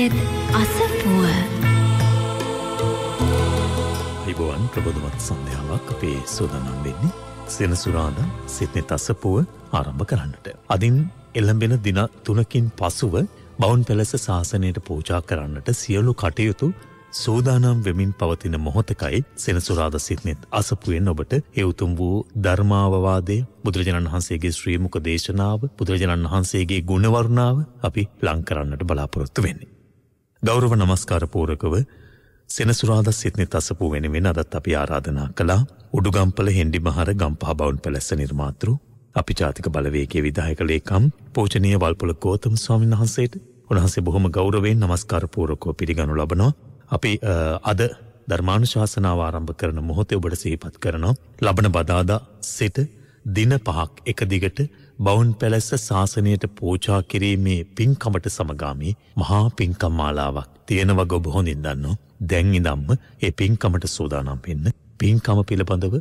සිත්නෙත් අසපුව ඉබුවන් ප්‍රබෝධමත් සන්ධ්‍යාවක් අපේ සූදානම් වෙන්නේ සෙනසුරාදා සිත්නෙත් අසපුව ආරම්භ කරන්නට. අදින් එළඹෙන දින 3කින් පසුව බවුන් පැලස ශාසනයට පූජා කරන්නට සියලු කටයුතු සූදානම් වෙමින් පවතින මොහොතකයි සෙනසුරාදා සිත්නෙත් අසපුවෙන් ඔබට ඒ උතුම් වූ ධර්මාවවාදය, බුදුරජාණන් වහන්සේගේ ශ්‍රී මුඛ දේශනාව, බුදුරජාණන් වහන්සේගේ ගුණ වර්ණාව අපි ලං කරන්නට බලාපොරොත්තු වෙන්නේ. ගෞරව නමස්කාර පූර්වකව සෙනසුරාදා සිත්නෙත් අසපුව වෙනුවෙන් අදත් අපි ආරාධනා කළා උඩුගම්පල හෙන්ඩිමහර ගම්පහ බවුන් පැලස නිර්මාතෘ අපි ජාතික බලවේගයේ විධායක ලේකම් පූජනීය වල්පොල ගෞතම ස්වාමීන් වහන්සේට උන්වහන්සේ බොහොම ගෞරවයෙන් නමස්කාර පූර්වකව පිළිගනු ලබනවා. අපි අද ධර්මානුශාසනාව ආරම්භ කරන මොහොතේ ඔබට සිහිපත් කරනවා ලබන බදාදා සිට දින 5ක් එක දිගට බවුන් පැලස ශාසනයට පූජා කිරීමේ පින්කමට සමගාමී මහා පින්කම් මාලාවක් තියෙන වගේ ඔබ හොඳින් දන්නවා. දැන් ඉඳන්ම ඒ පින්කමට සූදානම් වෙන්න. පින්කම පිළිබඳව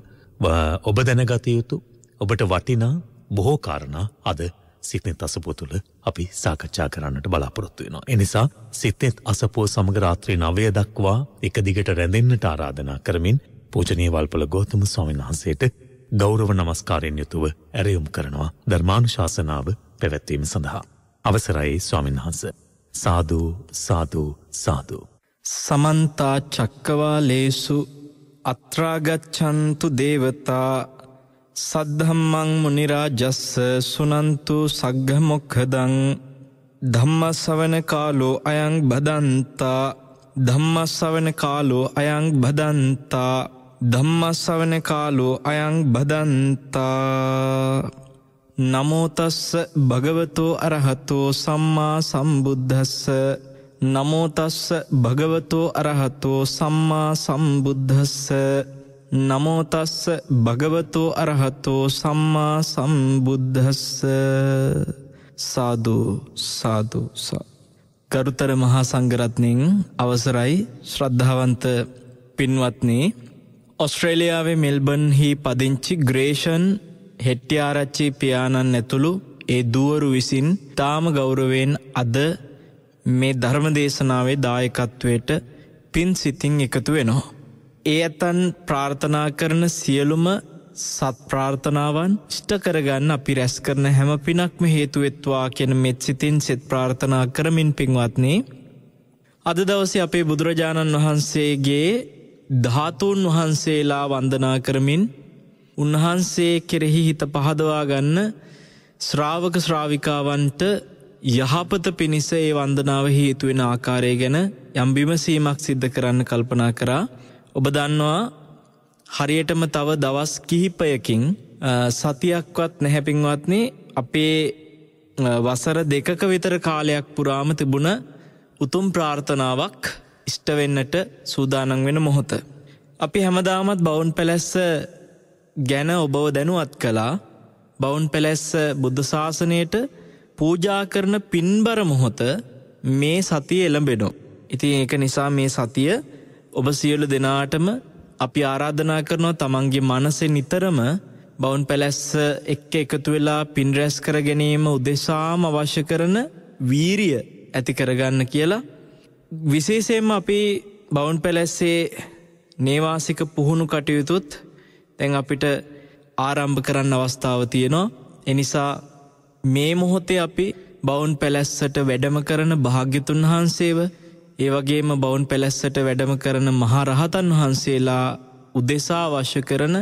ඔබ දැනගත යුතු ඔබට වටිනා බොහෝ කාරණා අද සිත්නෙත් අසපුව තුළ අපි සාකච්ඡා කරන්නට බලාපොරොත්තු වෙනවා. ඒ නිසා සිත්නෙත් අසපුව සමග රාත්‍රී 9 දක්වා එක දිගට රැඳෙන්නට ආරාධනා කරමින් පූජනීය වල්පොල ගෞතම ස්වාමීන් වහන්සේට ගෞරව නමස්කාරයෙන් යුතුව ඇරයුම් කරනවා ධර්මානුශාසනාව පැවැත්වීම සඳහා. අවසරයි ස්වාමීන් වහන්සේ. සාදු සාදු සාදු. සමන්ත චක්කවාලේසු අත්‍රාගච්ඡන්තු දේවතා සද්ධම්මං මුනි රාජස්ස සුනන්තු සග්ග මොක්ඛදං ධම්මස්සවන කාලෝ අයං බදන්තා ධම්මස්සවන කාලෝ අයං බදන්තා ධම්මස්සවන කාලෝ අයං බදන්තා නමෝ තස්ස භගවතෝ අරහතෝ සම්මා සම්බුද්දස්ස නමෝ තස්ස භගවතෝ අරහතෝ සම්මා සම්බුද්දස්ස නමෝ තස්ස භගවතෝ අරහතෝ සම්මා සම්බුද්දස්ස. සාදු සාදු සාදු. ගරුතර මහා සංඝරත්නයන් අවසරයි ශ්‍රද්ධාවන්ත පින්වත්නි. ඔස්ට්‍රේලියාවේ මෙල්බර්න්හි පදිංචි ග්‍රේෂන් හෙට්ටිආරච්චි පියාණන් ඇතුළු ඒ දුවරු විසින් තාම ගෞරවයෙන් අද මේ ධර්ම දේශනාවේ දායකත්වයට පින් සිතින් එකතු වෙනවා. ඒ ඇතන් ප්‍රාර්ථනා කරන සියලුම සත් ප්‍රාර්ථනාවන් ඉෂ්ට කරගන්න අපි රැස් කරන හැම පිනක්ම හේතු වෙත්වා කියන මෙත් සිතින් සෙත් ප්‍රාර්ථනා කරමින් පින්වත්නි, අද දවසේ අපේ බුදුරජාණන් වහන්සේගේ ධාතුන් වහන්සේලා වන්දනා කරමින් උන්වහන්සේ කෙරෙහි හිත පහදවා ගන්න ශ්‍රාවක ශ්‍රාවිකාවන්ට යහපත පිණිස ඒ වන්දනාව හේතු වෙන ආකාරය ගැන යම් විමසීමක් සිද්ධ කරන්න කල්පනා කරා. ඔබ දන්නවා හරියටම තව දවස් කිහිපයකින් සතියක්වත් නැහැ පින්වත්නි අපේ වසර 2ක විතර කාලයක් පුරාම තිබුණ උතුම් ප්‍රාර්ථනාවක් ඉෂ්ට වෙන්නට සූදානම් වෙන මොහොත. අපි හැමදාමත් බවුන් පැලැස්ස ගැන ඔබව දැනුවත් කළා. බවුන් පැලැස්ස බුද්ධ ශාසනයට පූජා කරන පින්බර මොහොත මේ සතිය එළඹෙනවා. ඉතින් ඒක නිසා මේ සතිය ඔබ සියලු දෙනාටම අපි ආරාධනා කරනවා තමන්ගේ මනසේ නිතරම බවුන් පැලැස්ස එක්ක එකතු වෙලා පින් රැස් කර ගැනීම උදෙසාම අවශ්‍ය කරන වීරිය ඇති කරගන්න කියලා. විශේෂයෙන්ම අපි බවුන් පැලැස්සේ නේවාසික පුහුණු කටයුතුත් දැන් අපිට ආරම්භ කරන්න අවස්ථාව තියෙනවා. එනිසා මේ මොහොතේ අපි බවුන් පැලැස්සට වැඩම කරන භාග්‍යතුන් වහන්සේව, ඒ වගේම බවුන් පැලැස්සට වැඩම කරන මහා රහතන් වහන්සේලා උදෙසා අවශ්‍ය කරන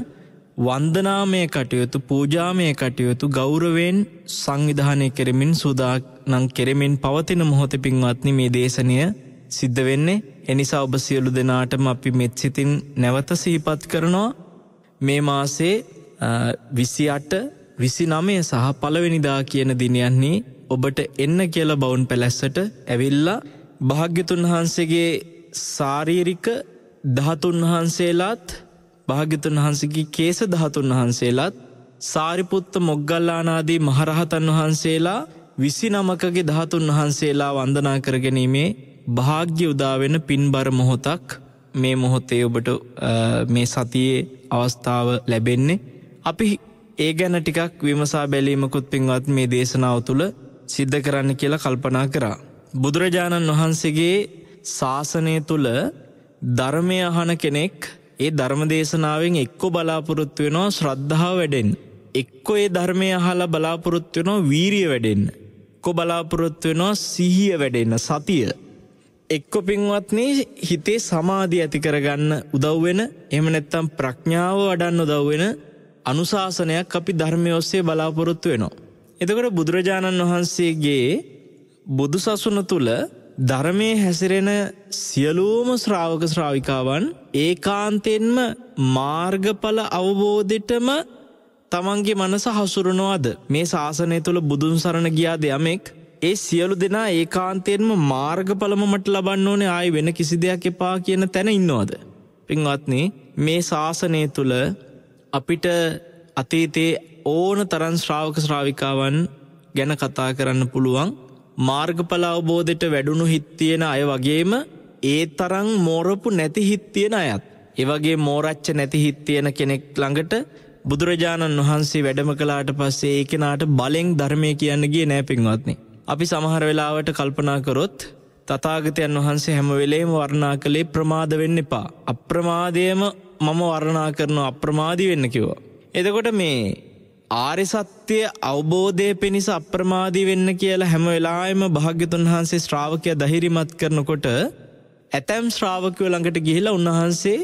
වන්දනාමය කටයුතු, පූජාමය කටයුතු ගෞරවයෙන් සංවිධානය කරමින් සූදානම් කෙරෙමින් පවතින මොහොතේ පින්වත්නි මේ දේශනය සිද්ධ වෙන්නේ. එනිසා ඔබ සියලු දෙනාටම අපි මෙත් සිතින් නැවත සිහිපත් කරනවා මේ මාසේ 28, 29 සහ පළවෙනිදා කියන දිනයන්හි ඔබට එන්න කියලා බවුන් පැලැස්සට ඇවිල්ලා භාග්‍යතුන් වහන්සේගේ ශාරීරික ධාතුන් වහන්සේලාත්, භාග්‍යතුන් වහන්සේගේ කේස ධාතුන් වහන්සේලාත්, සාරිපුත්ත මොග්ගල්ලානාදී මහරහතන් වහන්සේලා 29කගේ ධාතුන් වහන්සේලා වන්දනා කරගැනීමේ භාග්‍ය උදා වෙන පින්බර මොහොතක් මේ මොහොතේ ඔබට මේ සතියේ අවස්ථාව ලැබෙන්නේ. අපි ඒ ගැන ටිකක් විමසා බැලීමකුත් පින්වත් මේ දේශනාව තුළ සිද්ධ කරන්න කියලා කල්පනා කරා. බුදුරජාණන් වහන්සේගේ ශාසනය තුල ධර්මය අහන කෙනෙක් ඒ ධර්ම දේශනාවෙන් එක්ක බලාපොරොත්තු වෙනවා ශ්‍රද්ධාව වැඩෙන්න. එක්ක ඒ ධර්මය අහලා බලාපොරොත්තු වෙනවා වීරිය වැඩෙන්න. එක්ක බලාපොරොත්තු වෙනවා සිහිය වැඩෙන්න, සතිය. එක්ක පින්වත්නි හිතේ සමාධිය ඇති කරගන්න උදව් වෙන, එහෙම නැත්නම් ප්‍රඥාව වඩන්න උදව් වෙන අනුශාසනයක් අපි ධර්මයේ ඔස්සේ බලාපොරොත්තු වෙනවා. එතකොට බුදුරජාණන් වහන්සේගේ බුදුසසුන තුල ධර්මයේ හැසිරෙන සියලුම ශ්‍රාවක ශ්‍රාවිකාවන් ඒකාන්තයෙන්ම මාර්ගඵල අවබෝධෙටම තමන්ගේ මනස හසුරනවාද? මේ ශාසනය තුල බුදුන් සරණ ගියාද යමෙක්, ඒ සියලු දෙනා ඒකාන්තයෙන්ම මාර්ගඵලම මට ලබන්න ඕනේ, ආයි වෙන කිසි දෙයක් එපා කියන තැන ඉන්නවද? පින්වත්නි, මේ ශාසනය තුල අපිට අතීතයේ ඕන තරම් ශ්‍රාවක ශ්‍රාවිකාවන් ගැන කතා කරන්න පුළුවන්. මාර්ගඵල අවබෝධයට වැඩුණු හිත් තියෙන අය වගේම ඒ තරම් මෝරපු නැති හිත් තියෙන අයත්, ඒ වගේ මෝරච්ච නැති හිත් තියෙන කෙනෙක් ළඟට බුදුරජාණන් වහන්සේ වැඩම කළාට පස්සේ ඒ කෙනාට බලෙන් ධර්මය කියන්න ගියේ නෑ පින්වත්නි. අපි සමහර වෙලාවට කල්පනා කරොත් තථාගතයන් වහන්සේ හැම වෙලේම වර්ණනා කළේ ප්‍රමාද වෙන්න එපා, අප්‍රමාදයේම මම වර්ණනා කරනවා, අප්‍රමාදී වෙන්න කිව්වා. එතකොට මේ ආර්ය සත්‍ය අවබෝධයේ පිණිස අප්‍රමාදී වෙන්න කියලා හැම වෙලාවෙම භාග්‍යතුන් වහන්සේ ශ්‍රාවකයා ධෛර්යමත් කරනකොට ඇතැම් ශ්‍රාවකයෝ ළඟට ගිහිලා උන්වහන්සේ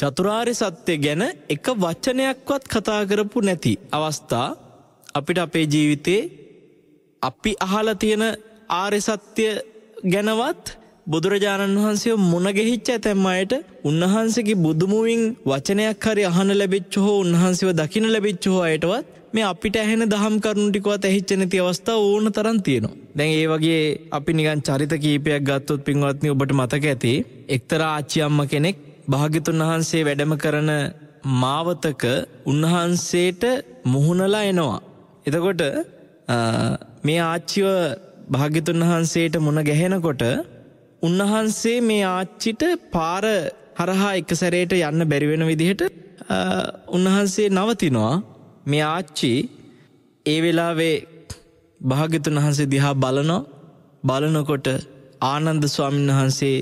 චතුරාර්ය සත්‍ය ගැන එක වචනයක්වත් කතා කරපු නැති අවස්ථා අපිට අපේ ජීවිතේ අපි අහලා තියෙන ආර්ය සත්‍ය ගැනවත් බුදුරජාණන් වහන්සේ මුණ ගැහිච්ච ඇතැම් අයට උන්වහන්සේගේ බුදුමුවින් වචනයක් හරි අහන්න ලැබිච්ච හෝ උන්වහන්සේව දකින්න ලැබිච්ච හෝ අයටවත් මේ අපිට ඇහෙන දහම් කරුණු ටිකවත් ඇහිච්ච නැති අවස්ථා ඕන තරම් තියෙනවා. දැන් ඒ වගේ අපි නිකන් චරිත කීපයක් ගත්තොත් පින්වත්නි, ඔබට මතක ඇති එක්තරා ආච්චි අම්මා කෙනෙක් භාග්‍යතුන් වහන්සේ වැඩම කරන මාවතක උන්වහන්සේට මුහුණලා එනවා. එතකොට මේ ආච්චිව භාග්‍යතුන් වහන්සේට මුණ ගැහෙනකොට උන්වහන්සේ මේ ආච්චිට පාර හරහා එක සැරේට යන්න බැරි වෙන විදිහට උන්වහන්සේ නවතිනවා. මේ ආච්චි ඒ වෙලාවේ භාග්‍යතුන් වහන්සේ දිහා බලනකොට ආනන්ද ස්වාමීන් වහන්සේ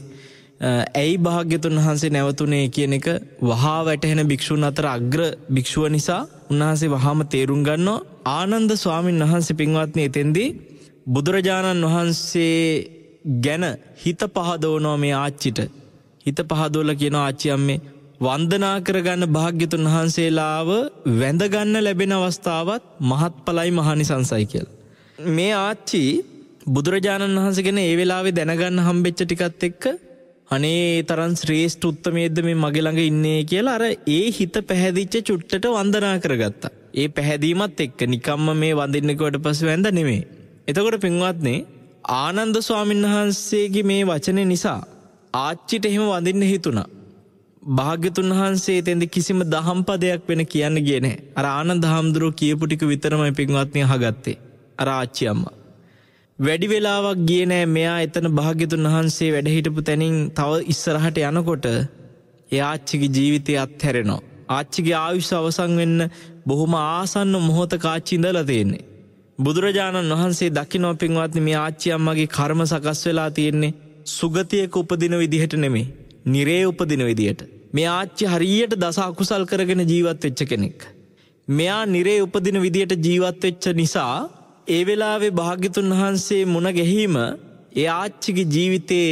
ඇයි භාග්‍යතුන් වහන්සේ නැවතුනේ කියන එක වහා වැටහෙන භික්ෂුන් අතර අග්‍ර භික්ෂුව නිසා උන්වහන්සේ වහාම තේරුම් ගන්නවා. ආනන්ද ස්වාමීන් වහන්සේ පින්වත්නි එතෙන්දී බුදුරජාණන් වහන්සේ ගැන හිත පහදවනවා මේ ආච්චිට. හිත පහදවලා කියනවා, ආච්චි අම්මේ වන්දනා කරගන්න භාග්‍යතුන් වහන්සේලාව වැඳගන්න ලැබෙන අවස්ථාවත් මහත්ඵලයි මහානිසංසයි කියලා. මේ ආච්චි බුදුරජාණන් වහන්සේ ගැන ඒ වෙලාවේ දැනගන්න හම්බෙච්ච ටිකත් එක්ක අනේ තරම් ශ්‍රේෂ්ඨ උත්තමයේද මේ මගේ ළඟ ඉන්නේ කියලා අර ඒ හිත පැහැදිච්ච චුට්ටට වන්දනා කරගත්තා. ඒ පැහැදීමත් එක්ක නිකම්ම මේ වඳින්න කිව්වට පස්සේ වැඳ නෙමෙයි. එතකොට පින්වත්නි, ආනන්ද ස්වාමීන් වහන්සේගේ මේ වචනේ නිසා ආච්චිට එහෙම වඳින්න හිතුණා. භාග්‍යතුන් වහන්සේ එතෙන්ද කිසිම දහම් පදයක් වෙන කියන්න ගියේ නැහැ. අර ආනන්ද හාමුදුරුවෝ කියපු ටික විතරමයි පින්වත්නි අහගත්තේ. අර ආච්චි අම්මා වැඩි වෙලාවක් ගියේ නැහැ. මෙයා එතන භාග්‍යතුන් වහන්සේ වැඩ හිටපු තැනින් තව ඉස්සරහට යනකොට ඒ ආච්චිගේ ජීවිතය අත්හැරෙනවා. ආච්චිගේ ආයුෂ අවසන් වෙන්න බොහොම ආසන්න මොහොතක ආච්චි ඉඳලා තියෙන්නේ. බුදුරජාණන් වහන්සේ දකින්න පින්වත්නි මේ ආච්චි අම්මගේ කර්ම සකස් වෙලා තියෙන්නේ සුගතියක උපදින විදිහට නෙමෙයි, නිරේ උපදින විදිහට. මේ ආච්චි හරියට දස අකුසල් කරගෙන ජීවත් වෙච්ච කෙනෙක්. මෙයා නිරේ උපදින විදිහට ජීවත් වෙච්ච නිසා ඒ වෙලාවේ භාග්‍යතුන් වහන්සේ මුණ ගැහිම ඒ ආච්චිගේ ජීවිතේ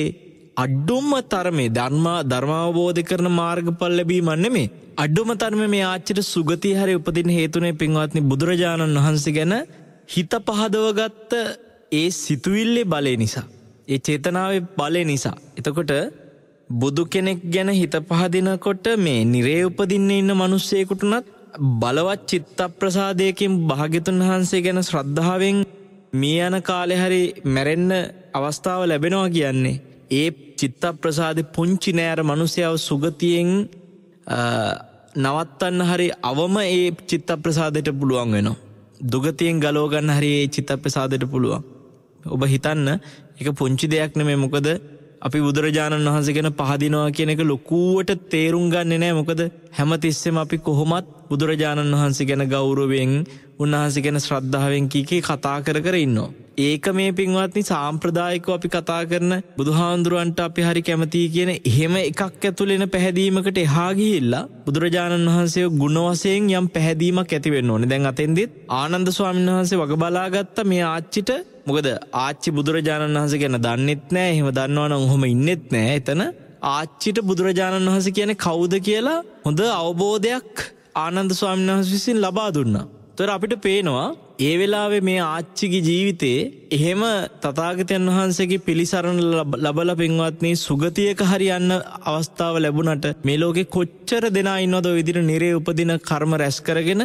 අඩුම තරමේ ධර්මාවබෝධ කරන මාර්ගඵල ලැබීම නෙමෙයි, අඩුම තරමේ මේ ආච්චිට සුගතිය හරි උපදින්න හේතුනේ පින්වත්නි බුදුරජාණන් වහන්සේ ගැන හිත පහදවගත්ත ඒ සිතුවිල්ලේ බලය නිසා, ඒ චේතනාවේ බලය නිසා. එතකොට බුදු කෙනෙක් ගැන හිත පහදිනකොට මේ නිරේ උපදින්න ඉන්න මිනිස්සෙකුටුණත් බලවත් චිත්ත ප්‍රසාදයකින් භාග්‍යතුන් වහන්සේ ගැන ශ්‍රද්ධාවෙන් මේ යන කාලේ හරි මැරෙන්න අවස්ථාව ලැබෙනවා කියන්නේ ඒ චිත්ත ප්‍රසාදේ පුංචි නෑර මිනිසයව සුගතියෙන් නවත්තන්න හරි අවම ඒ චිත්ත ප්‍රසාදයට පුළුවන් වෙනවා. දුගතියෙන් ගලව ගන්න හරි ඒ චිත්ත ප්‍රසාදයට පුළුවන්. ඔබ හිතන්න ඒක පුංචි දෙයක් නෙමෙයි. මොකද අපි බුදුරජාණන් වහන්සේ ගැන පහදිනවා කියන එක ලොකුවට තේරුම් ගන්නේ නැහැ. මොකද හැමතිස්සෙම අපි කොහොමත් බුදුරජාණන් වහන්සේ ගැන ගෞරවයෙන්, උන්වහන්සේ ගැන ශ්‍රද්ධාවෙන් කීකේ කතා කර ඉන්නවා. ඒක මේ පින්වත්නි සාම්ප්‍රදායිකව අපි කතා කරන බුදුහාඳුරන්ට අපි හරි කැමතියි කියන එහෙම එකක් ඇතුළේන පැහැදීමකට එහා ගිහිල්ලා බුදුරජාණන් වහන්සේ ගුණ වශයෙන් යම් පැහැදීමක් ඇති වෙන්න ඕනේ. දැන් අතෙන්දිත් ආනන්ද ස්වාමීන් වහන්සේ වග බලාගත්ත මේ ආච්චිට. මොකද ආච්චි බුදුරජාණන් වහන්සේ ගැන දන්නෙත් නැහැ. එහෙම දන්නවනම් ඔහොම ඉන්නෙත් නැහැ. එතන ආච්චිට බුදුරජාණන් වහන්සේ කියන්නේ කවුද කියලා හොඳ අවබෝධයක් ආනන්ද ස්වාමීන් වහන්සේ විසින් ලබා දුන්නා. ඒතර අපිට පේනවා ඒ වෙලාවේ මේ ආච්චිගේ ජීවිතේ එහෙම තථාගතයන් වහන්සේගේ පිළිසරණ ලබලා පින්වත්නි සුගතියක හරි යන්න අවස්ථාව ලැබුණට මේ ලෝකේ කොච්චර දෙනා ඉන්නවද ඔය විදිහට නිරේ උපදින කර්ම රැස් කරගෙන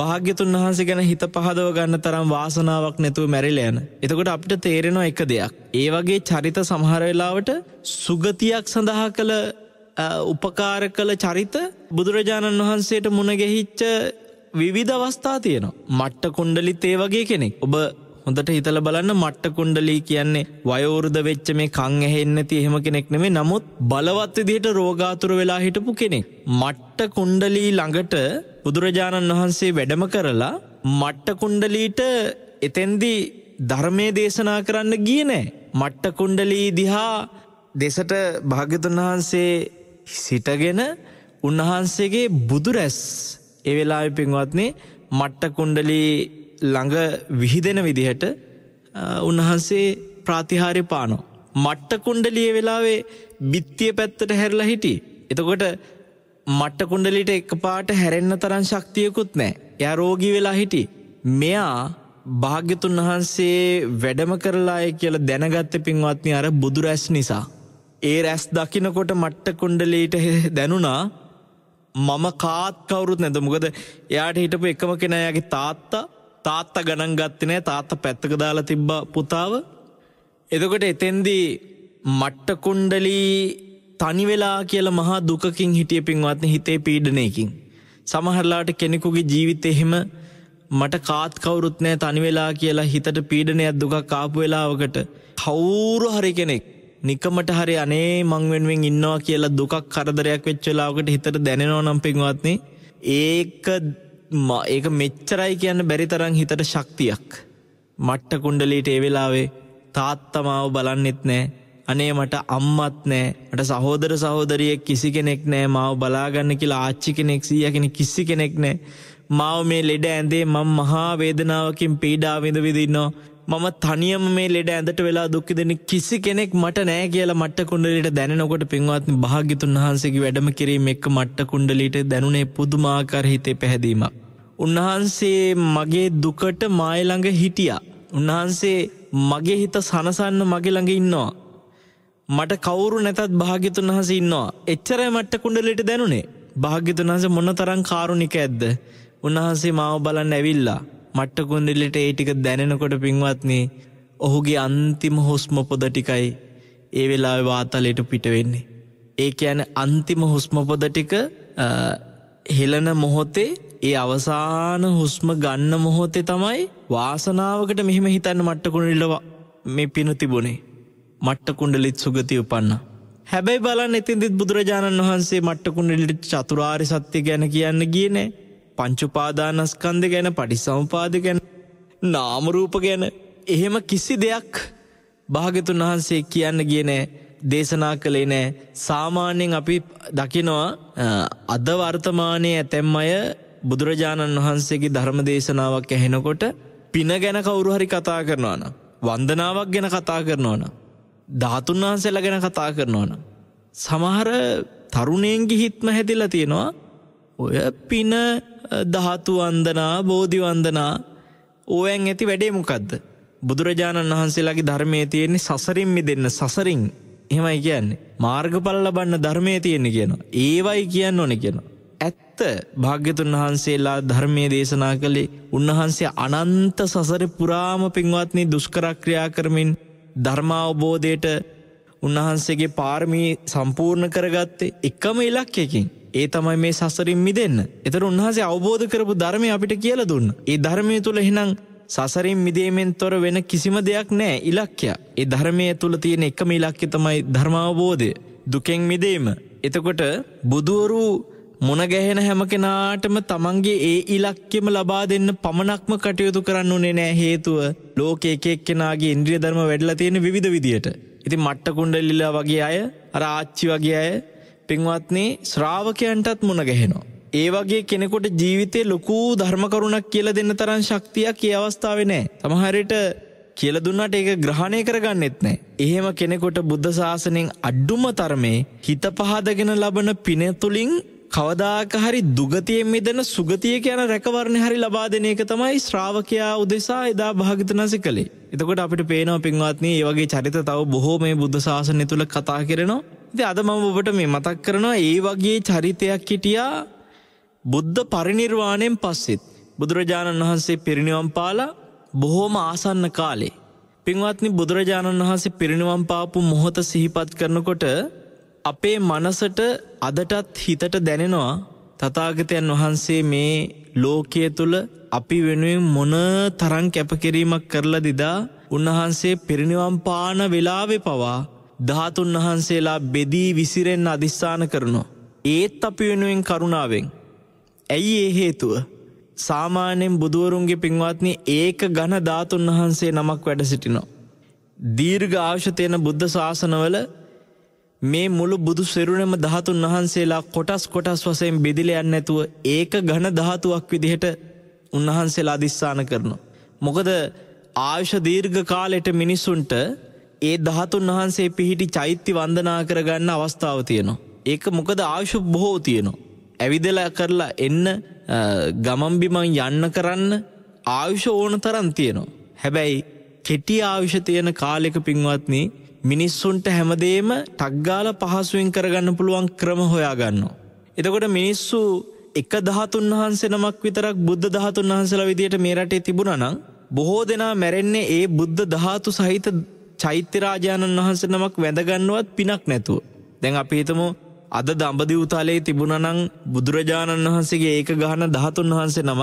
භාග්‍යතුන් වහන්සේ ගැන හිත පහදව ගන්න තරම් වාසනාවක් නැතුව මැරිලා යන. එතකොට අපිට තේරෙනවා එක දෙයක්. ඒ වගේ චරිත සමහර වෙලාවට සුගතියක් සඳහා කළ උපකාර කළ චරිත බුදුරජාණන් වහන්සේට මුණ ගැහිච්ච විවිධ අවස්ථා තියෙනවා. මට්ට කුණ්ඩලිත් ඒ වගේ කෙනෙක්. ඔබ හොඳට හිතලා බලන්න මට්ට කුණ්ඩලී කියන්නේ වයෝවෘද වෙච්ච මේ කන් ඇහෙන්නේ නැති එහෙම කෙනෙක් නෙමෙයි. නමුත් බලවත් විදිහට රෝගාතුර වෙලා හිටපු කෙනෙක්. මට්ට කුණ්ඩලී ළඟට බුදුරජාණන් වහන්සේ වැඩම කරලා මට්ට කුණ්ඩලීට එතෙන්දී ධර්මයේ දේශනා කරන්න ගියේ නැහැ. මට්ට කුණ්ඩලී දිහා දෙසට භාග්‍යතුන් වහන්සේ සිටගෙන උන්වහන්සේගේ බුදුරැස් ඒ වෙලාවේ පින්වත්නි මට්ට කුණ්ඩලී ළඟ විහිදෙන විදිහට උන්වහන්සේ ප්‍රාතිහාර්ය පානවා. මට්ට කුණ්ඩලී ඒ වෙලාවේ බිත්තිය පැත්තට හැරිලා හිටියේ. එතකොට මට්ට කුණ්ඩලීට එකපාරට හැරෙන්න තරම් ශක්තියකුත් නැහැ. එයා රෝගී වෙලා හිටියේ. මෙයා භාග්‍යතුන් වහන්සේ වැඩම කරලායි කියලා දැනගත්තේ පින්වත්නි අර බුදුරැස් නිසා. ඒ රැස් දකින්නකොට මට්ට කුණ්ඩලීට දැනුණා මම කාත් කවුරුත් නැද. මොකද එයාට හිටපු එකම කෙනා එයාගේ තාත්තා ගණන් ගත්තේ නැහැ. තාත්තා පැත්තක දාලා තිබ්බා පුතාව. එතකොට එතෙන්දී මට්ට කුණ්ඩලී තනි වෙලා කියලා මහා දුකකින් හිටිය පින්වත්නි හිතේ පීඩනයකින්. සමහරලාට කෙනෙකුගේ ජීවිතේ එහෙම මට කාත් කවුරුත් නැහැ තනි වෙලා කියලා හිතට පීඩනයක් දුකක් ආපු වෙලාවකට කවුරු හරි කෙනෙක් නිකමට හරි අනේ මං වෙනුවෙන් ඉන්නවා කියලා දුකක් කරදරයක් වෙච්ච වෙලාවකට හිතට දැනෙනවා නම් පින්වත්නි ඒක මෙච්චරයි කියන්න බැරි තරම් හිතට ශක්තියක්. මට්ට කුණ්ඩලීට ඒ වෙලාවේ තාත්තා මාව බලන්නෙත් නැහැ. අනේ මට අම්මත් නැහැ. මට සහෝදර සහෝදරියෙක් කිසි කෙනෙක් නැහැ. මාව බලාගන්න කියලා ආච්චි කෙනෙක් සීයා කෙනෙක් කිසි කෙනෙක් නැහැ. මාව මේ ලෙඩ ඇඳේ මම මහා වේදනාවකින් පීඩා විඳ ඉන්නවා. මම තනියම මේ ලෙඩ ඇඳට වෙලා දුක් විඳින කිසි කෙනෙක් මට නැහැ කියලා මට්ට කුණ්ඩලීට දැනෙනකොට පින්වත්නි භාග්‍යතුන් වහන්සේගේ වැඩම කිරීම එක්ක මට්ට කුණ්ඩලීට දැනුනේ පුදුමාකාර හිතේ පැහැදීමක්. උන්වහන්සේ මගේ දුකට මාය ළඟ හිටියා. උන්වහන්සේ මගේ හිත සනසන්න මගේ ළඟ ඉන්නවා. මට කවුරු නැතත් භාග්‍යතුන් වහන්සේ ඉන්නවා. එච්චරයි මට්ට කුණ්ඩලීට දැනුනේ. භාග්‍යතුන් වහන්සේ මොනතරම් කාරුණිකයක්ද. උන්වහන්සේ මාව බලන්න ඇවිල්ලා මට්ට කුණ්ඩලීට ඒ ටික දැනෙනකොට පින්වත්නි ඔහුගේ අන්තිම හුස්ම පොද ටිකයි ඒ වෙලාවේ වාතලයට පිට වෙන්නේ. ඒ කියන්නේ අන්තිම හුස්ම පොද ටික හෙලන මොහොතේ ඒ අවසාන හුස්ම ගන්න මොහොතේ තමයි වාසනාවකට මෙහෙම හිතන්න මට්ට කුණ්ඩලීට මේ පින තිබුණේ. මට්ට කුණ්ඩලීත් සුගතිය උපන්නා. හැබැයි බලන්න එතින්දිත් බුදුරජාණන් වහන්සේ මට්ට කුණ්ඩලීට චතුරාර්ය සත්‍ය ගැන කියන්න ගියේ නෑ. පංච උපාදානස්කන්ධ ගැන, පටිච්චසමුපාද ගැන, නාම රූප ගැන එහෙම කිසි දෙයක් භාග්‍යතුන් වහන්සේ කියන්න ගියේ නෑ. දේශනා කළේ නෑ. සාමාන්‍යයෙන් අපි දකිනවා අද වර්තමානයේ ඇතැම් අය බුදුරජාණන් වහන්සේගේ ධර්ම දේශනාවක් ඇහෙනකොට පින ගැන කවුරු හරි කතා කරනවා නම්, වන්දනාවක් ගැන කතා කරනවා නම්, ධාතුන් වහන්සේලා ගැන කතා කරනවා නම් සමහර තරුණයන්ගේ හිත්ම හැදිලා තියෙනවා ඔය පින, ධාතු වන්දනා, බෝධි වන්දනා ඕයන් ඇති වැඩේ මොකද්ද? බුදුරජාණන් වහන්සේලාගේ ධර්මයේ තියෙන්නේ සසරින් මිදෙන්න. සසරින් එහෙමයි කියන්නේ. මාර්ගඵල ලබන්න ධර්මයේ තියෙන්නේ කියනවා. ඒවයි කියන්න ඕනේ කියනවා. ඇත්ත භාග්‍යතුන් වහන්සේලා ධර්මයේ දේශනා කළේ උන්වහන්සේ අනන්ත සසරේ පුරාම පින්වත්නි දුෂ්කර ක්‍රියා කරමින් ධර්මාවබෝධයට උන්වහන්සේගේ පාරමී සම්පූර්ණ කරගත්තේ එකම ඉලක්කයකින්. ඒ තමයි මේ සසරින් මිදෙන්න. ඒතර උන්වහන්සේ අවබෝධ කරපු ධර්මය අපිට කියලා දුන්නා. ඒ ධර්මයේ තුල එහෙනම් සසරින් මිදීමෙන් තොර වෙන කිසිම දෙයක් නැහැ ඉලක්කයක්. ඒ ධර්මයේ තුල තියෙන එකම ඉලක්කය තමයි ධර්මාවබෝධය, දුකෙන් මිදීම. එතකොට බුදුවරු මුණ ගැහෙන හැම කෙනාටම තමන්ගේ ඒ ඉලක්කෙම ලබා දෙන්න පමණක්ම කටයුතු කරන්න උනේ නෑ. හේතුව ලෝකේ එක එක්කෙනාගේ ඉන්ද්‍රිය ධර්ම වැඩිලා තියෙන විවිධ විදියට. ඉතින් මට්ට කුණ්ඩලිලා වගේ අය, අර ආච්චි වගේ අය පින්වත්නි ශ්‍රාවකයන්ටත් මුණ ගැහෙනවා. ඒ වගේ කෙනෙකුට ජීවිතේ ලොකු ධර්ම කරුණක් කියලා දෙන්න තරම් ශක්තියක් ඒ අවස්ථාවේ නෑ. සමහර විට කියලා දුන්නාට ඒක ග්‍රහණය කරගන්නෙත් නෑ. එහෙම කෙනෙකුට බුද්ධ ශාසනයෙන් අඩුම තරමේ හිත පහදගෙන ලබන පින තුලින් කවදාක හරි දුගතියෙන් මිදෙන සුගතිය කියන රැකවරණය හරි ලබා දෙන එක තමයි ශ්‍රාවකයා උදෙසා එදා භාග්‍යවතුන් වහන්සේ කළේ. එතකොට අපිට පේනවා පින්වත්නි මේ වගේ චරිත තව බොහෝ මේ බුද්ධ ශාසනය තුල කතා කරනවා. ඉතින් අද මම ඔබට මේ මතක් කරනවා ඒ වගේ චරිතයක් හිටියා බුද්ධ පරිනිර්වාණයෙන් පස්සෙත්. බුදුරජාණන් වහන්සේ පිරිනිවන් පාලා බොහෝම ආසන්න කාලේ. පින්වත්නි බුදුරජාණන් වහන්සේ පිරිනිවන් පාපු මොහොත සිහිපත් කරනකොට අපේ මනසට අදටත් හිතට දැනෙනවා තථාගතයන් වහන්සේ මේ ලෝකයේ තුල අපි වෙනුවෙන් මොන තරම් කැපකිරීමක් කරලා දිදා උන්වහන්සේ පිරිනිවන් පාන වෙලාවේ පවා ධාතුන් වහන්සේලා බෙදී විසිරෙන්න අදිස්ථාන කරනවා. ඒත් අපි වෙනුවෙන් කරුණාවෙන්. ඇයි ඒ හේතුව? සාමාන්‍යයෙන් බුදුවරුන්ගේ පින්වත්නි ඒක ඝන ධාතුන් වහන්සේ නමක් වැඩ සිටිනවා. දීර්ඝ ආයුෂ තියෙන බුද්ධ ශාසනවල මේ මුළු බුදු සිරුරෙම ධාතුන් වහන්සේලා කොටස් වශයෙන් බෙදිලා යන්නේ නැතුව ඒක ඝන ධාතුවක් විදිහට උන්වහන්සේලා අදිස්ථාන කරනවා. මොකද ආයුෂ දීර්ඝ කාලෙට මිනිසුන්ට ඒ ධාතුන් වහන්සේ පිහිටි චෛත්‍ය වන්දනා කරගන්න අවස්ථාව තියෙනවා. ඒක මොකද ආයුෂ බොහෝ තියෙනවා. ඇවිදලා කරලා එන්න ගමන් බිමන් යන්න කරන්න ආයුෂ ඕන තරම් තියෙනවා. හැබැයි කෙටි ආයුෂ තියෙන කාලෙක පින්වත්නි මිනිස්සුන්ට හැමදේම ටක් ගාලා පහසුවෙන් කරගන්න පුළුවන් ක්‍රම හොයා ගන්නවා. එතකොට මිනිස්සු එක ධාතුන් වහන්සේ නමක් විතරක් බුද්ධ ධාතුන් වහන්සේලා විදියට මේ රටේ තිබුණා නම් බොහෝ දෙනා මැරෙන්නේ ඒ බුද්ධ ධාතු සහිත චෛත්‍ය රාජානන් වහන්සේ නමක් වැඳ ගන්නවත් පිනක් නැතුව. දැන් අපි හිතමු අද දඹදිව තලයේ තිබුණා නම් බුදුරජාණන් වහන්සේගේ ඒක ගහන ධාතුන් වහන්සේ නම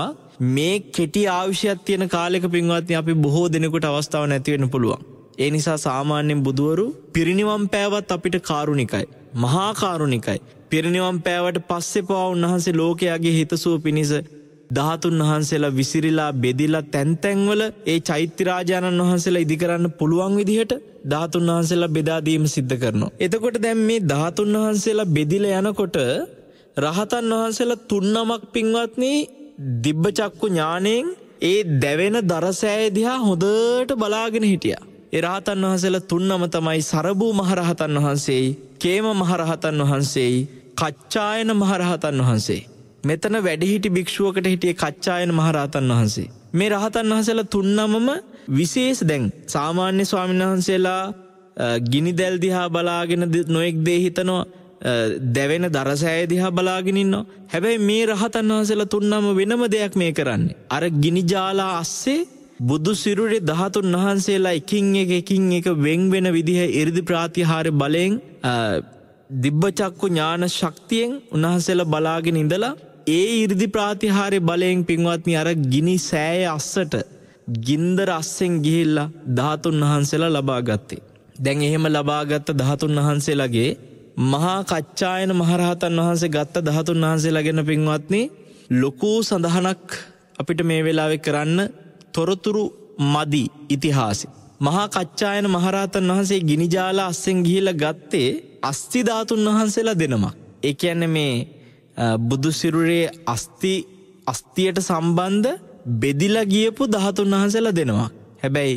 මේ කෙටි ආයුෂයක් තියෙන කාලයක පින්වත්නි අපි බොහෝ දිනකට අවස්ථාවක් නැති වෙන්න පුළුවන්. ඒ නිසා සාමාන්‍යයෙන් බුදුවරු පිරිනිවන් පෑවත් අපිට කාරුණිකයි. මහා කාරුණිකයි. පිරිනිවන් පෑවට පස්සේ පවා උන්වහන්සේ ලෝකයාගේ හිතසුව පිණිස ධාතුන් වහන්සේලා විසිරිලා බෙදිලා තැන්තැන්වල ඒ චෛත්‍ය රාජානන් වහන්සේලා ඉදි කරන්න පුළුවන් විදිහට ධාතුන් වහන්සේලා බෙදා දීම සිද්ධ කරනවා. එතකොට දැන් මේ ධාතුන් වහන්සේලා බෙදිලා යනකොට රහතන් වහන්සේලා තුන්නමක් පින්වත්නි දිබ්බ චක්කු ඥාණයෙන් ඒ දැවෙන දරසෑය දිහා හොඳට බලාගෙන හිටියා. ඒ රහතන් වහන්සේලා තුන්නම තමයි සරබූ මහරහතන් වහන්සේයි, කේම මහරහතන් වහන්සේයි, කච්චායන මහරහතන් වහන්සේ. මෙතන වැඩිහිටි භික්ෂුවකට හිටියේ කච්චායන මහරහතන් වහන්සේ. මේ රහතන් වහන්සේලා තුන්නමම විශේෂ දැන් සාමාන්‍ය ස්වාමීන් වහන්සේලා ගිනි දැල් දිහා බලාගෙන නොඑක් දේ හිතනවා, දැවෙන දරසෑය දිහා බලාගෙන ඉන්නවා. හැබැයි මේ රහතන් වහන්සේලා තුන්නම වෙනම දෙයක් මේ කරන්නේ. අර ගිනි ජාලා අස්සේ බුදු සිරුරේ ධාතුන් වහන්සේලා එකින් එක වෙන් වෙන විදිහ 이르දි ප්‍රාතිහාර්ය බලයෙන් දිබ්බ චක්කු ඥාන ශක්තියෙන් උන්වහන්සේලා බලාගෙන ඉඳලා ඒ 이르දි ප්‍රාතිහාර්ය බලයෙන් පින්වත්නි අර ගිනි සෑය අස්සට ගින්දර අස්සෙන් ගිහිල්ලා ධාතුන් වහන්සේලා ලබා ගත්තේ. දැන් එහෙම ලබාගත් ධාතුන් වහන්සේලාගේ මහා කච්චායන මහරහතන් වහන්සේ ගත්ත ධාතුන් වහන්සේලා ගැන පින්වත්නි ලොකු සඳහනක් අපිට මේ වෙලාවේ කරන්න තොරතුරු මදි ඉතිහාසෙ. මහා කච්චායන මහරහතන් වහන්සේ ගිනි ජාලා අස්සෙන් ගිහිල්ලා ගත්තේ අස්ති ධාතුන් වහන්සේලා දෙනමක්. ඒ කියන්නේ මේ බුදු සිරුරේ අස්තියට සම්බන්ධ බෙදිලා ගියපු ධාතුන් වහන්සේලා දෙනවා. හැබැයි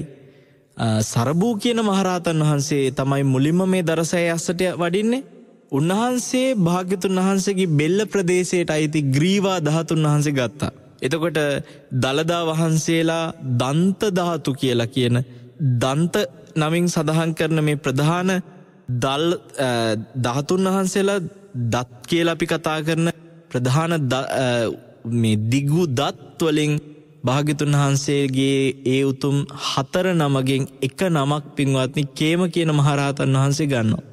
සරබූ කියන මහරහතන් වහන්සේ තමයි මුලින්ම මේ දරසෑය අස්සට වඩින්නේ. උන්වහන්සේ භාග්‍යතුන් වහන්සේගේ බෙල්ල ප්‍රදේශයට අයිති ග්‍රීවා ධාතුන් වහන්සේ ගත්තා. එතකොට දලදා වහන්සේලා දන්ත ධාතු කියලා කියන දන්ත නමින් සඳහන් කරන මේ ප්‍රධාන ධාතුන් වහන්සේලා දත් කියලා අපි කතා කරන ප්‍රධාන මේ දිගු දත් වලින් භාග්‍යතුන් වහන්සේගේ ඒ උතුම් 4 නමකින් එක නමක් පින්වත්නි කේම කියන මහරහතන් වහන්සේ ගන්නවා.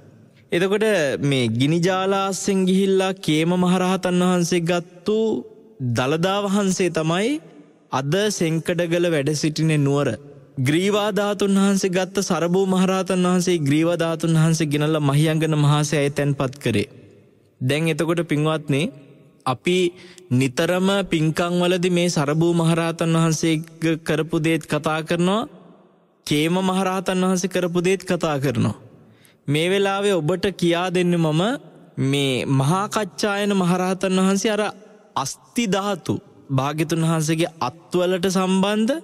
එතකොට මේ ගිනි ජාලාස්සෙන් ගිහිල්ලා කේම මහරහතන් වහන්සේ ගත්තු දලදා වහන්සේ තමයි අද සෙන්කඩගල වැඩ සිටින නුවර. ග්‍රීවා ධාතුන් වහන්සේ ගත්ත සරබූ මහරහතන් වහන්සේ ග්‍රීවා ධාතුන් වහන්සේ ගෙනල්ලා මහියංගන මහසෑය තැන්පත් කරේ. දැන් එතකොට පින්වත්නි අපි නිතරම පින්කම් වලදී මේ සරබූ මහරහතන් වහන්සේ කරපු දේත් කතා කරනවා, කේම මහරහතන් වහන්සේ කරපු දේත් කතා කරනවා. මේ වෙලාවේ ඔබට කියා දෙන්න මම මේ මහා කච්චායන මහරහතන් වහන්සේ අර අස්ති ධාතු භාග්‍යතුන් වහන්සේගේ අත්වලට සම්බන්ධ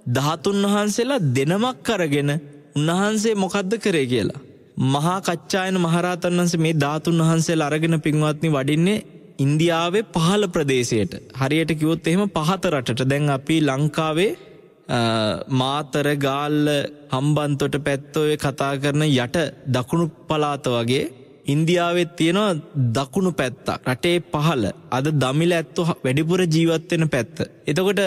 ධාතුන් වහන්සේලා දෙනමක් අරගෙන උන්වහන්සේ මොකද්ද කරේ කියලා. මහා කච්චායන මහරහතන් වහන්සේ මේ ධාතුන් වහන්සේලා අරගෙන පින්වත්නි වඩින්නේ ඉන්දියාවේ පහළ ප්‍රදේශයට. හරියට කිව්වොත් එහෙම පහත රටට. දැන් අපි ලංකාවේ මාතර ගාල්ල හම්බන්තොට පැත්ත ඔය කතා කරන යට දකුණු පළාත වගේ ඉන්දියාවේ තියෙනවා දකුණු පැත්ත. රටේ පහළ අද දමිළ ඇත්තෝ වැඩිපුර ජීවත් වෙන පැත්ත. එතකොට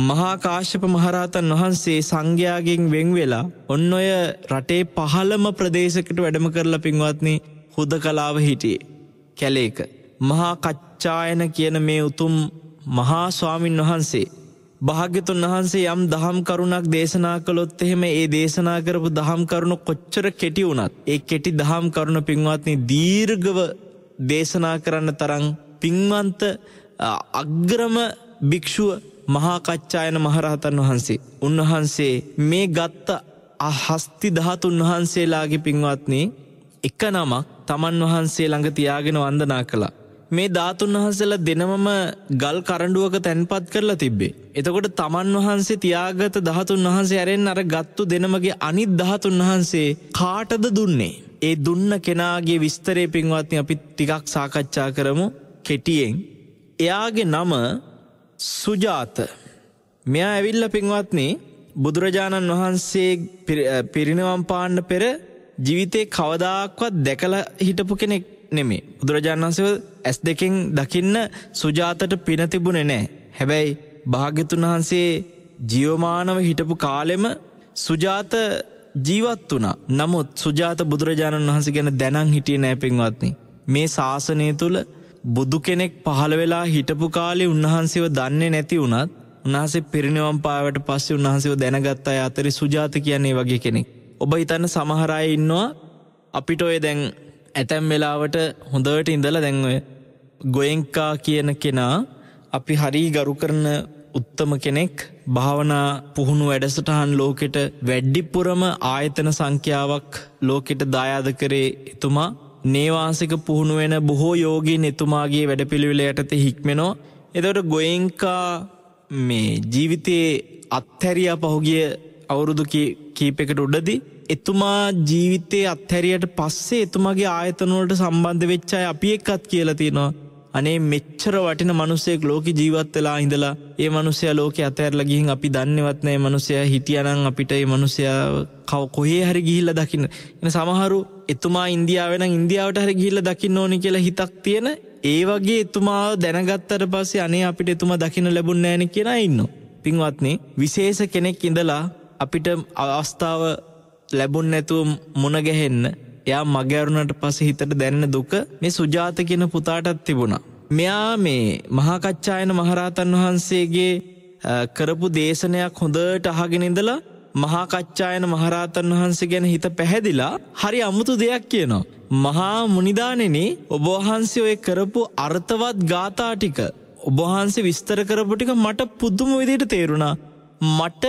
මහා කාශ්‍යප මහරහතන් වහන්සේ සංඝයාගෙන් වෙන් වෙලා ඔන්න ඔය රටේ පහළම ප්‍රදේශයකට වැඩම කරලා පින්වත්නි හුදකලාව හිටියේ කැලේක. මහා කච්චායන කියන මේ උතුම් මහා ස්වාමින් වහන්සේ භාග්‍යතුන් වහන්සේ යම් දහම් කරුණක් දේශනා කළොත් එහෙම ඒ දේශනා කරපු දහම් කරුණ කොච්චර කෙටි වුණත් ඒ කෙටි දහම් කරුණ පින්වත්නි දීර්ඝව දේශනා කරන්න තරම් පින්වන්ත අග්‍රම භික්ෂුව මහා කච්චායන මහරහතන් වහන්සේ. උන්වහන්සේ මේ ගත්ත හස්ති ධාතුන් වහන්සේලාගේ පින්වත්නි එක නමක් තමන් වහන්සේ ළඟ තියාගෙන වන්දනා කළා. මේ ධාතුන් වහන්සේලා දෙනමම ගල් කරඬුවක තැන්පත් කරලා තිබ්බේ. එතකොට තමන් වහන්සේ තියාගත ධාතුන් වහන්සේ ඇරෙන් අර ගත්තු දෙනමගේ අනිත් ධාතුන් වහන්සේ කාටද දුන්නේ? ඒ දුන්න කෙනාගේ විස්තරේ පින්වත්නි අපි ටිකක් සාකච්ඡා කරමු කෙටියෙන්. එයාගේ නම සුජාත. මෙයා ඇවිල්ලා පින්වත්නි බුදුරජාණන් වහන්සේ පිරිනිවන් පාන්න පෙර ජීවිතේ කවදාක්වත් දැකලා හිටපු කෙනෙක් නෙමේ. බුදුරජාණන් වහන්සේ ඇස් දෙකෙන් දකින්න සුජාතට පින තිබුණේ නැහැ. හැබැයි භාග්‍යතුන් වහන්සේ ජීවමානව හිටපු කාලෙම සුජාත ජීවත් වුණා. නමුත් සුජාත බුදුරජාණන් වහන්සේ ගැන දැනන් හිටියේ නැහැ පින්වත්නි. මේ ශාසනය තුල බුදු කෙනෙක් පහළ වෙලා හිටපු කාලේ උන්වහන්සේව දන්නේ නැති වුණත් උන්වහන්සේ පිරිනිවන් පාවට පස්සේ උන්වහන්සේව දැනගත්ත අය අතරේ සුජාත කියන්නේ වගේ කෙනෙක්. ඔබ හිතන්න සමහර අය ඉන්නවා අපිට ඔය දැන් ඇතැම් වෙලාවට හොඳට ඉඳලා දැන් ඔය ගෝයෙන්කා කියන කෙනා අපි හරි ගරු කරන උත්තම කෙනෙක්. භාවනා පුහුණු වැඩසටහන් ලෝකෙට වැඩිපුරම ආයතන සංඛ්‍යාවක් ලෝකෙට දායාද කරේ එතුමා. නේවාසික පුහුණු වෙන බොහෝ යෝගීන් එතුමාගේ වැඩපිළිවෙල යටතේ හික්මෙනවා. එතකොට ගෝයෙන්කා මේ ජීවිතයේ අත්හැරියා පහුගිය අවුරුදු කීපයකට උඩදී එතුමා ජීවිතේ අත්හැරියට පස්සේ එතුමාගේ ආයතන වලට සම්බන්ධ වෙච්ච අය අපි එක්කත් කියලා තියෙනවා. අනේ මෙච්චර වටින මිනිසෙක් ලෝකේ ජීවත් වෙලා ඉඳලා ඒ මිනිසයා ලෝකේ අතහැරලා ගිහින් අපි දන්නේවත් නැහැ. මේ මිනිසයා හිටියානම් අපිට මේ මිනිසයා කොහේ හරි ගිහිල්ලා දකින්න. එන සමහරු එතුමා ඉන්දියාවේ නම් ඉන්දියාවට හරි ගිහිල්ලා දකින්න ඕනි කියලා හිතක් තියෙන. ඒ වගේ එතුමා දැනගත්තට පස්සේ අනේ අපිට එතුමා දකින්න ලැබුණ නැහැ නේ කියන අය ඉන්නවා. පින්වත්නි විශේෂ කෙනෙක් ඉඳලා අපිට අවස්ථාව ලැබුණ නැතුව මුණ ගැහෙන්න එයා මග ඇරුණට පස්සේ හිතට දැනෙන දුක මේ සුජාත කියන පුතාටත් තිබුණා. මෙයා මේ මහා කච්චායන මහරහතන් වහන්සේගේ කරපු දේශනයක් හොඳට අහගෙන ඉඳලා මහා කච්චායන මහරහතන් වහන්සේ ගැන හිත පැහැදිලා හරි අමුතු දෙයක් කියනවා. මහා මුනිදානෙනි ඔබ වහන්සේ ඔය කරපු අර්ථවත් ගාථා ටික ඔබ වහන්සේ විස්තර කරපු ටික මට පුදුම විදිහට තේරුණා. මට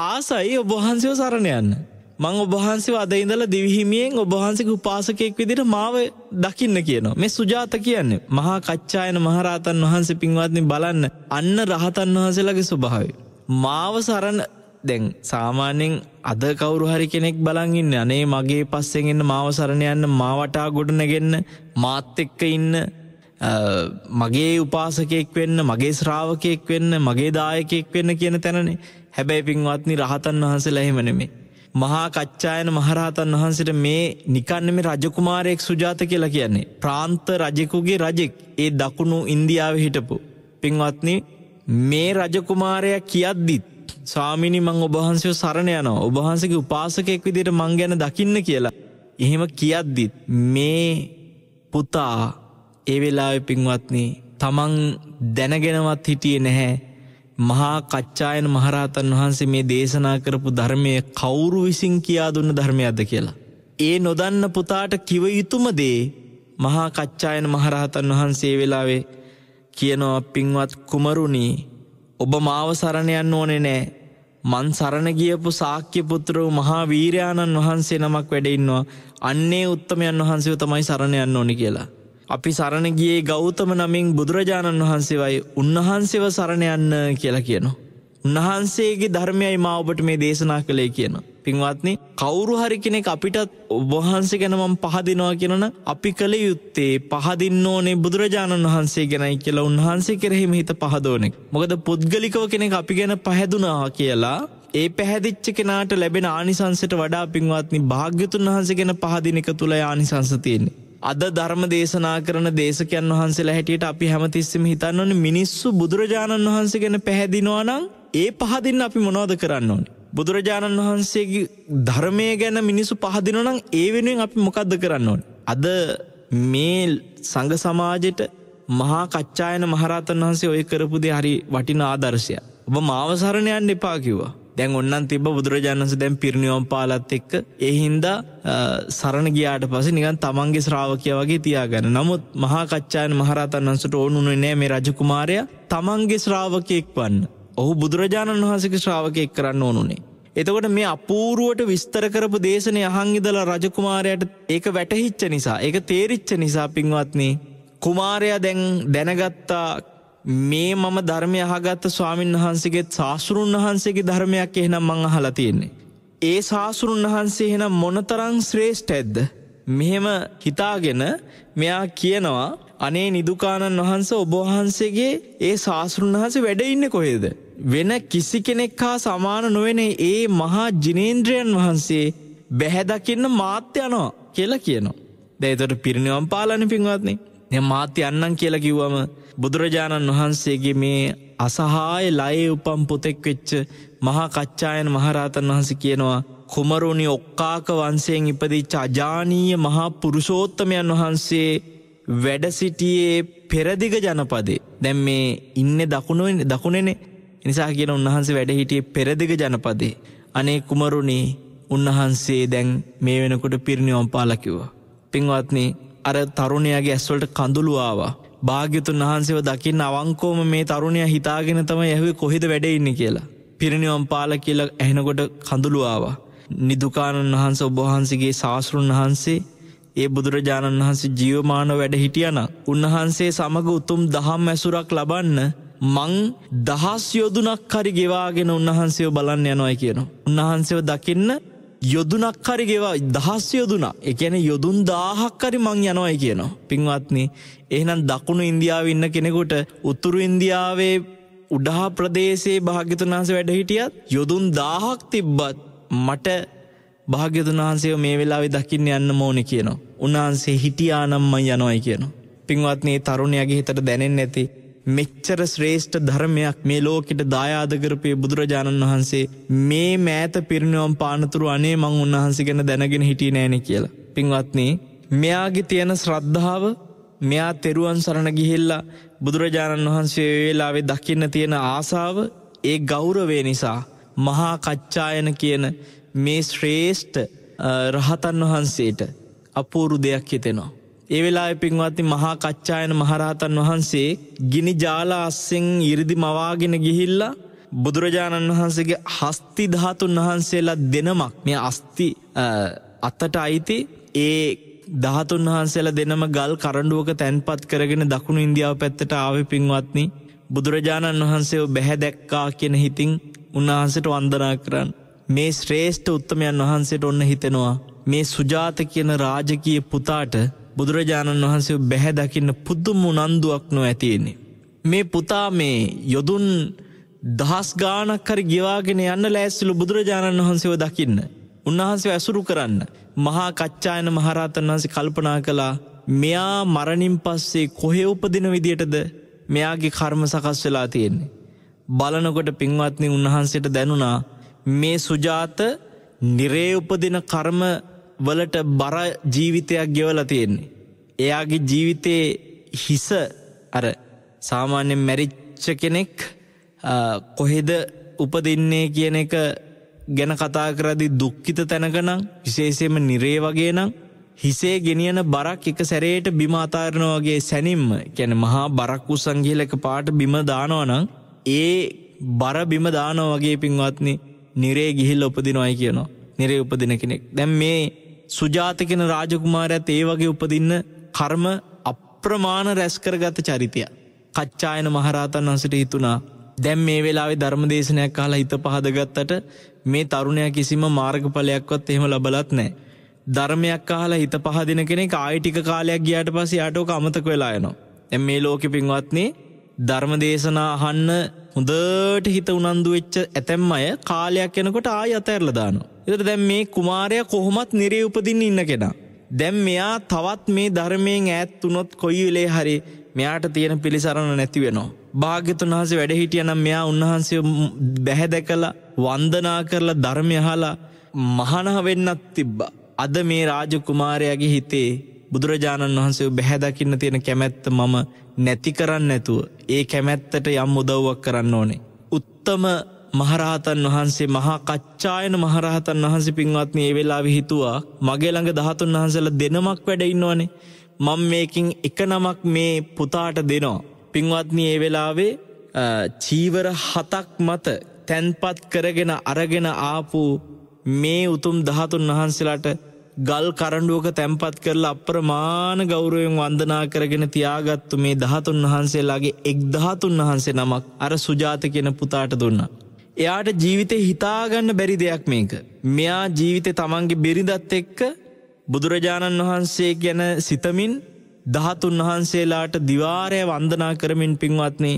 ආසයි ඔබ වහන්සේව සරණ යන්න. මං ඔබ වහන්සේව අද ඉඳලා දිවි හිමියෙන් ඔබ වහන්සේගේ උපාසකයෙක් විදිහට මාව දකින්න කියනවා. මේ සුජාත කියන්නේ මහා කච්චායන මහරහතන් වහන්සේ පින්වත්නි බලන්න අන්න රහතන් වහන්සේලාගේ ස්වභාවය. මාව සරණ දැන් සාමාන්‍යයෙන් අද කවුරු හරි කෙනෙක් බලන් ඉන්නේ අනේ මගේ පස්සෙන් එන්න මාව සරණ යන්න මාවටා ගොඩ නැගෙන්න මාත් එක්ක ඉන්න මගේ උපාසකයෙක් වෙන්න මගේ ශ්‍රාවකයෙක් වෙන්න මගේ දායකයෙක් වෙන්න කියන තැනනේ. හැබැයි පින්වත්නි රහතන් වහන්සේලා එහෙම නෙමෙයි. මහා කච්චායන මහරහතන් වහන්සේට මේ නිකන් නෙමෙයි රජකුමාරයෙක් සුජාත කියලා කියන්නේ. ප්‍රාන්ත රජෙකුගේ රජෙක්. ඒ දකුණු ඉන්දියාවේ හිටපු. පින්වත්නි මේ රජකුමාරයා කියද්දිත් ස්වාමීනි මං ඔබ වහන්සේව සරණ යනවා. ඔබ වහන්සේගේ උපාසකයෙක් විදිහට මං ගැන දකින්න කියලා. එහෙම කියද්දිත් මේ පුතා ඒ වෙලාවේ පින්වත්නි තමන් දැනගෙනවත් හිටියේ නැහැ. මහා කච්චායන මහරහතන් වහන්සේ මේ දේශනා කරපු ධර්මය කවුරු විසින් කියා දුන්න ධර්මයක්ද කියලා. ඒ නොදන්න පුතාට කිව යුතුම දේ මහා කච්චායන මහරහතන් වහන්සේ වෙලාවේ කියනවා පින්වත් කුමරුනි ඔබ මාව සරණ යන්න ඕනේ නෑ. මන් සරණ ගියපු ශාක්‍ය පුත්‍ර වූ මහා වීරයාණන් වහන්සේ නමක් වැඩ ඉන්නවා. අන්නේ උත්තමයන් වහන්සේව තමයි සරණ යන්න ඕනේ කියලා. අපි සරණ ගියේ ගෞතම නමින් බුදුරජාණන් වහන්සේවයි. උන්වහන්සේව සරණ යන්න කියලා කියනවා. උන්වහන්සේගේ ධර්මයයි මා ඔබට මේ දේශනා කළේ කියනවා. පින්වත්නි කවුරු හරි කෙනෙක් අපිටත් ඔබ වහන්සේ ගැන මම පහදිනවා කියනනම් අපි කළ යුත්තේ පහදින්න ඕනේ බුදුරජාණන් වහන්සේ ගැනයි කියලා උන්වහන්සේ කෙරෙහිම හිත පහදවන එක. මොකද පුද්ගලිකව කෙනෙක් අපි ගැන පහදුනා කියලා ඒ පැහැදිච්ච කෙනාට ලැබෙන ආනිසංසයට වඩා පින්වත්නි භාග්‍යතුන් වහන්සේ ගැන පහදින එක තුල ආනිසංස තියෙන්නේ. අද ධර්ම දේශනා කරන දේශකයන් වහන්සේලා හැටියට අපි හැමතිස්සෙම හිතන්න ඕනේ මිනිස්සු බුදුරජාණන් වහන්සේ ගැන පැහැදිනවා නම් ඒ පහදින්න අපි මොනවද කරන්න ඕනේ? බුදුරජාණන් වහන්සේගේ ධර්මය ගැන මිනිස්සු පහදිනවා නම් ඒ වෙනුවෙන් අපි මොකද්ද කරන්න ඕනේ? අද මේ සංඝ සමාජයට මහා කච්චායන මහරහතන් වහන්සේ ඔය කරපු දේ හරි වටිනා ආදර්ශයක්. ඔබ මාව සරණ යන්න එපා කිව්වා. දැන් ඔන්නන් තිබ්බ බුදුරජාණන් වහන්සේ දැන් පිරිනිවන් පාලත් එක්ක ඒ හින්දා සරණ ගියාට පස්සේ නිකන් තමන්ගේ ශ්‍රාවකයා වගේ තියාගන්න. නමුත් මහා කච්චායන මහරහතන් වහන්සේට ඕනුනේ නෑ මේ රජකුමාරයා තමන්ගේ ශ්‍රාවකෙක් වන්න. ඔහු බුදුරජාණන් වහන්සේගේ ශ්‍රාවකෙක් කරන්න ඕනුනේ. එතකොට මේ අපූර්වට විස්තර කරපු දේශනේ අහන් ඉඳලා රජකුමාරයාට ඒක වැටහිච්ච නිසා, ඒක තේරිච්ච නිසා පින්වත්නි කුමාරයා දැන් දැනගත්තා මේ මම ධර්මය අහගත්ත ස්වාමීන් වහන්සේගේ ශාස්ත්‍රුන් වහන්සේගේ ධර්මයක් එහෙනම් මං අහලා තියෙන්නේ. ඒ ශාස්ත්‍රුන් වහන්සේ එහෙනම් මොනතරම් ශ්‍රේෂ්ඨයිද? මෙහෙම හිතාගෙන මෙයා කියනවා අනේ නිදුකානන් වහන්සේ ඔබ වහන්සේගේ ඒ ශාස්ත්‍රුන් වහන්සේ වැඩ ඉන්නේ කොහෙද? වෙන කිසි කෙනෙක් හා සමාන නොවන ඒ මහා ජිනේන්ද්‍රයන් වහන්සේ බැහැ දකින්න මාත් යනවා කියලා කියනවා. දැන් ඒතර පිරිනිවන් පාලානේ පින්වත්නි. දැන් මාත් යන්නම් කියලා කිව්වම බුදුරජාණන් වහන්සේගේ මේ අසහාය ලයේ උපම් පුතෙක් වෙච්ච මහා කච්චායන මහරහතන් වහන්සේ කියනවා කුමරුනි ඔක්කාක වංශයෙන් ඉපදිච්ච අජානීය මහා පුරුෂෝත්තමයන් වහන්සේ වැඩ සිටියේ පෙරදිග ජනපදේ. දැන් මේ ඉන්නේ දකුණේනේ. නිසා කියන උන්වහන්සේ වැඩ හිටියේ පෙරදිග ජනපදේ. අනේ කුමරුනි උන්වහන්සේ දැන් මේ වෙනකොට පිරිනිවන් පාලා කිව්වා. පින්වත්නි අර තරුණයාගේ ඇස්වලට කඳුළු ආවා. භාග්‍යතුන් වහන්සේව දකින්න අවංකවම මේ තරුණයා හිතාගෙන තමයි ඇහුවේ කොහෙද වැඩ ඉන්නේ කියලා. පිරිනිවන් පාලා කියලා ඇහෙනකොට කඳුළු ආවා. නිදුකානන් වහන්සේ ඔබ වහන්සේගේ ශාස්ත්‍රුන් වහන්සේ ඒ බුදුරජාණන් වහන්සේ ජීවමානව වැඩ හිටියානම් උන්වහන්සේ සමග උතුම් දහම් ඇසුරක් ලබන්න මං 10 යොදුනක් හරි ගෙවාගෙන උන්වහන්සේව බලන්න යනවා කියනවා. උන්වහන්සේව දකින්න යොදුනක් හරි ගෙවා 10 යොදුනක්. ඒ කියන්නේ යොදුන් 1000ක් හරි මං යනවා කියනවා. පින්වත්නි එහෙනම් දකුණු ඉන්දියාවේ ඉන්න කෙනෙකුට උතුරු ඉන්දියාවේ උඩහා ප්‍රදේශයේ භාග්‍යතුන් වහන්සේ වැඩ හිටියත් යොදුන් 1000ක් තිබ්බත් මට භාග්‍යතුන් වහන්සේව මේ වෙලාවේ දකින්න යන්න ඕනේ කියනවා. උන්වහන්සේ හිටියා නම් මං යනවායි කියනවා. පින්වත්නි තරුණයාගේ හිතට දැනෙන්නේ නැති මෙච්චර ශ්‍රේෂ්ඨ ධර්මයක් මේ ලෝකෙට දායාද කරපේ බුදුරජාණන් වහන්සේ මේ මෑත පිරිනිවන් පානතුරු අනේ මං උන්වහන්සේ ගැන දැනගෙන හිටියේ නෑනේ කියලා. පින්වත්නි මෙයාගේ තියෙන ශ්‍රද්ධාව මෙයා තෙරුවන් සරණ ගිහිල්ලා බුදුරජාණන් වහන්සේ ඒ වෙලාවේ දකින්න තියෙන ආසාව ඒ ගෞරවය නිසා මහා කච්චායන කියන මේ ශ්‍රේෂ්ඨ රහතන් වහන්සේට අපූර්ව දෙයක් හිතෙනවා. ඒ වෙලාවේ පින්වත්නි මහා කච්චායන මහරහතන් වහන්සේ ගිනි ජාල අස්සෙන් 이르දි මවාගෙන ගිහිල්ලා බුදුරජාණන් වහන්සේගේ හස්ති ධාතුන් වහන්සේලා දෙනමක් මේ අස්ති අතට අයිති ඒ ධාතුන් වහන්සේලා දෙනම ගල් කරඬුවක තැන්පත් කරගෙන දකුණු ඉන්දියාව පැත්තට ආවේ පින්වත්නි බුදුරජාණන් වහන්සේව බැහැ දැක්කා කියන හිතින් උන්වහන්සේට වන්දනා කරන්න. මේ ශ්‍රේෂ්ඨ උත්තමයන් වහන්සේට ඔන්න හිතෙනවා මේ සුජාත කියන රාජකීය පුතාට බුදුරජාණන් වහන්සේ බැහැ දකින්න පුදුම උනන්දුවක් නොඇතිෙන්නේ. මේ පුතා මේ යොදුන් 10 ගාණක් හරි ගෙවාගෙන යන්න ලෑස්තිලු බුදුරජාණන් වහන්සේව දකින්න. උන්වහන්සේව ඇසුරු කරන්න. මහා කච්චායන මහරහතන් වහන්සේ කල්පනා කළා මෙයා මරණින් පස්සේ කොහේ උපදින විදියටද මෙයාගේ කර්ම සකස් වෙලා තියෙන්නේ. බලනකොට පින්වත්නි උන්වහන්සේට දැනුණා මේ සුජාත නිරේ උපදින කර්ම වලට බර ජීවිතයක් ගෙවලා තියෙන්නේ. එයාගේ ජීවිතේ හිස අර සාමාන්‍යයෙන් මැරිච්ච කෙනෙක් කොහෙද උපදින්නේ කියන එක ගැන කතා කරද්දී දුක්ඛිත තැනක නම් විශේෂයෙන්ම නිරේ වගේ නම් හිසේ ගෙනියන බරක් එක සැරේට බිම අතාරනවා වගේ සැනින්ම කියන්නේ මහා බරක් උස්සන් ගිහලා එකපාරට බිම දානවා නම් ඒ බර බිම දානවා වගේ පින්වත්නි නිරේ ගිහිල්ලා උපදිනවයි කියනවා. නිරේ උපදින කෙනෙක්. දැන් මේ සුජාත කියන රාජකුමාරයාත් ඒ වගේ උපදින්න කර්ම අප්‍රමාණ රැස් කරගත චරිතය. කච්චායන මහරහතන් වහන්සේට හිතුණා දැන් මේ වෙලාවේ ධර්ම දේශනයක් අහලා හිත පහදගත්තට මේ තරුණයා කිසිම මාර්ගඵලයක්වත් එහෙම ලබලත් නැහැ. ධර්මයක් අහලා හිත පහදින කෙනෙක් ආයෙ ටික කාලයක් ගියාට පස්සේ යාට ඔක අමතක වෙලා යනවා. දැන් මේ ලෝකෙ පින්වත්නි ධර්ම දේශනා අහන්න හොඳට හිත උනන්දු වෙච්ච ඇතැම් අය කාලයක් යනකොට ආයෙ අතහැරලා දානවා. ඒතර දැන් මේ කුමාරයා කොහොමත් නිරේ උපදින්න ඉන්න කෙනා. දැන් මෙයා තවත් මේ ධර්මයෙන් ඈත් වුණොත් කොයි වෙලේ හරි මෙයාට තියෙන පිළිසරණ නැති වෙනවා. භාග්‍යතුන් වහන්සේ වැඩ හිටියනම් මෙයා උන්වහන්සේ බැහැ දැකලා වන්දනා කරලා ධර්මය අහලා මහානහ වෙන්නත් තිබ්බා. අද මේ රාජකුමාරයාගේ හිතේ බුදුරජාණන් වහන්සේ බැහැ දකින්න තියෙන කැමැත්ත මම නැති කරන්න නැතුව ඒ කැමැත්තට යම් උදව්වක් කරන්න ඕනේ. උත්තම මහරහතන් වහන්සේ මහා කච්චායන මහරහතන් වහන්සේ පින්වත්නි ඒ වෙලාවේ හිතුවා මගේ ළඟ 13 වහන්සේලා දෙනමක් වැඩ ඉන්නවනේ. මම මේකින් එක නමක් මේ පුතාට දෙනවා. පින්වත්නි ඒ වෙලාවේ චීවර 7ක් මත තැන්පත් කරගෙන අරගෙන ආපු මේ උතුම් 13 වහන්සේලාට ගල් කරඬුවක තැන්පත් කරලා අප්‍රමාණ ගෞරවයෙන් වන්දනා කරගෙන තියාගත්තු මේ 13 වහන්සේලාගේ එක් 13 වහන්සේ නමක් අර සුජාත කියන පුතාට දුන්නා. එයාට ජීවිතේ හිතාගන්න බැරි දෙයක් මේක. මෙයා ජීවිතේ තමන්ගේ බිරිඳත් එක්ක බුදුරජාණන් වහන්සේ ගැන සිතමින් 13 වහන්සේලාට දිවාරය වන්දනා කරමින් පින්වත්නි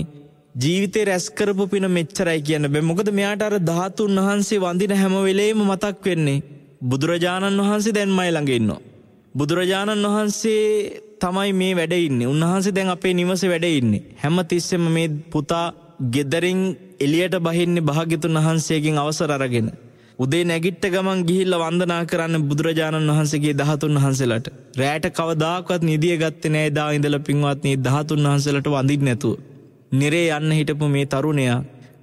ජීවිතේ රැස් කරපු පින මෙච්චරයි කියන්න බෑ. මොකද මෙයාට අර 13 වහන්සේ වඳින හැම වෙලේම මතක් වෙන්නේ බුදුරජාණන් වහන්සේ දැන් මයි ළඟ ඉන්නවා. බුදුරජාණන් වහන්සේ තමයි මේ වැඩ ඉන්නේ. උන්වහන්සේ දැන් අපේ නිවසේ වැඩ ඉන්නේ. හැම තිස්සෙම මේ පුතා ගෙදරින් එළියට බහින්නේ භාග්‍යතුන් වහන්සේගෙන් අවසර අරගෙන. උදේ නැගිට ගමන් ගිහිල්ලා වන්දනා කරන්න බුදුරජාණන් වහන්සේගේ 13 වහන්සේලාට. රැට කවදාකවත් නිදිය ගත්තේ නැහැ. එදා ඉඳලා පින්වත්නි 13 වහන්සේලාට වඳින්න නැතුව. නිරේ යන්න හිටපු මේ තරුණයා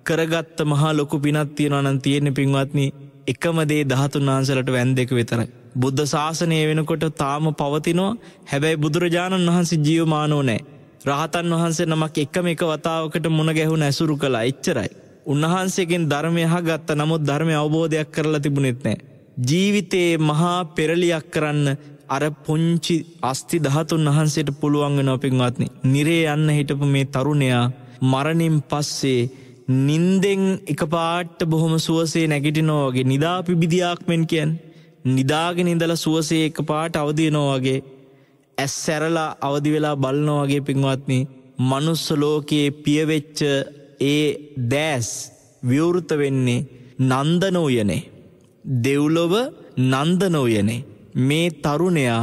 කරගත්ත මහා ලොකු පිනක් තියනවා නම් තියෙන්නේ පින්වත්නි එකම දේ 13 වහන්සේලාට වැන්දෙක විතරයි. බුද්ධ ශාසනය වෙනකොට තාම පවතිනවා. හැබැයි බුදුරජාණන් වහන්සේ ජීවමානෝ නැහැ. රහතන් වහන්සේ නමක් එකම එක වතාවකට මුණ ගැහුණ ඇසුරු කළා. එච්චරයි. උන්වහන්සේගෙන් ධර්මය අහගත්ත නමුත් ධර්මය අවබෝධයක් කරලා තිබුණෙත් නැහැ. ජීවිතේ මහා පෙරලියක් කරන්න අර පුංචි අස්ති 13 වහන්සේට පුළුවන් වෙනවා පින්වත්නි. නිරේ යන්න හිටපු මේ තරුණයා මරණින් පස්සේ නින්දෙන් එකපාරට බොහොම සුවසේ නැගිටිනවා වගේ නිදා පිබිදියාක් මෙන් කියන්නේ. නිදාගෙන ඉඳලා සුවසේ එකපාරට අවදි වෙනවා වගේ ඇස් සැරලා අවදි වෙලා බලනවා වගේ පින්වත්නි මනුස්ස ලෝකයේ පියවෙච්ච ඒ දැස් විවෘත වෙන්නේ නන්දන උයනේ. දෙව්ලොව නන්දන උයනේ. මේ තරුණයා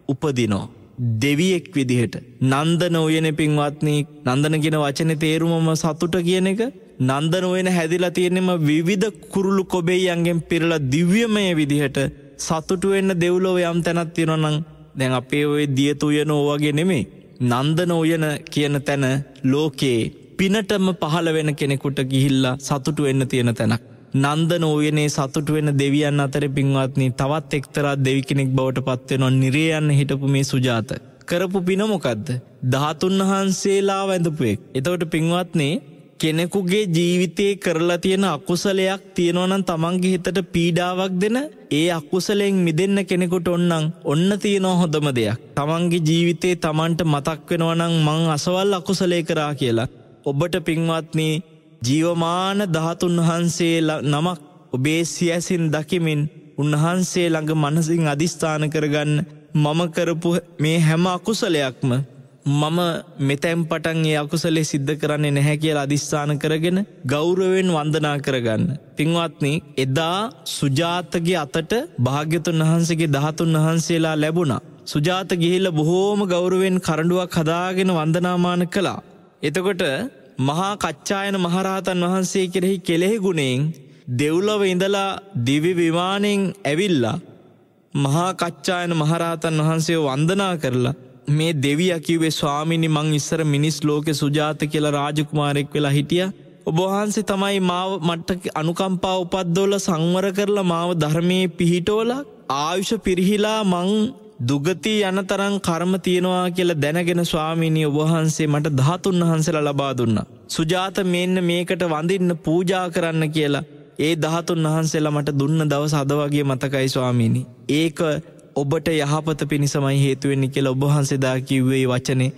උපදිනවා දෙවියෙක් විදිහට. නන්දන උයනේ පින්වත්නි නන්දන කියන වචනේ තේරුමම සතුට කියන එක. නන්දන උයන හැදිලා තියෙනම විවිධ කුරුළු කොබෙයන්ගෙන් පිරලා දිව්‍යමය විදිහට සතුටු වෙන්න දෙව්ලොව යම් තැනක් තියෙනවා නම් දැන් අපේ ඔය දියත උයන වගේ නෙමෙයි. නන්දන උයන කියන තැන ලෝකේ පිනටම පහළ වෙන කෙනෙකුට ගිහිල්ලා සතුටු වෙන්න තියෙන තැනක්. නන්දන උයනේ සතුටු වෙන දෙවියන් අතර පින්වත්නි තවත් එක්තරා දෙවි කෙනෙක් බවට පත් වෙනවා. නිරේ යන්න හිටපු මේ සුජාත කරපු පින මොකද්ද? 13 වහන්සේලා වැඳපු එක. එතකොට පින්වත්නි කෙනෙකුගේ ජීවිතේ කරලා තියෙන අකුසලයක් තියෙනවා නම් තමන්ගේ හිතට පීඩාවක් දෙන ඒ අකුසලයෙන් මිදෙන්න කෙනෙකුට ඔන්න තියෙනවා හොඳම දෙයක්. තමන්ගේ ජීවිතේ තමන්ට මතක් වෙනවා නම් මං අසවල් අකුසලේ කරා කියලා. ඔබට පින්වත්නි ජීවමාන 13 වහන්සේලා නමක් ඔබේ සියසින් දකිමින් උන්වහන්සේ ළඟ මනසින් අදිස්ථාන කරගන්න මම කරපු මේ හැම අකුසලයක්ම මම මෙතෙන් පටන් ඒ අකුසලේ සිද්ධ කරන්නේ නැහැ කියලා අදිස්ථාන කරගෙන ගෞරවයෙන් වන්දනා කරගන්න. පින්වත්නි එදා සුජාතගේ අතට භාග්‍යතුන් වහන්සේගේ 13 වහන්සේලා ලැබුණා. සුජාත ගිහිල්ලා බොහෝම ගෞරවයෙන් කරඬුවක් හදාගෙන වන්දනාමාන කළා. එතකොට මහා කච්චායන මහරහතන් වහන්සේ කෙරෙහි කෙලෙහි ගුණයෙන් දෙව්ලොව ඉඳලා දිව්‍ය විමානයෙන් ඇවිල්ලා මහා කච්චායන මහරහතන් වහන්සේව වන්දනා කරලා මේ දෙවියා කිව්වේ ස්වාමීනි මං ඉස්සර මිනිස් ලෝකේ සුජාත කියලා රාජකුමාරයෙක් වෙලා හිටියා. ඔබ වහන්සේ තමයි මාව මට අනුකම්පාව උපද්දවලා සංවර කරලා මාව ධර්මයේ පිහිටවලා ආයුෂ පිරිහිලා මං දුගති යන තරම් කර්ම තියෙනවා කියලා දැනගෙන ස්වාමීනි ඔබ වහන්සේ මට 13 වහන්සේලා ලබා දුන්නා. සුජාත මෙන්න මේකට වඳින්න පූජා කරන්න කියලා ඒ 13 වහන්සේලා මට දුන්න දවස අද වගේ මතකයි ස්වාමීනි. ඒක ඔබට යහපත පිණිසමයි හේතු වෙන්නේ කියලා ඔබ වහන්සේ දා කිව්වේ වචනේ.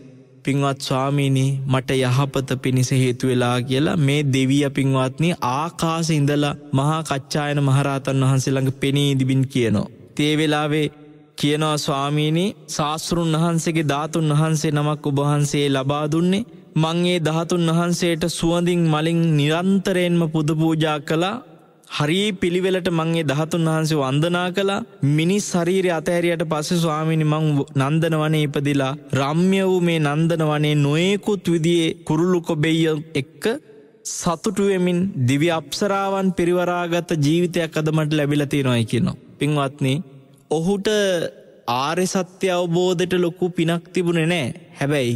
පින්වත් ස්වාමීනි මට යහපත පිණිස හේතු වෙලා කියලා මේ දෙවිය පින්වත්නි ආකාශේ ඉඳලා මහා කච්චායන මහරහතන් වහන්සේ ළඟ පෙනී දිබින් කියනවා. ඒ වෙලාවේ කියනවා ස්වාමීනි ශාස්ත්‍රුන් වහන්සේගේ ධාතුන් වහන්සේ නමක් ඔබ වහන්සේ ලබා දුන්නේ. මං ඒ ධාතුන් වහන්සේට සුවඳින් මලින් නිරන්තරයෙන්ම පුද පූජා කළා. හරි පිළිවෙලට මං ඒ ධාතුන් වහන්සේ වන්දනා කළා. මිනිස් ශරීරය අතහැරියට පස්සේ ස්වාමීනි මං නන්දන වනේ ඉපදිලා රම්‍ය වූ මේ නන්දන වනේ නොයෙකුත් විදිහේ කුරුළු කොබෙයිය එක්ක සතුටු වෙමින් දිව්‍ය අප්සරාවන් පිරිවරාගත ජීවිතයක් අද මට ලැබිලා තියෙනවායි කියනවා. පින්වත්නි ඔහුට ආර්ය සත්‍ය අවබෝධයට ලොකු පිනක් තිබුණේ නැහැ. හැබැයි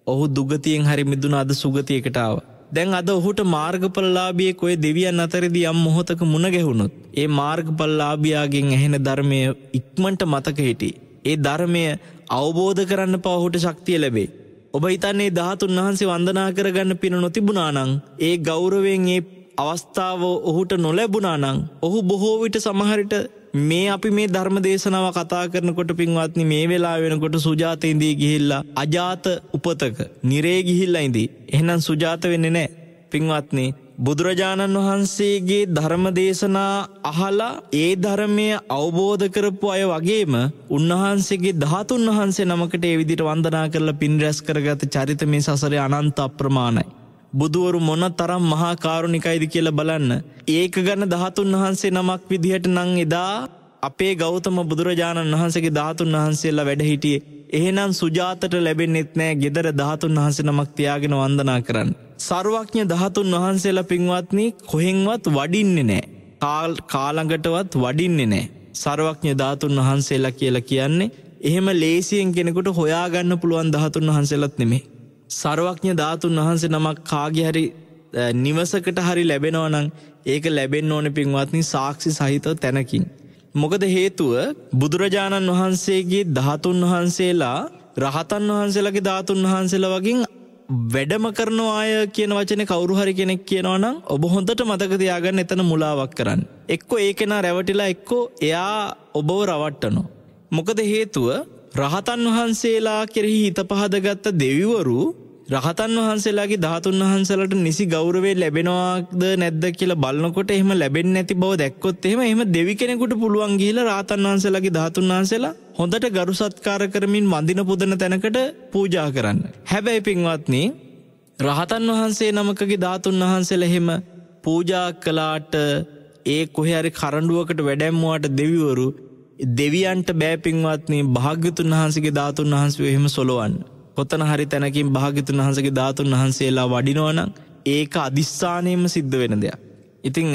ඔහු දුගතියෙන් හරි මිදුණා අද සුගතියකට ආවා. දැන් අද ඔහුට මාර්ගඵලලාභියෙක් ඔය දෙවියන් අතරදී යම් මොහොතක මුණ ගැහුණොත් ඒ මාර්ගඵලලාභියාගෙන් ඇහෙන ධර්මය ඉක්මනට මතක හිටි. ඒ ධර්මය අවබෝධ කරන්න පව ඔහුට ශක්තිය ලැබේ. ඔබ හිතන්නේ 13 වහන්සේ වන්දනා කරගන්න පින නොතිබුණා නම් ඒ ගෞරවයෙන් ඒ අවස්ථාව ඔහුට නොලැබුණා නම් ඔහු බොහෝ විට සමහරට මේ අපි මේ ධර්ම දේශනාව කතා කරනකොට පින්වත්නි මේ වෙලාව වෙනකොට සුජාත ඉඳී ගිහිල්ලා අජාත උපතක නිරේ ගිහිල්ලා ඉඳී. එහෙනම් සුජාත වෙන්නේ නැහැ. පින්වත්නි බුදුරජාණන් වහන්සේගේ ධර්ම දේශනා අහලා ඒ ධර්මය අවබෝධ කරපු අය වගේම උන්වහන්සේගේ 13 වහන්සේ නමකට ඒ විදිහට වන්දනා කරලා පින් රැස් කරගත චරිත මේ සසරේ අනන්ත අප්‍රමාණයි. බුදුවරු මොන තරම් මහා කාරුණිකයිද කියලා බලන්න. ඒක ගැන 13 වහන්සේ නමක් විදිහට නම් එදා අපේ ගෞතම බුදුරජාණන් වහන්සේගේ 13 වහන්සේලා වැඩ හිටියේ. එහෙනම් සුජාතට ලැබෙන්නෙත් නෑ ගෙදර 13 වහන්සේ නමක් තියාගෙන වන්දනා කරන්න. සර්වඥ 13 වහන්සේලා පින්වත්නි කොහෙන්වත් වඩින්නේ නෑ. කාලඟටවත් වඩින්නේ නෑ. සර්වඥ 13 වහන්සේලා කියලා කියන්නේ එහෙම ලේසියෙන් කෙනෙකුට හොයාගන්න පුළුවන් 13 වහන්සේලාත් නෙමෙයි. සර්වඥ ධාතුන් වහන්සේ නමක් කාගේ හරි නිවසකට හරි ලැබෙනවා නම් ඒක ලැබෙන්න ඕනේ පින්වත්නි සාක්ෂි සහිතව තැනකින්. මොකද හේතුව බුදුරජාණන් වහන්සේගේ ධාතුන් වහන්සේලා රහතන් වහන්සේලාගේ ධාතුන් වහන්සේලා වගේ වැඩම කරන අය කියන වචනේ කවුරු හරි කෙනෙක් කියනවා නම් ඔබ හොඳට මතක තියාගන්න එතන මුලාවක් කරන්න. එක්කෝ ඒ කෙනා රැවටිලා එක්කෝ එයා ඔබව රවට්ටනවා. මොකද හේතුව රහතන් වහන්සේලා කෙරෙහි හිත පහදගත්ත දෙවිවරු රහතන් වහන්සේලාගේ ධාතුන් වහන්සේලාට නිසි ගෞරවය ලැබෙනවද නැද්ද කියලා බලනකොට එහෙම ලැබෙන්නේ නැති බව දැක්කොත් එහෙම දෙවි කෙනෙකුට පුළුවන් ගිහිලා රහතන් වහන්සේලාගේ ධාතුන් වහන්සේලා හොඳට ගරු සත්කාර කරමින් වඳින පුදන තැනකට පූජා කරන්න. හැබැයි පින්වත්නි රහතන් වහන්සේ නමකගේ ධාතුන් වහන්සේලා එහෙම පූජා කළාට ඒ කොහේ හරි කරඬුවකට වැඩැම්මුවාට දෙවිවරු දෙවියන්ට බෑ පින්වත්නි භාග්‍යතුන් වහන්සේගේ ධාතුන් වහන්සේ එහෙම සොලවන්න. කොතන හරි තැනකින් භාග්‍යතුන් වහන්සේගේ ධාතුන් වහන්සේලා වඩිනවා නම් ඒක අදිස්ථානයෙන්ම සිද්ධ වෙන දෙයක්. ඉතින්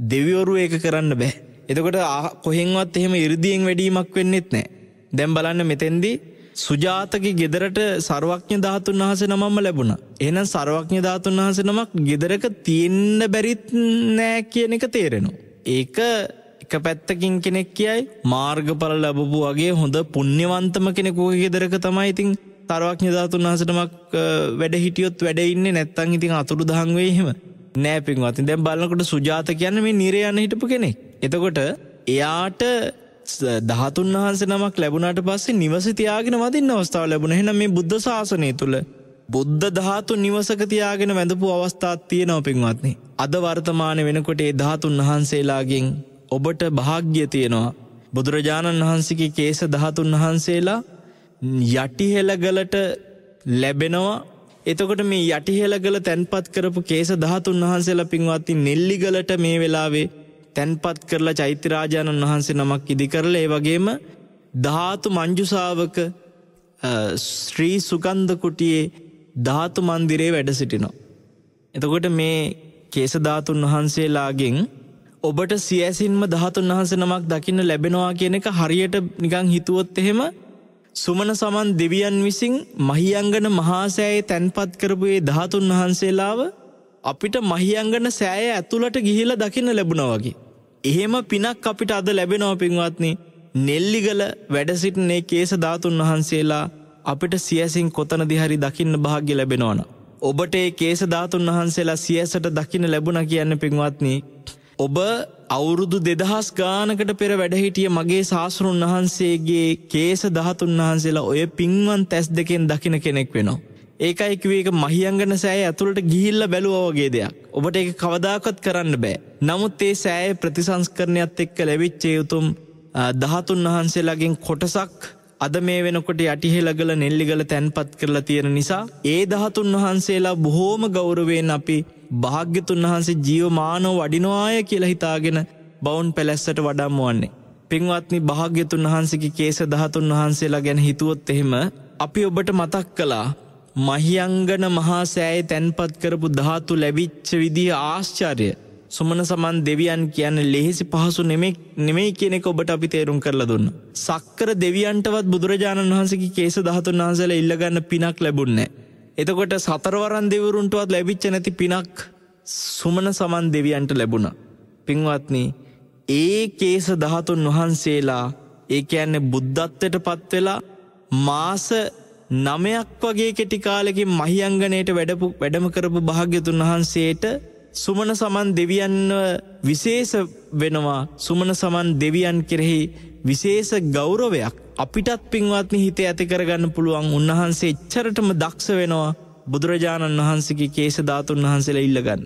දෙවිවරු ඒක කරන්න බෑ. එතකොට කොහෙන්වත් එහෙම 이르දියෙන් වැඩිමක් වෙන්නෙත් නෑ. දැන් බලන්න මෙතෙන්දී සුජාතගේ ගෙදරට සර්වඥ ධාතුන් වහන්සේ නමම ලැබුණා. එහෙනම් සර්වඥ ධාතුන් වහන්සේ නමක් ගෙදරක තියෙන්න බැරිත් නෑ කියන එක තේරෙනවා. ඒක එක පැත්තකින් කෙනෙක් කියයි මාර්ගඵල ලැබපු වගේ හොඳ පුණ්‍යවන්තම කෙනෙකුගේ ගෙදරක තමයි ඉතින් සර්වඥ ධාතුන් වහන්සේ නමක් වැඩ හිටියොත් වැඩ ඉන්නේ නැත්තම් ඉතින් අතුරුදහන් වෙයි එහෙම. නෑ පින්වත්නි දැන් බලනකොට සුජාත කියන්නේ මේ නිරේ යන හිටපු කෙනෙක්. එතකොට එයාට 13 වහන්සේ නමක් ලැබුණාට පස්සේ නිවස තියාගෙන වදින්න අවස්ථාව ලැබුණා. එහෙනම් මේ බුද්ධ ශාසනය තුල බුද්ධ ධාතු නිවසක තියාගෙන වැඳපු අවස්ථාවක් තියෙනවා පින්වත්නි. අද වර්තමාන වෙනකොට ඒ 13 වහන්සේලාගෙන් ඔබට භාග්‍ය තියෙනවා. බුදුරජාණන් වහන්සේගේ කේස ධාතුන් වහන්සේලා යටිහෙළගලට ලැබෙනවා. එතකොට මේ යටිහෙළගල තැන්පත් කරපු කේස ධාතුන් වහන්සේලා පින්වත්නි නෙල්ලිගලට මේ වෙලාවේ තැන්පත් කරලා චෛත්‍ය රාජානන් වහන්සේ නමක් ඉදි කරලා ඒ වගේම ධාතු මංජුසාවක ශ්‍රී සුගන්ධ කුටියේ ධාතු මන්දිරේ වැඩ සිටිනවා. එතකොට මේ කේස ධාතුන් වහන්සේලාගෙන් ඔබට සියැසින්ම ධාතුන් වහන්සේ නමක් දකින්න ලැබෙනවා කියන එක හරියට නිකන් හිතුවොත් එහෙම සුමන සමන් දෙවියන් විසින් මහියංගන මහා සෑයේ තැන්පත් කරපු ඒ ධාතුන් වහන්සේලාව අපිට මහියංගන සෑය ඇතුළට ගිහිලා දකින්න ලැබුණා වගේ. එහෙම පිනක් අපිට අද ලැබෙනවා පින්වත්නි. නෙල්ලිගල වැඩ සිටිනේ කේස ධාතුන් වහන්සේලා අපිට සියසින් කොතනදී හරි දකින්න භාග්‍ය ලැබෙනවනම් ඔබට ඒ කේස ධාතුන් වහන්සේලා සියසට දකින්න ලැබුණා කියන්නේ පින්වත්නි ඔබ අවුරුදු 2000 ගානකට පෙර වැඩ හිටිය මගේ ශාස්ත්‍රුන් වහන්සේගේ කේස ධාතුන් වහන්සේලා ඔය පින්වන්ත ඇස් දෙකෙන් දකින්න කෙනෙක් වෙනවා. ඒකයි කිව්වේ ඒක මහියංගන සෑය ඇතුළට ගිහිල්ලා බැලුවා වගේ දෙයක්. ඔබට ඒක කවදාකවත් කරන්න බෑ. නමුත් ඒ සෑය ප්‍රතිසංස්කරණයත් එක්ක ලැබිච්ච උතුම් ධාතුන් වහන්සේලාගෙන් කොටසක් අද මේ වෙනකොට යටිහෙළගල නෙල්ලිගල තැන්පත් කරලා තියෙන නිසා ඒ ධාතුන් වහන්සේලා බොහෝම ගෞරවයෙන් අපි භාග්‍යතුන් වහන්සේ ජීවමානව වඩිනවාය කියලා හිතාගෙන බවුන් පැලැස්සට වඩම්මවන්නේ. පින්වත්නි භාග්‍යතුන් වහන්සේගේ කේස ධාතුන් වහන්සේලා ගැන හිතුවොත් එහෙම අපි ඔබට මතක් කළා මහියංගන මහා සෑයේ තැන්පත් කරපු ධාතු ලැබිච්ච විදිහ ආශ්චර්ය සුමන සමන් දෙවියන් කියන්නේ ලෙහෙසි පහසු නෙමෙයි කියන එක ඔබට අපි තේරුම් කරලා දුන්නා. සක්කර දෙවියන්ටවත් බුදුරජාණන් වහන්සේගේ කේස ධාතුන් වහන්සේලා ඉල්ල ගන්න පිනක් ලැබුණේ නැහැ. එතකොට සතරවරන් දෙවිවරුන්ටවත් ලැබිච්ච නැති පිනක් සුමන සමන් දෙවියන්ට ලැබුණා. පින්වත්නි ඒ කේස ධාතුන් වහන්සේලා ඒ කියන්නේ බුද්ධත්වයට පත් වෙලා මාස 9ක් වගේ කෙටි කාලෙකින් මහියංගනයට වැඩම කරපු භාග්‍යතුන් වහන්සේට සුමන සමන් දෙවියන් විශේෂ වෙනවා. සුමන සමන් දෙවියන් කෙරෙහි විශේෂ ගෞරවයක් අපිටත් පින්වත්නි හිතේ ඇති කරගන්න පුළුවන්. උන්වහන්සේ එච්චරටම දක්ෂ වෙනවා බුදුරජාණන් වහන්සේගේ කේස ධාතුන් වහන්සේලා ඉල්ලගන්න.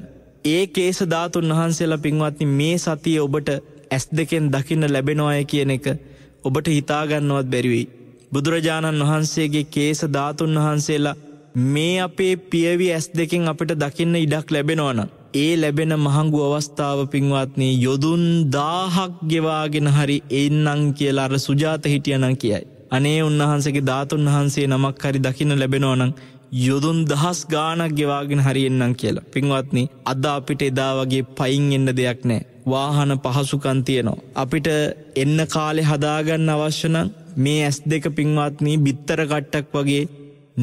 ඒ කේස ධාතුන් වහන්සේලා පින්වත්නි මේ සතිය ඔබට ඇස් දෙකෙන් දකින්න ලැබෙනවාය කියන එක ඔබට හිතා ගන්නවත් බැරි වෙයි. බුදුරජාණන් වහන්සේගේ කේස ධාතුන් වහන්සේලා මේ අපේ පියවි ඇස් දෙකෙන් අපිට දකින්න ඉඩක් ලැබෙනවා නම් ඒ ලැබෙන මහඟු අවස්ථාව පින්වත්නි යොදුන් 1000ක් ගෙවාගෙන හරි එන්නම් කියලා අර සුජාත හිටියනම් කියයි. අනේ උන්වහන්සේගේ ධාතුන් වහන්සේ නමක් හරි දකින්න ලැබෙනවා නම් යොදුන් 1000 ගාණක් ගෙවාගෙන හරි එන්නම් කියලා. පින්වත්නි අද අපිට එදා වගේ පයින් එන්න දෙයක් නැහැ. වාහන පහසුකම් තියෙනවා. අපිට එන්න කාලේ හදාගන්න අවශ්‍ය නම් මේ ඇස් දෙක පින්වත්නි බිත්තර කට්ටක් වගේ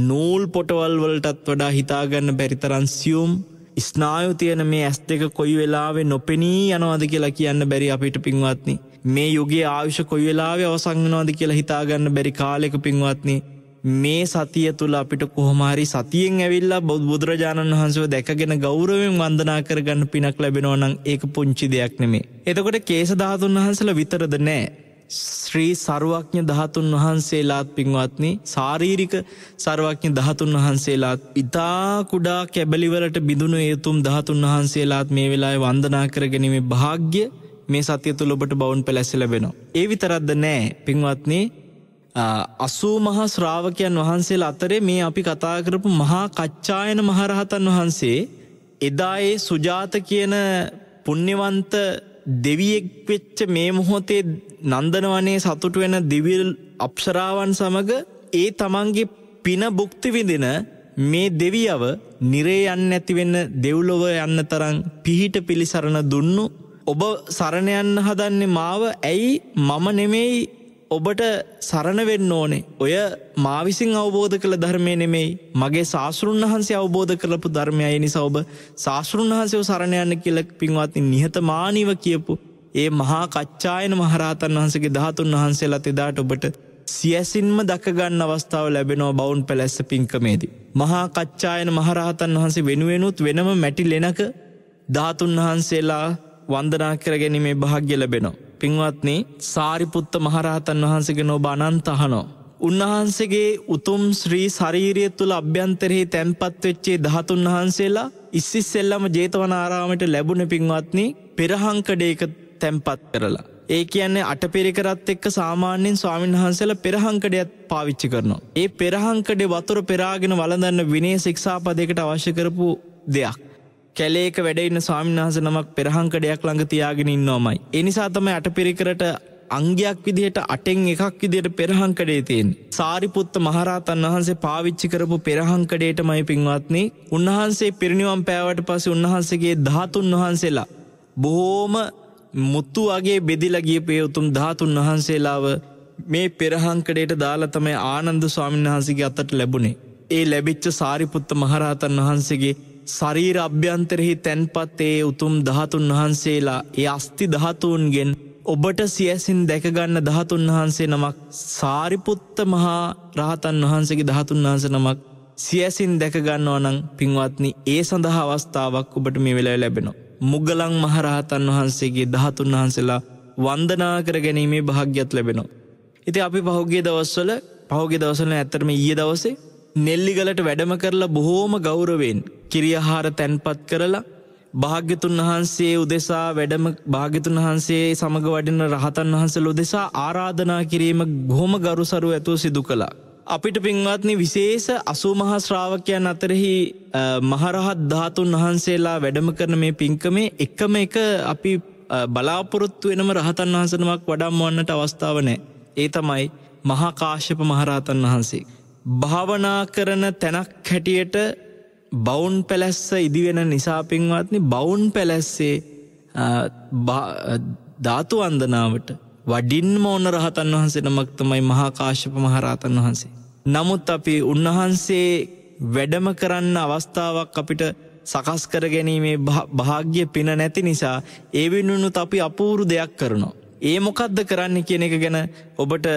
නූල් පොටවල් වලටත් වඩා හිතාගන්න බැරි තරම් සියුම් ස්නායු තියෙන මේ ඇස් දෙක කොයි වෙලාවෙ නොපෙනී යනවද කියලා කියන්න බැරි අපිට පින්වත්නි මේ යුගයේ ආයුෂ කොයි වෙලාවෙ අවසන් වෙනවද කියලා හිතාගන්න බැරි කාලයක පින්වත්නි මේ සතිය තුල අපිට කොහොම හරි සතියෙන් ඇවිල්ලා බුදුරජාණන් වහන්සේව දැකගෙන ගෞරවයෙන් වන්දනා කරගන්න පිනක් ලැබෙනවා නම් ඒක පුංචි දෙයක් නෙමෙයි. එතකොට කේස ධාතුන් වහන්සේලා විතරද නෑ ශ්‍රී සර්වඥ ධාතුන් වහන්සේලාත් පින්වත්නි ශාරීරික සර්වඥ ධාතුන් වහන්සේලාත් ඉතා කුඩා කැබලිවලට බිඳුණු ඒතුම් ධාතුන් වහන්සේලාත් මේ වෙලාවේ වන්දනා කරගැනීමේ වාග්ය මේ සතිය තුල ඔබට බවුන් පැලැස්ස ලැබෙනවා. ඒ විතරක්ද නෑ පින්වත්නි 80 මහා ශ්‍රාවකයන් වහන්සේලා අතරේ මේ අපි කතා කරපු මහා කච්චායන මහරහතන් වහන්සේ එදා ඒ සුජාත කියන පුණ්‍යවන්ත දෙවියෙක් වෙච්ච මේ මොහොතේ නන්දනවනේ සතුටු වෙන දිව්‍ය අප්සරාවන් සමග ඒ තමන්ගේ පින භුක්ති විඳින මේ දෙවියව නිරේ යන්න නැති වෙන දෙව්ලොව යන්න තරම් පිහිට පිලිසරණ දුන්නු. ඔබ සරණ යන්න හදන්නේ මාව ඇයි මම නෙමෙයි ඔබට සරණ වෙන්න ඕනේ. ඔය මා විසින් අවබෝධ කළ ධර්මය නෙමෙයි මගේ ශාස්ත්‍රුන් වහන්සේ අවබෝධ කරපු ධර්මයයි නිසා ඔබ ශාස්ත්‍රුන් වහන්සේව සරණ යන්න කියලා පින්වත්නි නිහතමානීව කියපු ඒ මහා කච්චායන මහරහතන් වහන්සේගේ ධාතුන් වහන්සේලාත් එදාට ඔබට සියසින්ම දක ගන්න අවස්ථාව ලැබෙනවා බවුන් පැලැස්ස පින්කමේදී. මහා කච්චායන මහරහතන් වහන්සේ වෙනුවෙනුත් වෙනම මැටි ලෙනක ධාතුන් වහන්සේලා වන්දනා කරගැනීමේ වාග්ය ලැබෙනවා. පින්වත්නි සාරිපුත්ත මහරහතන් වහන්සේගෙන ඔබ අනන්ත අහනවා. උන්වහන්සේගේ උතුම් ශ්‍රී ශරීරය තුල අභ්‍යන්තරයේ තැන්පත් වෙච්ච ධාතුන් වහන්සේලා ඉස්සෙල්ලාම ජේතවනාරාමයට ලැබුණ පින්වත්නි පෙරහංකඩයක තැන්පත් කරලා. ඒ කියන්නේ අටපිරිකරත් එක්ක සාමාන්‍යයෙන් ස්වාමීන් වහන්සේලා පෙරහංකඩයක් පාවිච්චි කරනවා. ඒ පෙරහංකඩේ වතුර පෙරාගෙන වළඳන්න විනය ශික්ෂාපදයකට අවශ්‍ය කරපු දෙයක්. කැලේක වැඩ ඉන්න ස්වාමීන් වහන්සේ නමක් පෙරහංකඩයක් ළඟ තියාගෙන ඉන්නවමයි. ඒ නිසා තමයි අටපිරිකරට අංගයක් විදිහට 8න් එකක් විදිහට පෙරහංකඩේ තියෙන්නේ. සාරිපුත්ත මහරහතන් වහන්සේ පාවිච්චි කරපු පෙරහංකඩේටමයි පින්වත්නි උන්වහන්සේ පිරිනිවන් පෑවට පස්සේ උන්වහන්සේගේ ධාතුන් වහන්සේලා බොහෝම මුතු වගේ බෙදිලා ගියපු උතුම් ධාතුන් වහන්සේලාව මේ පෙරහංකඩේට දාලා තමයි ආනන්ද ස්වාමීන් වහන්සේගේ අතට ලැබුණේ. ඒ ලැබිච්ච සාරිපුත්ත මහරහතන් වහන්සේගේ ශරීර අභ්‍යන්තරෙහි තැන්පත් ඒ උතුම් ධාතුන් වහන්සේලා ඒ අස්ති ධාතුන්ගෙන් ඔබට සියසින් දැකගන්න 13 වහන්සේ නමක් සාරිපුත්ත මහා රහතන් වහන්සේගේ 13 වහන්සේ නමක් සියසින් දැකගන්නවා නම් පින්වත්නි ඒ සඳහා අවස්ථාවක් ඔබට මේ වෙලාවේ ලැබෙනවා. මුගලන් මහ රහතන් වහන්සේගේ 13 වහන්සේලා වන්දනා කර ගැනීමේ භාග්‍යයක් ලැබෙනවා. ඉතින් අපි පහුගිය දවස්වල ඇත්තටම ඊයේ දවසේ නෙල්ලිගලට වැඩම කරලා බොහෝම ගෞරවයෙන් කිරියහාර තැන්පත් කරලා භාග්‍යතුන් වහන්සේ උදෙසා භාග්‍යතුන් වහන්සේ සමග වඩින රහතන් වහන්සේලා උදෙසා ආරාධනා කිරීම බොහොම ගරුසරු ඇතුව සිදු කළා. අපිට පින්වත්නි විශේෂ 80 මහා ශ්‍රාවකයන් අතරෙහි මහරහත් ධාතුන් වහන්සේලා වැඩම කරන මේ පින්කමේ එකම එක අපි බලාපොරොත්තු වෙනම රහතන් වහන්සේ නමක් වඩම්වන්නට අවස්ථාව නැහැ. ඒ තමයි මහා කාශ්‍යප මහරහතන් වහන්සේ. භාවනා කරන තැනක් හැටියට බවුන් පැලැස්ස ඉදිවෙන නිසා පින්වත්නි බවුන් පැලැස්සේ ධාතු වන්දනාවට වඩින්ම ඕන රහතන් වහන්සේ නමක් තමයි මහා කාශ්‍යප මහරහතන් වහන්සේ. නමුත් අපි උන්වහන්සේ වැඩම කරන්න අවස්ථාවක් අපිට සකස් කර ගැනීමේ භාග්‍ය පින නැති නිසා ඒ වෙනුනුත් අපි අපූර්ව දෙයක් කරනවා. ඒ මොකද්ද කරන්න කියන එක ගැන ඔබට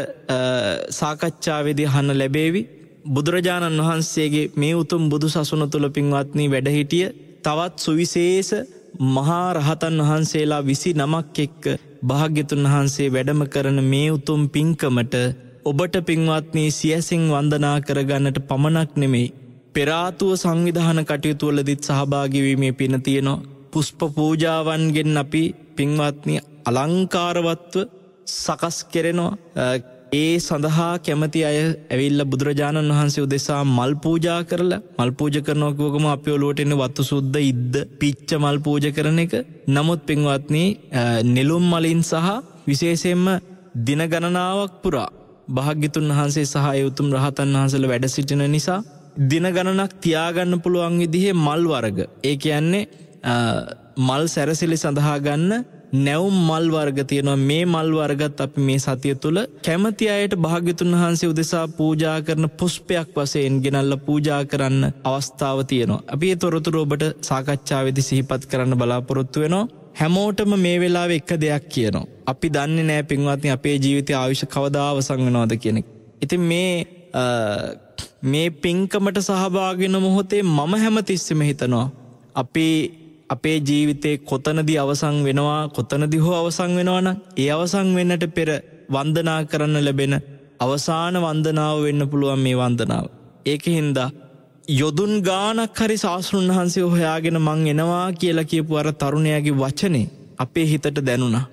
සාකච්ඡාවේදී අහන්න ලැබේවි. බුදුරජාණන් වහන්සේගේ මේ උතුම් බුදු සසුන තුල පින්වත්නි වැඩ හිටිය තවත් සුවිශේෂ මහා රහතන් වහන්සේලා 29ක් එක්ක භාග්‍යතුන් වහන්සේ වැඩම කරන මේ උතුම් පින්කමට ඔබට පින්වත්නි සියසින් වන්දනා කරගන්නට පමණක් නෙමෙයි පෙර ආතුව සංවිධාන කටයුතු වලදීත් සහභාගී වීමේ පින තියෙනවා. පුෂ්ප පූජාවන්ගෙන් අපි පින්වත්නි අලංකාරවත්ව සකස් කෙරෙනවා. ඒ සඳහා කැමති අය ඇවිල්ලා බුදුරජාණන් වහන්සේ උදෙසා මල් පූජා කරලා මල් පූජා කරනවා කියවගම අපේ ඔළුවට එන්නේ වත්තු සුද්ධ ඉද්ද පිච්ච මල් පූජා කරන එක. නමුත් පින්වත්නි නෙළුම් මලින් සහ විශේෂයෙන්ම දින ගණනාවක් පුරා භාග්‍යතුන් වහන්සේ සහ ඒ උතුම් රහතන් වහන්සේලා වැඩ සිටින නිසා දින ගණනක් තියාගන්න පුළුවන් විදිහේ මල් වර්ග. ඒ කියන්නේ මල් සැරසිලි සඳහා ගන්න නැවුම් මල් වර්ග තියෙනවා. මේ මල් වර්ගත් අපි මේ සතිය තුල කැමති අයට භාග්‍යතුන් වහන්සේ උදෙසා පූජා කරන පුෂ්පයක් වශයෙන් ගෙනල්ලා පූජා කරන්න අවස්ථාව තියෙනවා. අපි ඒ තොරතුරු ඔබට සාකච්ඡාවේදී සිහිපත් කරන්න බලාපොරොත්තු වෙනවා. හැමෝටම මේ වෙලාවේ එක දෙයක් කියනවා. අපි දන්නේ නැහැ පින්වත්නි අපේ ජීවිතයේ ආයුෂ කවදා අවසන් වෙනවද කියන එක. ඉතින් මේ පින්කමට සහභාගී වෙන මොහොතේ මම හැමතිස්සෙම හිතනවා අපේ ජීවිතේ කොතනදී අවසන් වෙනවා කොතනදී හෝ අවසන් වෙනවා නම් ඒ අවසන් වෙන්නට පෙර වන්දනා කරන්න ලැබෙන අවසාන වන්දනාව වෙන්න පුළුවන් මේ වන්දනාව. ඒකින්ද යොදුන් ගානක් හරි සාස්ෘණ වහන්සේ හොයාගෙන මං එනවා කියලා කියපු අර තරුණයාගේ වචනේ අපේ හිතට දැනුණා.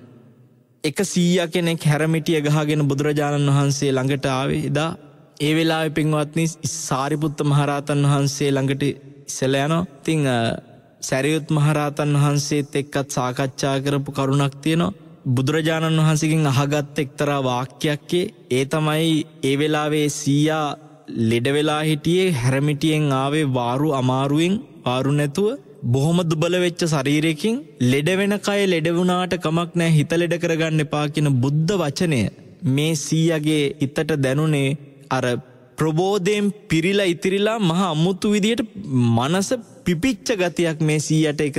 එක 100 කෙනෙක් හැරමිටිය ගහගෙන බුදුරජාණන් වහන්සේ ළඟට ආවේ. එදා ඒ වෙලාවේ පින්වත්නි සාරිපුත්ත මහරහතන් වහන්සේ ළඟට ඉස්සලා යනවා. ඉතින් සරියුත් මහරහතන් වහන්සේත් එක්කත් සාකච්ඡා කරපු කරුණක් තියෙනවා. බුදුරජාණන් වහන්සේගෙන් අහගත් එක්තරා වාක්‍යයක් ඒ තමයි ඒ වෙලාවේ 100 ලෙඩ වෙලා හිටියේ හැරමිටියෙන් ආවේ වාරු අමාරුවෙන් වාරු නැතුව බොහොම දුබල වෙච්ච ශරීරයකින් ලෙඩ වෙන කය ලෙඩ වුණාට කමක් නැහැ හිත ලෙඩ කරගන්න එපා කියන බුද්ධ වචනය මේ 100ගේ හිතට දැනුනේ අර ප්‍රබෝධයෙන් පිරිලා ඉතිරිලා මහා අමුතු විදියට මනස පිපිච්ච ගතියක් මේ 100ට එක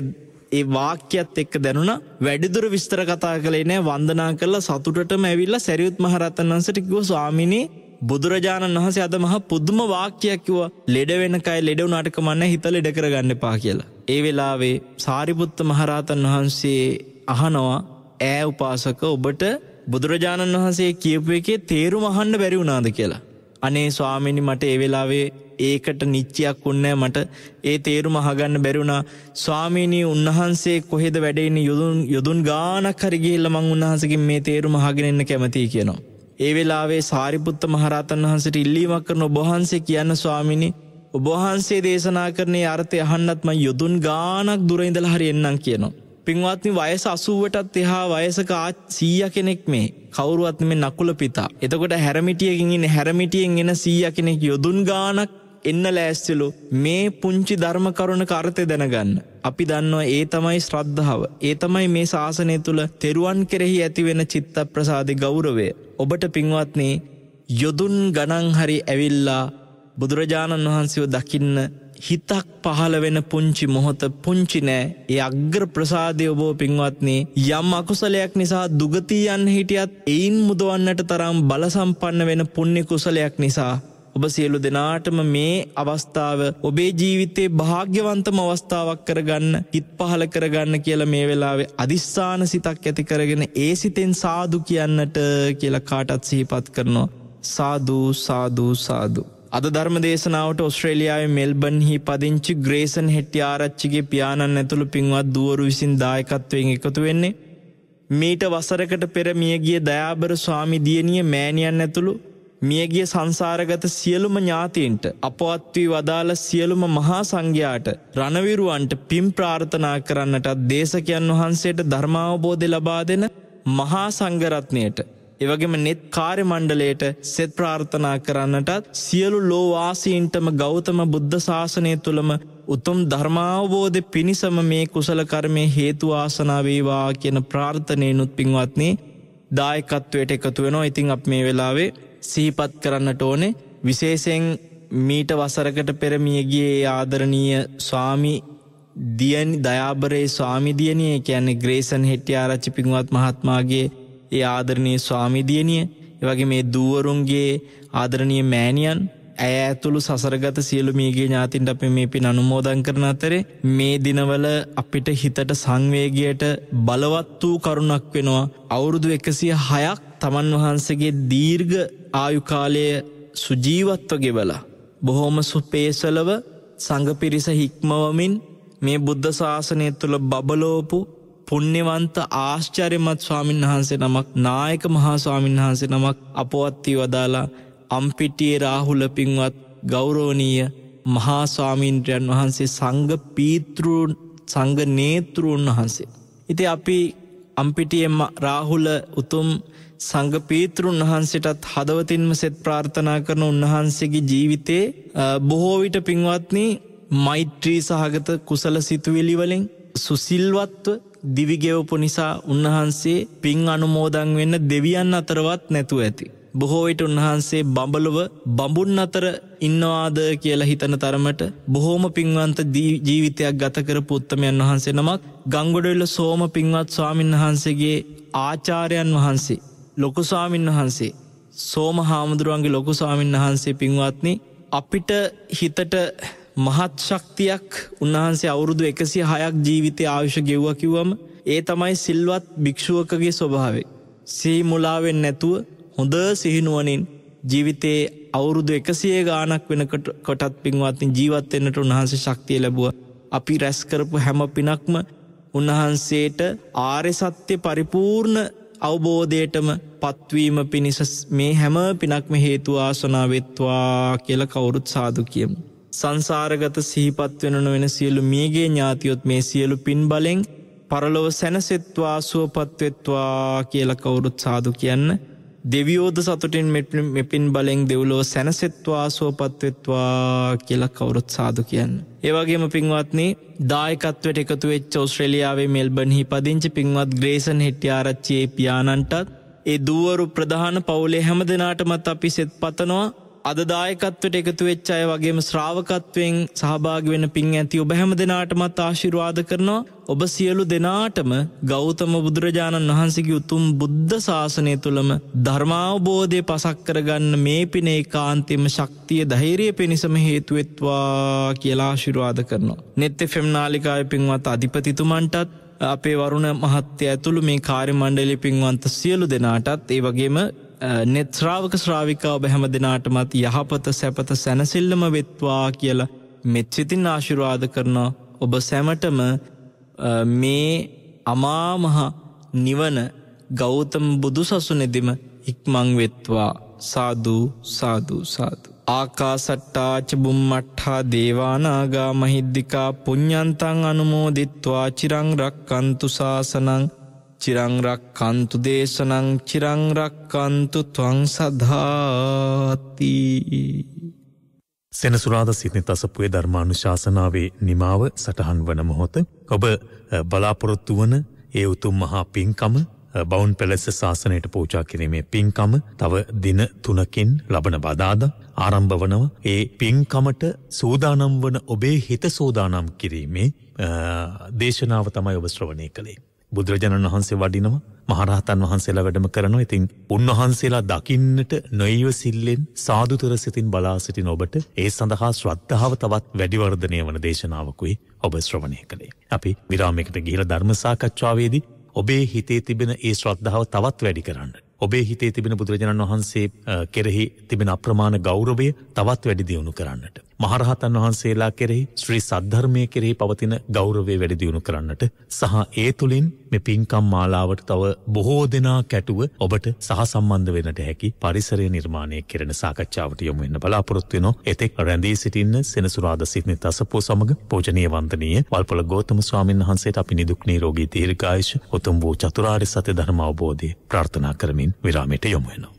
ඒ වාක්‍යයත් එක්ක දැනුණා. වැඩිදුර විස්තර කතා කළේ නෑ. වන්දනා කළා සතුටටම ඇවිල්ලා සරියුත් මහ රහතන් වහන්සේට කිව්වා ස්වාමීනි බුදුරජාණන් වහන්සේ අද මහා පුදුම වාක්‍යයක් කිව්වා. ලෙඩ වෙන කය ලෙඩ වුණාට කමන්නේ හිත ලෙඩ කරගන්න එපා කියලා. ඒ වෙලාවේ සාරිපුත්ත මහ රහතන් වහන්සේ අහනවා ඈ උපාසක ඔබට බුදුරජාණන් වහන්සේ කියපු එකේ තේරුම අහන්න බැරි වුණාද කියලා. අනේ ස්වාමීනි මට ඒ වෙලාවේ ඒකට නිච්චයක් වුණේ මට ඒ තේරුම අහගන්න බැරි වුණා. ස්වාමීනි උන්වහන්සේ කොහෙද වැඩ ඉන්නේ යොදුන් ගානක් හරි ගිහිල්ලා මං උන්වහන්සේගෙන් මේ තේරුම අහගෙන ඉන්න කැමතියි කියනවා. ඒ වෙලාවේ සාරිපුත්ත මහරහතන් වහන්සේට ඉල්ලීමක් කරන ඔබ වහන්සේ කියන්න ස්වාමීනි ඔබ වහන්සේ දේශනා කරන අර්ථය අහන්නත් මං යොදුන් ගානක් දුර ඉඳලා හරි එන්නම් කියනවා. පින්වත්නි වයස 80ටත් එහා වයසක 100 කෙනෙක් මේ කවුරුවත් නෙමෙයි නකුල පිතා. එතකොට හැරමිටියකින් ඉන්නේ හැරමිටියෙන් එන 100 කෙනෙක් යොදුන් ගානක් එන්න ලෑස්තිලු මේ පුංචි ධර්ම කරුණක අර්ථය දැනගන්න. අපි දන්නවා ඒ තමයි ශ්‍රද්ධාව. ඒ තමයි මේ ශාසනය තුල තෙරුවන් කෙරෙහි ඇති වෙන චිත්ත ප්‍රසාදේ ගෞරවය. ඔබට පින්වත්නි යොදුන් ගණන් හරි ඇවිල්ලා බුදුරජාණන් වහන්සේව දකින්න හිතක් පහළ වෙන පුංචි මොහොත පුංචි නෑ. ඒ අග්‍ර ප්‍රසාදය ඔබ පින්වත්නි යම් අකුසලයක් නිසා දුගතිය යන්න හිටියත් එයින් මුදවන්නට තරම් බල සම්පන්න වෙන පුණ්‍ය කුසලයක් නිසා ඔබ සියලු දෙනාටම මේ අවස්ථාව ඔබේ ජීවිතේ භාග්‍යවන්තම අවස්ථාවක් කරගන්න, හිත පහළ කරගන්න කියලා මේ වෙලාවේ අදිස්ථාන සිතක් ඇති කරගෙන ඒ සිතෙන් සාදු කියන්නට කියලා කාටත් සිහිපත් කරනවා. සාදු සාදු සාදු. අද ධර්ම දේශනාවට ඔස්ට්‍රේලියාවේ මෙල්බර්න්හි පදිංචි ග්‍රේසන් හෙට්ටිආරච්චිගේ පියාණන් ඇතුළු පින්වත් දුවරු විසින් දායකත්වයෙන් එකතු වෙන්නේ. මීට වසරකට පෙර මියගිය දයාබර ස්වාමි දියණිය මෑණියන් ඇතුළු මියගිය සංසාරගත සියලුම ඥාතීන්ට අපවත් වී වදාළ සියලුම මහා සංඝයාට රණවිරුවන්ට පින් ප්‍රාර්ථනා කරන්නටත් දේශකයන් වහන්සේට ධර්මාවබෝධය ලබා දෙන මහා සංඝරත්නයට එවැගේම නෙත් කාර්ය මණ්ඩලයට සෙත් ප්‍රාර්ථනා කරන්නටත් සියලු ලෝවාසීන්ටම ගෞතම බුද්ධ ශාසනය තුළම උතුම් ධර්මාවබෝධය පිණිසම මේ කුසල කර්මය හේතු වාසනා වේවා කියන ප්‍රාර්ථනයනුත් පින්වත්නි දායකත්වයට එකතු වෙනවා. ඉතින් අප මේ වෙලාවේ සිහිපත් කරන්නට ඕනේ විශේෂයෙන් මීට වසරකට පෙර මියගියේ ආදරණීය ස්වාමි දියණි දයාබරේ ස්වාමි දියණිය කියන්නේ ග්‍රේසන් හෙට්ටිආරච්චි පින්වත් මහත්මයාගේ ඒ ආදරණීය ස්වාමි දියණිය, ඒ වගේ මේ දූවරුන්ගේ ආදරණීය මෑණියන්, ඇය ඇතුළු සසරගත සියලු මියගිය ඥාතින්ට අපි මේ පින් අනුමෝදන් කරන අතරේ මේ දිනවල අපිට හිතට සංවේගයට බලවත් වූ කරුණක් වෙනවා. අවුරුදු 106ක් තමන් වහන්සේගේ දීර්ඝ ආයු කාලය සුජීවත්ව ගෙවලා බොහොම සුපේසලව සංඝ පිරිස හික්මවමින් මේ බුද්ධ ශාසනය තුළ බබලෝපු පුණ්‍යවන්ත ආශ්චර්යමත් ස්වාමීන් වහන්සේ නමක්, නායක මහා ස්වාමීන් වහන්සේ නමක් අපවත් වී වදාලා අම්පිටියේ රාහුල පින්වත් ගෞරවනීය මහා ස්වාමීන්ද්‍රයන් වහන්සේ සංඝ පීතෘන් සංඝ නේතෘන් වහන්සේ. ඉතින් අපි අම්පිටියේ රාහුල උතුම් සංඝ පීතෘන් වහන්සේටත් හදවතින්ම සෙත් ප්‍රාර්ථනා කරන උන්වහන්සේගේ ජීවිතේ බොහෝ විට පින්වත්නි මෛත්‍රී සහගත කුසල සිතුවිලි වලින් සුසිල්වත්ව දිවිගෙවපු නිසා උන්වහන්සේ පින් අනුමෝදන් වෙන්න දෙවියන් අතරවත් නැතුව ඇති. බොහෝ විට උන්වහන්සේ බඹලව බඹුන් අතර ඉන්නවාද කියලා හිතන තරමට බොහෝම පින්වන්ත ජීවිතයක් ගත කරපු උත්තමයන් වහන්සේ නමක් ගංගොඩවිල සෝම පින්වත් ස්වාමීන් වහන්සේගේ ආචාර්යයන් වහන්සේ ලොකු ස්වාමීන් වහන්සේ සෝම හාමුදුරුවන්ගේ ලොකු ස්වාමීන් වහන්සේ පින්වත්නි අපිට හිතට මහත් ශක්තියක් උන්වහන්සේ අවුරුදු 106ක් ජීවිතය ආයුෂ ගෙවුවා කිව්වම ඒ තමයි සිල්වත් භික්ෂුවකගේ ස්වභාවය. සිහි මුලාවෙන් නැතුව හොඳ සිහිනුවණින් ජීවිතේ අවුරුදු 100 ගාණක් වෙනකොටත් පින්වත්නි ජීවත් වෙන්නට උන්වහන්සේ ශක්තිය ලැබුවා. අපි රැස් කරපු හැම පිනක්ම උන්වහන්සේට ආර්ය සත්‍ය පරිපූර්ණ අවබෝධයටම පත්වීම පිණිස මේ හැම පිනක්ම හේතු ආසනාව වෙත්වා කියලා කවුරුත් සාදු කියමු. සංසාරගත සිහිපත් වෙනන වෙන සියලු මියගේ ඥාතියොත් මේ සියලු පින් බලෙන් පරලොව සැනසෙත්වා සුවපත් වෙත්වා කියලා කවුරුත් සාදු කියන්න. දෙවියෝද සතුටින් මෙපින් බලෙන් දෙව්ලොව සැනසෙත්වා සුවපත් වෙත්වා කියලා කවුරුත් සාදු කියන්න. ඒ වගේම පින්වත්නි දායකත්වයට එකතු වෙච්ච ඕස්ට්‍රේලියාවේ මෙල්බර්න්හි පදිංචි පින්වත් ග්‍රේසන් හෙට්ටිආරච්චිගේ පියාණන්ටත් ඒ දුවරු ප්‍රධාන පවුලේ හැම දෙනාටමත් අපි සෙත් පතනවා. අද දායකත්වයට එකතු වෙච්ච අය වගේම ශ්‍රාවකත්වයෙන් සහභාගී වෙන පින් ඇති ඔබ හැම දෙනාටමත් ආශිර්වාද කරනවා. ඔබ සියලු දෙනාටම ගෞතම බුදුරජාණන් වහන්සේගේ උතුම් බුද්ධ ශාසනය තුළම ධර්මාවබෝධය පසක් කරගන්න මේ පින ඒකාන්තයෙන්ම ශක්තිය ධෛර්යය පිණිසම හේතු වෙත්වා කියලා ආශිර්වාද කරනවා. නෙත් FM නාලිකාවේ පින්වත් අධිපතිතුමන්ටත් අපේ වරුණ මහත්තයා ඇතුළු මේ කාර්ය මණ්ඩලයේ පින්වන්ත සියලු දෙනාටත් ඒ වගේම නෙත් ශ්‍රාවක ශ්‍රාවිකා ඔබ හැම දෙනාටමත් යහපත සැපත සැනසෙල්ලම වෙත්වා කියලා මෙත් සිතින් ආශිර්වාද කරනවා. ඔබ සැමටම මේ අමා මහ නිවන ගෞතම බුදු සසුනේදීම ඉක්මන් වෙත්වා. සාදු සාදු සාදු. ආකාසට්ටා ච බුම්මට්ඨා දේවානාගා මහිද්దికා පුඤ්ඤන්තං අනුමෝදිත්වා චිරං රක්칸තු ශාසනං චිරං රක්칸තු දේශනං චිරං රක්칸තු ත්වං සදාති. සෙනසුරාදා සිටින තසපුවේ ධර්මානුශාසනාවේ නිමාව සටහන් වන මොහොත ඔබ බලාපොරොත්තු වන ඒ උතුම් මහා පින්කම බවුන් පැලැස්ස ශාසනයට පූජා කිරීමේ පින්කම තව දින 3කින් ලබන බදාදා ආරම්භ වනවා. ඒ පින්කමට සූදානම් වන ඔබේ හිත සූදානම් කිරීමේ දේශනාව තමයි ඔබ ශ්‍රවණය කළේ. බුදුරජාණන් වහන්සේ වඩිනවා, මහරහතන් වහන්සේලා වැඩම කරනවා. ඉතින් උන්වහන්සේලා දකින්නට නොයිවසිල්ලෙන් සාදුතර සිතින් බලා සිටින ඔබට ඒ සඳහා ශ්‍රද්ධාව තවත් වැඩි වර්ධනය වන දේශනාවකුයි ඔබ ශ්‍රවණය කළේ. අපි විරාමයකට ගිහිලා ධර්ම සාකච්ඡාවේදී ඔබේ හිතේ තිබෙන ඒ ශ්‍රද්ධාව තවත් වැඩි කරන්න, ඔබේ හිතේ තිබෙන බුදුරජාණන් වහන්සේ කෙරෙහි තිබෙන අප්‍රමාණ ගෞරවය තවත් වැඩි දියුණු කරන්නට, මහරහතන් වහන්සේලා කෙරෙහි ශ්‍රී සද්ධර්මයේ කෙරෙහි පවතින ගෞරවය වැඩි දියුණු කරන්නට සහ ඒ තුලින් මේ පින්කම් මාලාවට තව බොහෝ දෙනා කැටුව ඔබට සහසම්බන්ධ වෙන්නට හැකි පරිසරය නිර්මාණය කෙරෙන සාකච්ඡාවට යොමු වෙන්න බලාපොරොත්තු වෙනවා. එතෙක් රැඳී සිටින්න සෙනසුරාදා සිටින තසපුව සමග පූජනීය වන්දනීය වල්පොළ ගෞතම ස්වාමීන් වහන්සේට අපි නිදුක් නිරෝගී දීර්ඝායුෂ උතුම් වූ චතුරාර්ය සත්‍ය ධර්ම අවබෝධය ප්‍රාර්ථනා කරමින් විරාමයට යොමු වෙනවා.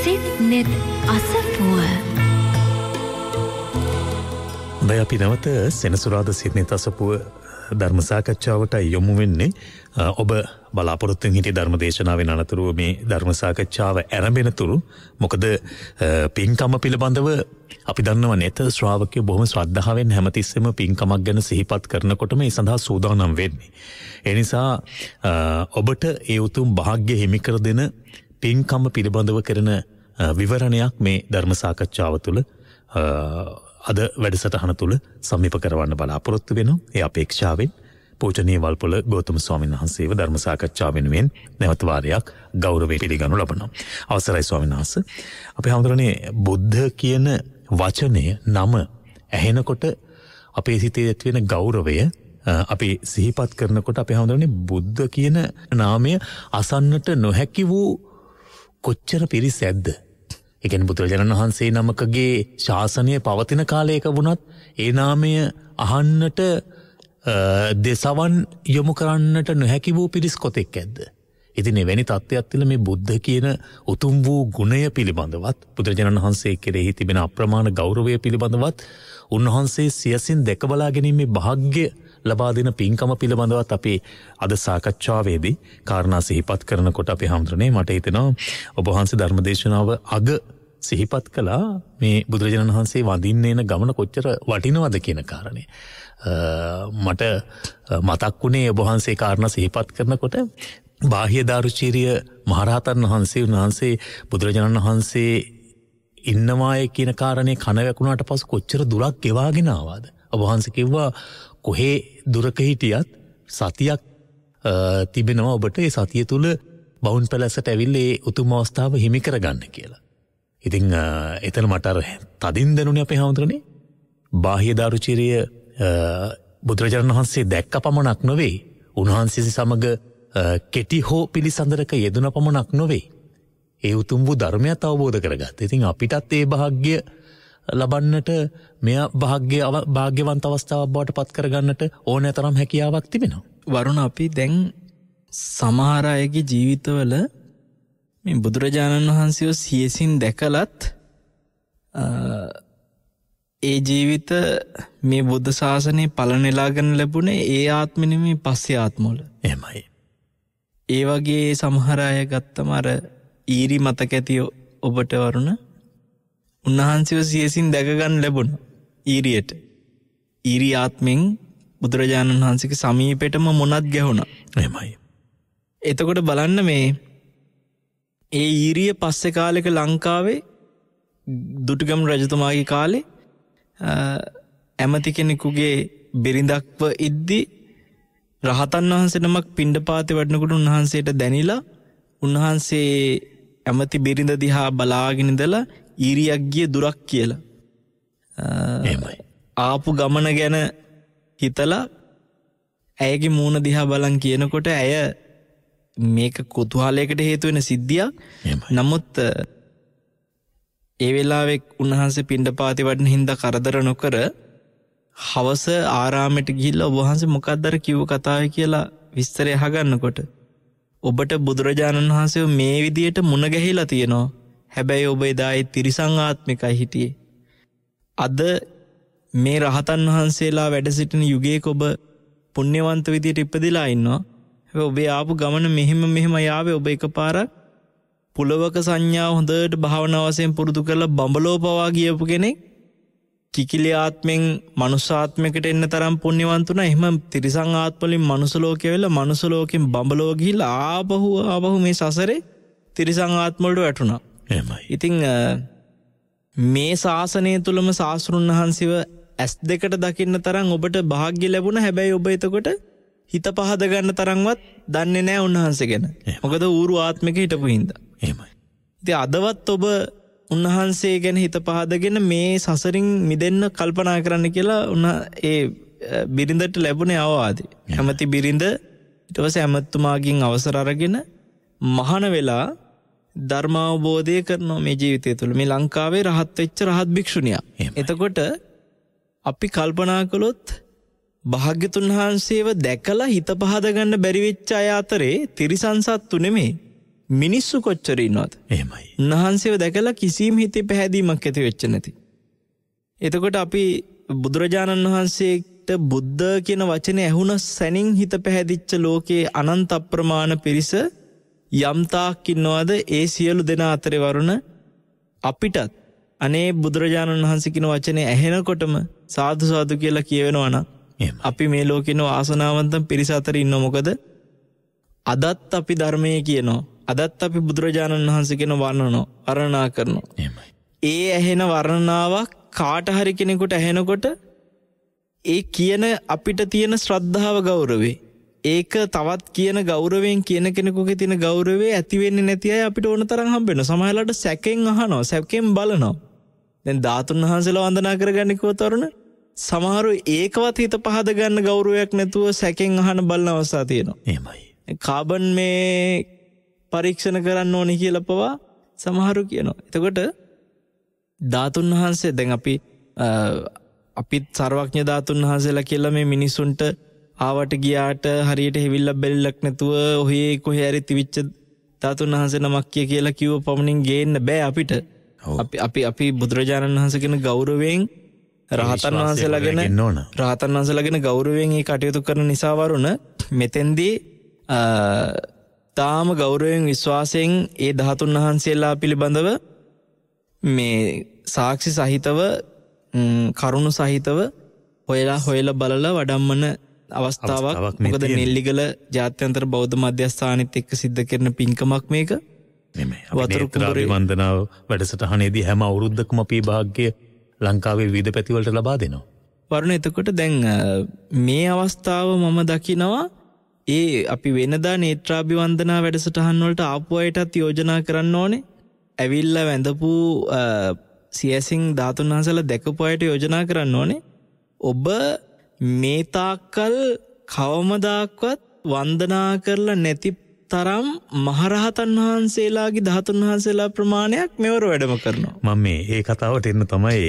සිත්නෙත් අසපුව දැන් අපි නැවත සෙනසුරාදා සිටින තසපුව ධර්ම සාකච්ඡාවට යොමු වෙන්නේ. ඔබ බලාපොරොත්තු වෙන ධර්ම දේශනාවෙන් අනතුරුව මේ ධර්ම සාකච්ඡාව ආරම්භන තුරු මොකද පින්කම පිළිබඳව අපි දන්නවා නේද, ශ්‍රාවකයෝ බොහොම ශ්‍රද්ධාවෙන් හැමතිස්සෙම පින්කමක් ගැන සිහිපත් කරනකොටම ඒ සඳහා සූදානම් වෙන්නේ. ඒ නිසා ඔබට ඒ උතුම් වාග්ය හිමි කර දෙන පින්කම පිළිබඳව කරන විවරණයක් මේ ධර්ම සාකච්ඡාව තුළ අද වැඩසටහන තුළ සමීප කරවන්න බලාපොරොත්තු වෙනවා. ඒ අපේක්ෂාවෙන් පූජනීය වල්පොළ ගෞතම ස්වාමීන් වහන්සේව ධර්ම සාකච්ඡාව වෙනුවෙන් නැවත වාරයක් ගෞරවයෙන් පිළිගනු ලබනවා. අවසරයි ස්වාමීන් වහන්සේ. අපි හඳුනන්නේ බුද්ධ කියන වචනය නම ඇහෙනකොට අපේ සිතේ ඇති වෙන ගෞරවය අපි සිහිපත් කරනකොට අපි හඳුනන්නේ බුද්ධ කියන නාමය අසන්නට නොහැකි වූ කොච්චර පිරිසැද්ද. ඒ කියන්නේ බුදුරජාණන් වහන්සේ නමකගේ ශාසනය පවතින කාලයක වුණත් ඒ නාමය අහන්නට දෙසවන් යොමු කරන්නට නොහැකි වූ පිරිස් කොතෙක් ඇද්ද. ඉතින් එවැනි තත්ත්වයක් තුළ මේ බුද්ධ කියන උතුම් වූ ගුණය පිළිබඳවත් බුදුරජාණන් වහන්සේ කෙරෙහි තිබෙන අප්‍රමාණ ගෞරවය පිළිබඳවත් උන්වහන්සේ සියසින් දැක බලා ගැනීමේ වාග්ය ලබා දෙන පින්කම පිළිබඳවත් අපි අද සාකච්ඡාවේදී කාරණා සිහිපත් කරනකොට අපි හඳුනන්නේ මට හිතෙනවා ඔබ වහන්සේ ධර්මදේශනාව අග සිහිපත් කළා මේ බුදුරජාණන් වහන්සේ වඳින්න එන ගමන කොච්චර වටිනවද කියන කාරණේ. මට මතක් වුණේ ඔබ වහන්සේ කාරණා සිහිපත් කරනකොට බාහ්‍ය දාරුචීරිය මහරහතන් වහන්සේ උන්වහන්සේ බුදුරජාණන් වහන්සේ ඉන්නවාය කියන කාරණේ කන වැකුණාට පස්සේ කොච්චර දුරක් ගෙවාගෙන ආවද. ඔබ වහන්සේ කිව්වා කොහේ දුරක හිටියත් සතියක් තිබෙනවා ඔබට. ඒ සතිය තුල බවුන් පැලැස්සට ඇවිල්ලා ඒ උතුම් අවස්ථාව හිමි කරගන්න කියලා. ඉතින් එතන මට අර තදින් දැනුනේ අපේ හාමුදුරනේ බාහ්‍ය දාරුචීරිය බුදුරජාණන් වහන්සේ දැක්ක පමණක් නොවේ, උන්වහන්සේ සමග කෙටි හෝ පිළිසඳරක යෙදුන පමණක් නොවේ, ඒ උතුම් වූ ධර්මයත් අවබෝධ කරගත්තා. ඉතින් අපිටත් ඒ වාග්ය ලබන්නට මෙයා භාග්‍යවන්ත අවස්ථාවක් බවට පත් කරගන්නට ඕනෑ තරම් හැකියාවක් තිබෙනවා. වරුණ, අපි දැන් සමහර අයගේ ජීවිතවල මේ බුදුරජාණන් වහන්සේව සියසින් දැකලත් ඒ ජීවිත මේ බුද්ධ ශාසනයේ පලනෙලාගෙන ලැබුණේ ඒ ආත්මෙ නෙමෙයි පස්සේ ආත්මවල. එහෙමයි. ඒ වගේ සමහර අය ගත්තම අර ඊරි මතක ඇති ඔබට වරුණ, උන්වහන්සේව සියසින් දැකගන්න ලැබුණා ඊරියට. ඊරි ආත්මෙන් බුදුරජාණන් වහන්සේගේ සමීපෙටම මොනත් ගැහුණා. එහෙමයි. එතකොට බලන්න මේ ඒ ඊරිය පස්සේ කාලෙක ලංකාවේ දුටුගැමුණු රජතුමාගේ කාලේ ඇමති කෙනෙකුගේ බිරිඳක්ව ඉද්දි රහතන් වහන්සේ නමක් පිණ්ඩපාතේ වඩනකොට උන්වහන්සේට දැනිලා උන්වහන්සේ ඇමති බිරිඳ දිහා බලාගෙන ඉඳලා ඊරියක් ගිය දුරක් කියලා. ආපු ගමන ගැන හිතලා ඇයගේ මූණ දිහා බලන් කියනකොට ඇය මේක කුතුහලයකට හේතු වෙන සිද්ධියක්. නමුත් ඒ වෙලාවේ උන්වහන්සේ පිණ්ඩපාතේ වඩන හින්දා කරදර නොකර හවස ආරාමයට ගිහිල්ලා ඔබ වහන්සේ මොකක්ද අර කිව්ව කතාවේ කියලා විස්තරය අහගන්නකොට ඔබට බුදුරජාණන් වහන්සේ මේ විදියට මුණ ගැහිලා තියෙනවා. හැබැයි ඔබ එදා ඒ තිරිසං ආත්මිකයි හිටියේ. අද මේ රහතන් වහන්සේලා වැඩ සිටින යුගයක ඔබ පුණ්‍යවන්ත විදියට ඉපදිලා ඉන්නවා. හැබැයි ඔබේ ආපු ගමන මෙහෙම යාවේ ඔබ එකපාරක් පුලවක සංඥාව හොඳට භාවනා වශයෙන් පුරුදු කරලා බඹලෝ පවා ගියපු කෙනෙක් කිකිලි ආත්මෙන් මනුස්ස ආත්මයකට එන්න තරම් පුණ්‍යවන්තුනා. එහෙම තිරිසන් ආත්මවලින් මනුස්ස ලෝකෙ වෙලා මනුස්ස ලෝකෙන් බඹලෝ ගිහිල්ලා ආපහු මේ සසරේ තිරිසන් ආත්ම වලට වැටුණා. එහෙමයි. ඉතින් මේ ශාසනය තුලම සාස්ෘණ වහන්සේව S2කට දකින්න තරම් ඔබට වාග්ය ලැබුණා. හැබැයි ඔබ එතකොට හිත පහද ගන්න තරම්වත් දන්නේ නැහැ උන්වහන්සේ ගැන. මොකද ඌරු ආත්මික හිටපු හින්දා. එහෙමයි. ඉතින් අදවත් ඔබ උන්වහන්සේ ගැන හිත පහදගෙන මේ සසරින් මිදෙන්න කල්පනා කරන්න කියලා ඒ බිරිඳට ලැබුණේ අවවාදය. ඇමති බිරිඳ ඊට පස්සේ ඇමතුමාගෙන් අවසර අරගෙන මහාන වෙලා ධර්මාවබෝධය කරනවා මේ ජීවිතය තුළ. මේ ලංකාවේ රහත් වෙච්ච රහත් භික්ෂුණියක්. එතකොට අපි කල්පනා කළොත් භාග්‍යතුන් වහන්සේව දැකලා හිත පහද ගන්න බැරි වෙච්ච අය අතරේ තිරිසන් සත්තු නෙමෙයි මිනිස්සු කොච්චර ඉන්නවද? එහෙමයි. උන්වහන්සේව දැකලා කිසිම හිතේ පැහැදීමක් ඇති වෙච්ච නැති. එතකොට අපි බුදුරජාණන් වහන්සේට බුද්ධ කියන වචනේ ඇහුණ සැනින් හිත පැහැදිච්ච ලෝකේ අනන්ත අප්‍රමාණ පිරිස යම්තාක් ඉන්නවද? ඒ සියලු දෙනා අතරේ වරුණ අපිටත් අනේ බුදුරජාණන් වහන්සේ කියන වචනේ ඇහෙනකොටම සාදු සාදු කියලා කියවෙනවා නම් අපි මේ ලෝකේන ආසනාවන්තම් පිරිස අතර ඉන්නවා. මොකද අදත් අපි ධර්මයේ කියනවා. අදත් අපි බුදුරජාණන් වහන්සේ කියන වර්ණනා කරනවා. ඒ ඇහෙන වර්ණනාවක් කාට හරි කෙනෙකුට ඇහෙනකොට ඒ කියන අපිට තියෙන ශ්‍රද්ධාව ගෞරවේ ඒක තවත් කියන ගෞරවයෙන් කියන කෙනෙකුගේ තියෙන ගෞරවේ ඇති වෙන්නේ නැති අය අපිට ඕන තරම් හම්බ වෙනවා. සමහරවිට සැකෙන් අහනවා, සැකෙන් බලනවා. දැන් ධාතුන් වහන්සේලා වන්දනා කරගන්නේ කොහොතරුණ? සමහරු ඒකවත් හිත පහද ගන්න ගෞරවයක් නැතුව සැකෙන් අහන බලන අවස්ථා තියෙනවා. එහෙමයි. කාබන් මේ පරීක්ෂණ කරන්න ඕනේ කියලා පවා සමහරු කියනවා. එතකොට ධාතුන් වහන්සේ දැන් අපිත් සර්වඥ ධාතුන් වහන්සේලා කියලා මේ මිනිසුන්ට ආවට ගියාට හරියට හිවිල්ලක් බැලිලක් නැතුව ඔහේ කොහේ හරි තිවිච්ච ධාතුන් වහන්සේ නමක් කියලා කිව්ව පමණින් ගේන්න බෑ අපිට. අපි බුදුරජාණන් වහන්සේ කියන ගෞරවයෙන් රහතන් වහන්සේලා ගැන ගෞරවයෙන් ඒ කටයුතු කරන නිසා වරුණ මෙතෙන්දී තාම ගෞරවයෙන් විශ්වාසයෙන් ඒ ධාතුන් වහන්සේලා පිළිබඳව මේ සාක්ෂි සහිතව කරුණු සහිතව හොයලා බලලා වඩම්මන අවස්ථාවක්. මොකද නෙල්ලිගල ජාත්‍යන්තර බෞද්ධ මධ්‍යස්ථානෙත් එක්ක සිද්ධ කරන පින්කමක් මේක. වතුරු කුඹුරේ වන්දනාව වැඩසටහනේදී හැම අවුරුද්දකම අපි භාග්‍ය ලංකාවේ විවිධ පැතිවලට ලබා දෙනවා. වරුණ එතකොට දැන් මේ අවස්ථාව මම දකිනවා ඒ අපි වෙනදා නේත්‍රාභිවන්දනා වැඩසටහන් වලට ආපු අයටත් යෝජනා කරන්න ඕනේ. ඇවිල්ලා වැඳපු සියසින් ධාතුන් වහන්සේලා දැකපු අයට යෝජනා කරන්න ඕනේ. ඔබ මේ තාක්කල් කවමදාක්වත් වන්දනා කරලා නැති තරම් මහරහතන් වහන්සේලාගේ ධාතුන් වහන්සේලා ප්‍රමාණයක් මෙවර වැඩම කරනවා. මම මේ කතාවට එන්න තමයි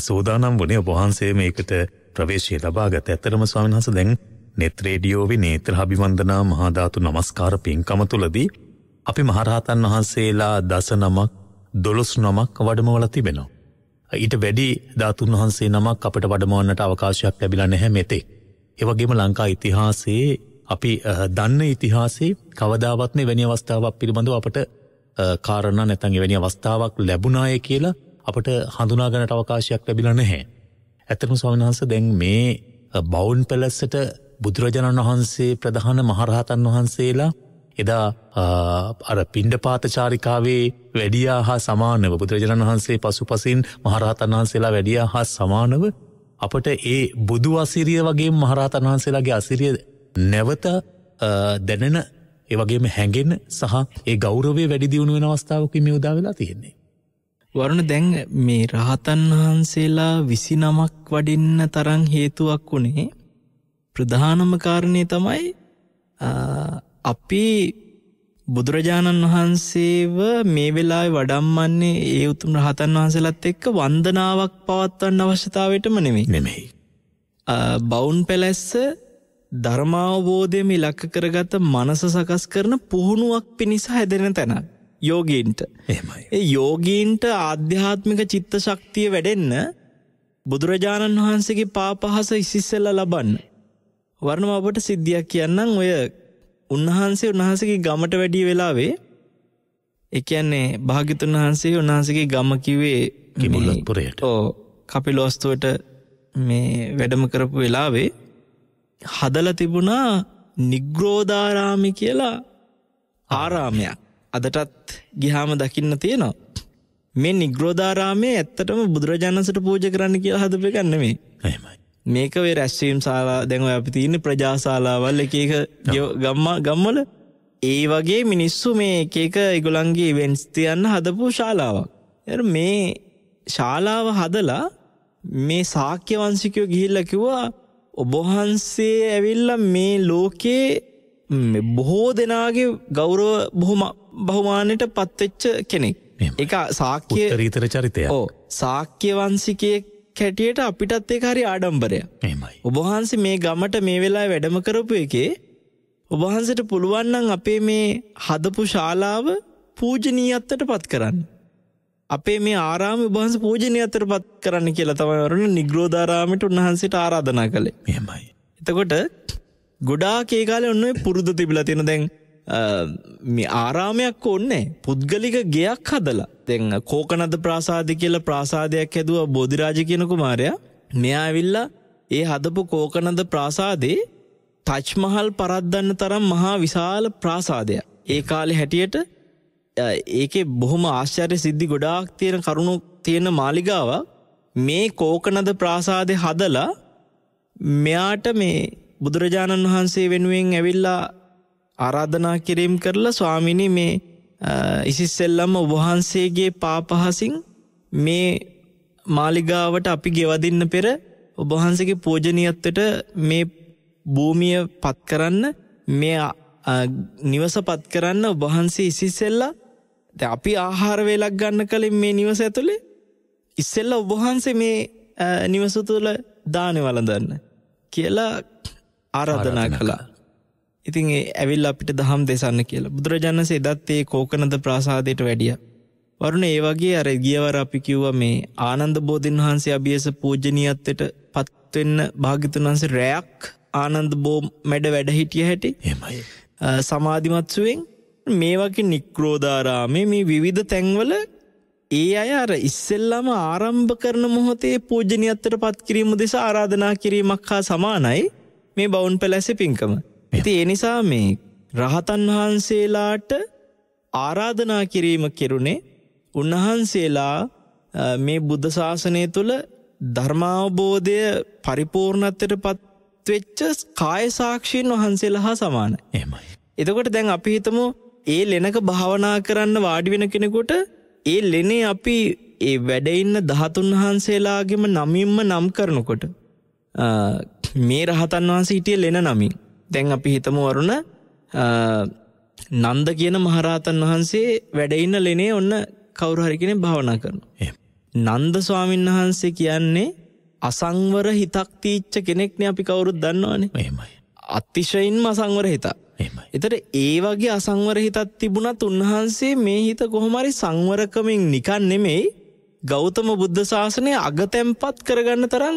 සෝදානම් වුණේ. ඔබ වහන්සේ මේකට ප්‍රවේශය ලබා ගත. ඇත්තටම ස්වාමීන් වහන්සේ දැන් නෙත් රේඩියෝවේ නේත්‍රාභිවන්දනා මහා ධාතු නමස්කාර පින්කම තුලදී අපි මහරහතන් වහන්සේලා 19 නමක් වඩමවලා තිබෙනවා. ඊට වැඩි ධාතුන් වහන්සේ නමක් අපිට වඩමවන්නට අවකාශයක් ලැබිලා නැහැ මෙතෙක්. ඒ වගේම ලංකා ඉතිහාසයේ අපි දන්න ඉතිහාසයේ කවදාවත් මෙවැනි අවස්ථාවක් පිළිබඳව අපට කාරණා නැත්නම් එවැනි අවස්ථාවක් ලැබුණාය කියලා අපට හඳුනා ගන්නට අවකාශයක් ලැබිලා නැහැ. ඇත්තටම ස්වාමීන් වහන්සේ දැන් මේ බවුන් පැලසට බුදුරජාණන් වහන්සේ ප්‍රධාන මහරහතන් වහන්සේලා එදා අර පිණ්ඩපාත චාරිකාවේ වැඩියා හා සමානව බුදුරජාණන් වහන්සේ පසුපසින් මහරහතන් වහන්සේලා වැඩියා හා සමානව අපට ඒ බුදු අසිරිය වගේ මහරහතන් වහන්සේලාගේ අසිරිය නැවත දැනෙන ඒ වගේම හැඟෙන සහ ඒ ගෞරවය වැඩි දියුණු වෙන අවස්ථාවක මේ උදා වෙලා තියෙන්නේ. වරුණ දැන් මේ රහතන් වහන්සේලා 29ක් වඩින්න තරම් හේතුවක් උනේ ප්‍රධානම කාරණේ තමයි අපි බුදුරජාණන් වහන්සේව මේ වෙලාවේ වඩම්මන්නේ ඒ උතුම් රහතන් වහන්සේලාත් එක්ක වන්දනාවක් පවත්වන්න අවශ්‍යතාවයටම නෙමෙයි. බවුන් පැලැස්ස ධර්මාවබෝධයම ඉලක්ක කරගත මනස සකස් කරන පුහුණුවක් පිණිස හැදෙන තැනක් යෝගීන්ට. එහෙමයි. ඒ යෝගීන්ට ආධ්‍යාත්මික චිත්ත ශක්තිය වැඩෙන්න බුදුරජාණන් වහන්සේගේ පාපහස ඉසිස්සෙල්ලා ලබන්න. වර්ණම ඔබට සිද්ධියක් කියන්නම්. ඔය උන්වහන්සේගේ ගමට වැඩි වෙලාවේ ඒ කියන්නේ භාග්‍යතුන් වහන්සේ උන්වහන්සේගේ ගම කිව්වේ කිඹුල්වත්පුරයට. කපිලවස්තුවට මේ වැඩම කරපු වෙලාවේ හදලා තිබුණා නිග්‍රෝධාරාමි කියලා ආරාමයක්. අදටත් ගියාම දකින්න තියෙනවා. මේ නිග්‍රෝධාරාමයේ ඇත්තටම බුදුරජාණන්සේට පූජා කරන්න කියලා හදපු එකක් නෙමෙයි. එහෙමයි. මේක වේ රැස්වීම් ශාලා දැන් ඔය අපි තියෙන ප්‍රජා ශාලාවල් එක ගම්වල ඒ වගේ මිනිස්සු මේ එක ඒගොල්ලන්ගේ ඉවෙන්ට්ස් තියන්න හදපු ශාලාවක්. මේ ශාලාව හදලා මේ ශාක්‍ය වංශිකයෝ ගිහිල්ලා කිව්වා ඔබ වහන්සේ ඇවිල්ලා මේ ලෝකේ බොහෝ දෙනාගේ ගෞරව බහුමානයට පත්වෙච්ච කෙනෙක්. ඒක ශාක්‍ය උත්තරීතර චරිතයක්. ශාක්‍ය වංශිකයෙක් කැටියට අපිටත් ඒක හරි ආඩම්බරයක්. එහෙමයි. ඔබ වහන්සේ මේ ගමට මේ වෙලාවේ වැඩම කරපු එකේ ඔබ වහන්සේට පුළුවන් නම් අපේ මේ හදපු ශාලාව පූජනීයත්වයට පත් කරන්න. අපේ මේ ආරාමය ඔබ වහන්සේ පූජනීයත්වයට පත් කරන්න කියලා තමයි වරුණ නිග්‍රෝධාරාමයට උන්වහන්සේට ආරාධනා කළේ. එහෙමයි. එතකොට ගොඩාක් ඒ කාලේ ඔන්න ඔය පුරුදු තිබිලා තියෙන දැන් මේ ආරාමයක් ඕනේ පුද්ගලික ගෙයක් හදලා. දැන් කෝකනද ප්‍රාසාද කියලා ප්‍රාසාදයක් හැදුවා බෝධිරාජ කියන කුමාරයා. මෙයා ඇවිල්ලා ඒ හදපු කෝකනද ප්‍රාසාදේ ටච් මහල් පරද්දන්න තරම් මහා විශාල ප්‍රාසාදයක්. ඒ කාලේ හැටියට ඒකේ බොහොම ආශ්චර්ය සිද්ධි ගොඩාක් තියෙන කරුණු තියෙන මාලිගාවක්. මේ කෝකනද ප්‍රාසාදේ හදලා මෙයාට මේ බුදුරජාණන් වහන්සේ වෙනුවෙන් ඇවිල්ලා ආරාධනා කිරීම කරලා ස්වාමීනි මේ ඉසිස්සෙල්ලම ඔබ වහන්සේගේ පාපහසින් මේ මාලිගාවට අපි ගෙවදින්න පෙර ඔබ වහන්සේගේ පූජනීයත්වයට මේ භූමිය පත් කරන්න මේ නිවස පත් කරන්න ඔබ වහන්සේ ඉසිස්සෙල්ලා දැන් අපි ආහාර වේලක් ගන්න කලින් මේ නිවස ඇතුලේ ඉස්සෙල්ලා ඔබ වහන්සේ මේ නිවස තුල දානේ වළඳන්න කියලා ආරාධනා කළා. ඉතින් ඒ ඇවිල්ලා අපිට දහම් දෙසන්න කියලා. බුදුරජාණන් වහන්සේ එදත් ඒ කෝකනද ප්‍රාසාදයට වැඩියා. වරුණ ඒ වගේ අර ගියවර අපි කිව්වා මේ ආනන්ද බෝධින් වහන්සේ අභියස පූජනීයත්වයට පත් වෙන්න භාග්‍යතුන් වහන්සේ රැයක් ආනන්ද බෝ මැඩ වැඩ හිටිය හැටි. එහෙමයි. සමාධිමත් සුවෙන් මේ වගේ නිග්‍රෝධාරාමේ මේ විවිධ තැන්වල ඒ අය අර ඉස්සෙල්ලාම ආරම්භ කරන මොහොතේ පූජනීයත්වයට පත් කිරීම උදෙසා ආරාධනා කිරීමක් හා සමානයි මේ බවුන් පැලැස්සේ පින්කම. ඉතින් ඒ නිසා මේ රහතන් වහන්සේලාට ආරාධනා කිරීම කෙරුණේ උන්වහන්සේලා මේ බුද්ධ ශාසනය තුළ ධර්මාවබෝධය පරිපූර්ණත්වයට පත්වෙච්ච කාය සාක්ෂීන් වහන්සේලා හා සමානයි. එහෙමයි. එතකොට දැන් අපි හිතමු ඒ ලෙනක භාවනා කරන්න වාඩි වෙන කෙනෙකුට ඒ ලෙනේ අපි ඒ වැඩ ඉන්න 13 වහන්සේලාගෙම නමින්ම නම් කරනකොට මේ රහතන් වහන්සේ හිටියේ ලෙන නමින්. දැන් අපි හිතමු වරුණ නන්ද කියන මහරහතන් වහන්සේ වැඩ ඉන්න ලෙනේ ඔන්න කවුරු හරි කෙනෙක් භාවනා කරනවා. නන්ද ස්වාමීන් වහන්සේ කියන්නේ අසංවර හිතක් තීච්ච කෙනෙක්නේ අපි කවුරුත් දන්නවනේ. එහෙමයි. අතිශයින්ම අසංවර හිතක්. එහෙමයි. ඒතර ඒ වගේ අසංවර හිතක් තිබුණත් උන්වහන්සේ මේ හිත කොහොම හරි සංවරකමින් නිකන් නෙමෙයි ගෞතම බුද්ධ ශාසනය අගතැන්පත් කරගන්න තරම්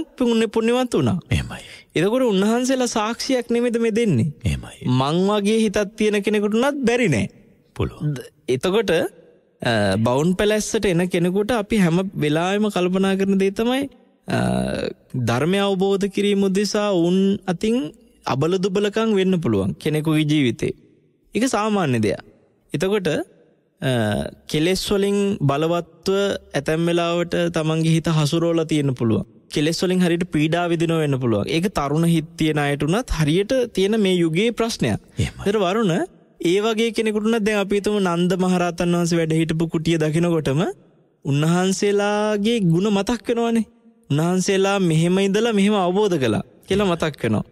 පුණ්‍යවත් වුණා. එහෙමයි. එතකොට උන්වහන්සේලා සාක්ෂියක් නෙමෙයිද මේ දෙන්නේ? එහෙමයි. මං වගේ හිතක් තියෙන කෙනෙකුට උනත් බැරි නෑ. පුළුවන්. එතකොට බවුන් පැලැස්සට එන කෙනෙකුට අපි හැම වෙලාවෙම කල්පනා කරන දේ තමයි ධර්මය අවබෝධ කිරීම උදෙසා උන් අතින් අබල දුබලකම් වෙන්න පුළුවන් කෙනෙකුගේ ජීවිතේ. ඒක සාමාන්‍ය දෙයක්. එතකොට කෙලෙස් වලින් බලවත්ව ඇතැම් වෙලාවට තමන්ගේ හිත හසුරවලා තියෙන්න පුළුවන්. කෙලෙස් වලින් හරියට පීඩා විඳිනව වෙන්න පුළුවන්. ඒක තරුණ හිත තියන අයට උනත් හරියට තියෙන මේ යුගයේ ප්‍රශ්නයක්. ඒතර වරුණ ඒ වගේ කෙනෙකුට උනත් දැන් අපි හිතමු නන්ද මහරහතන් වහන්සේ වැඩ හිටපු කුටිය දකිනකොටම උන්වහන්සේලාගේ ಗುಣ මතක් වෙනවනේ. උන්වහන්සේලා මෙහෙම ඉඳලා මෙහෙම අවබෝධ කළා කියලා මතක් වෙනවා.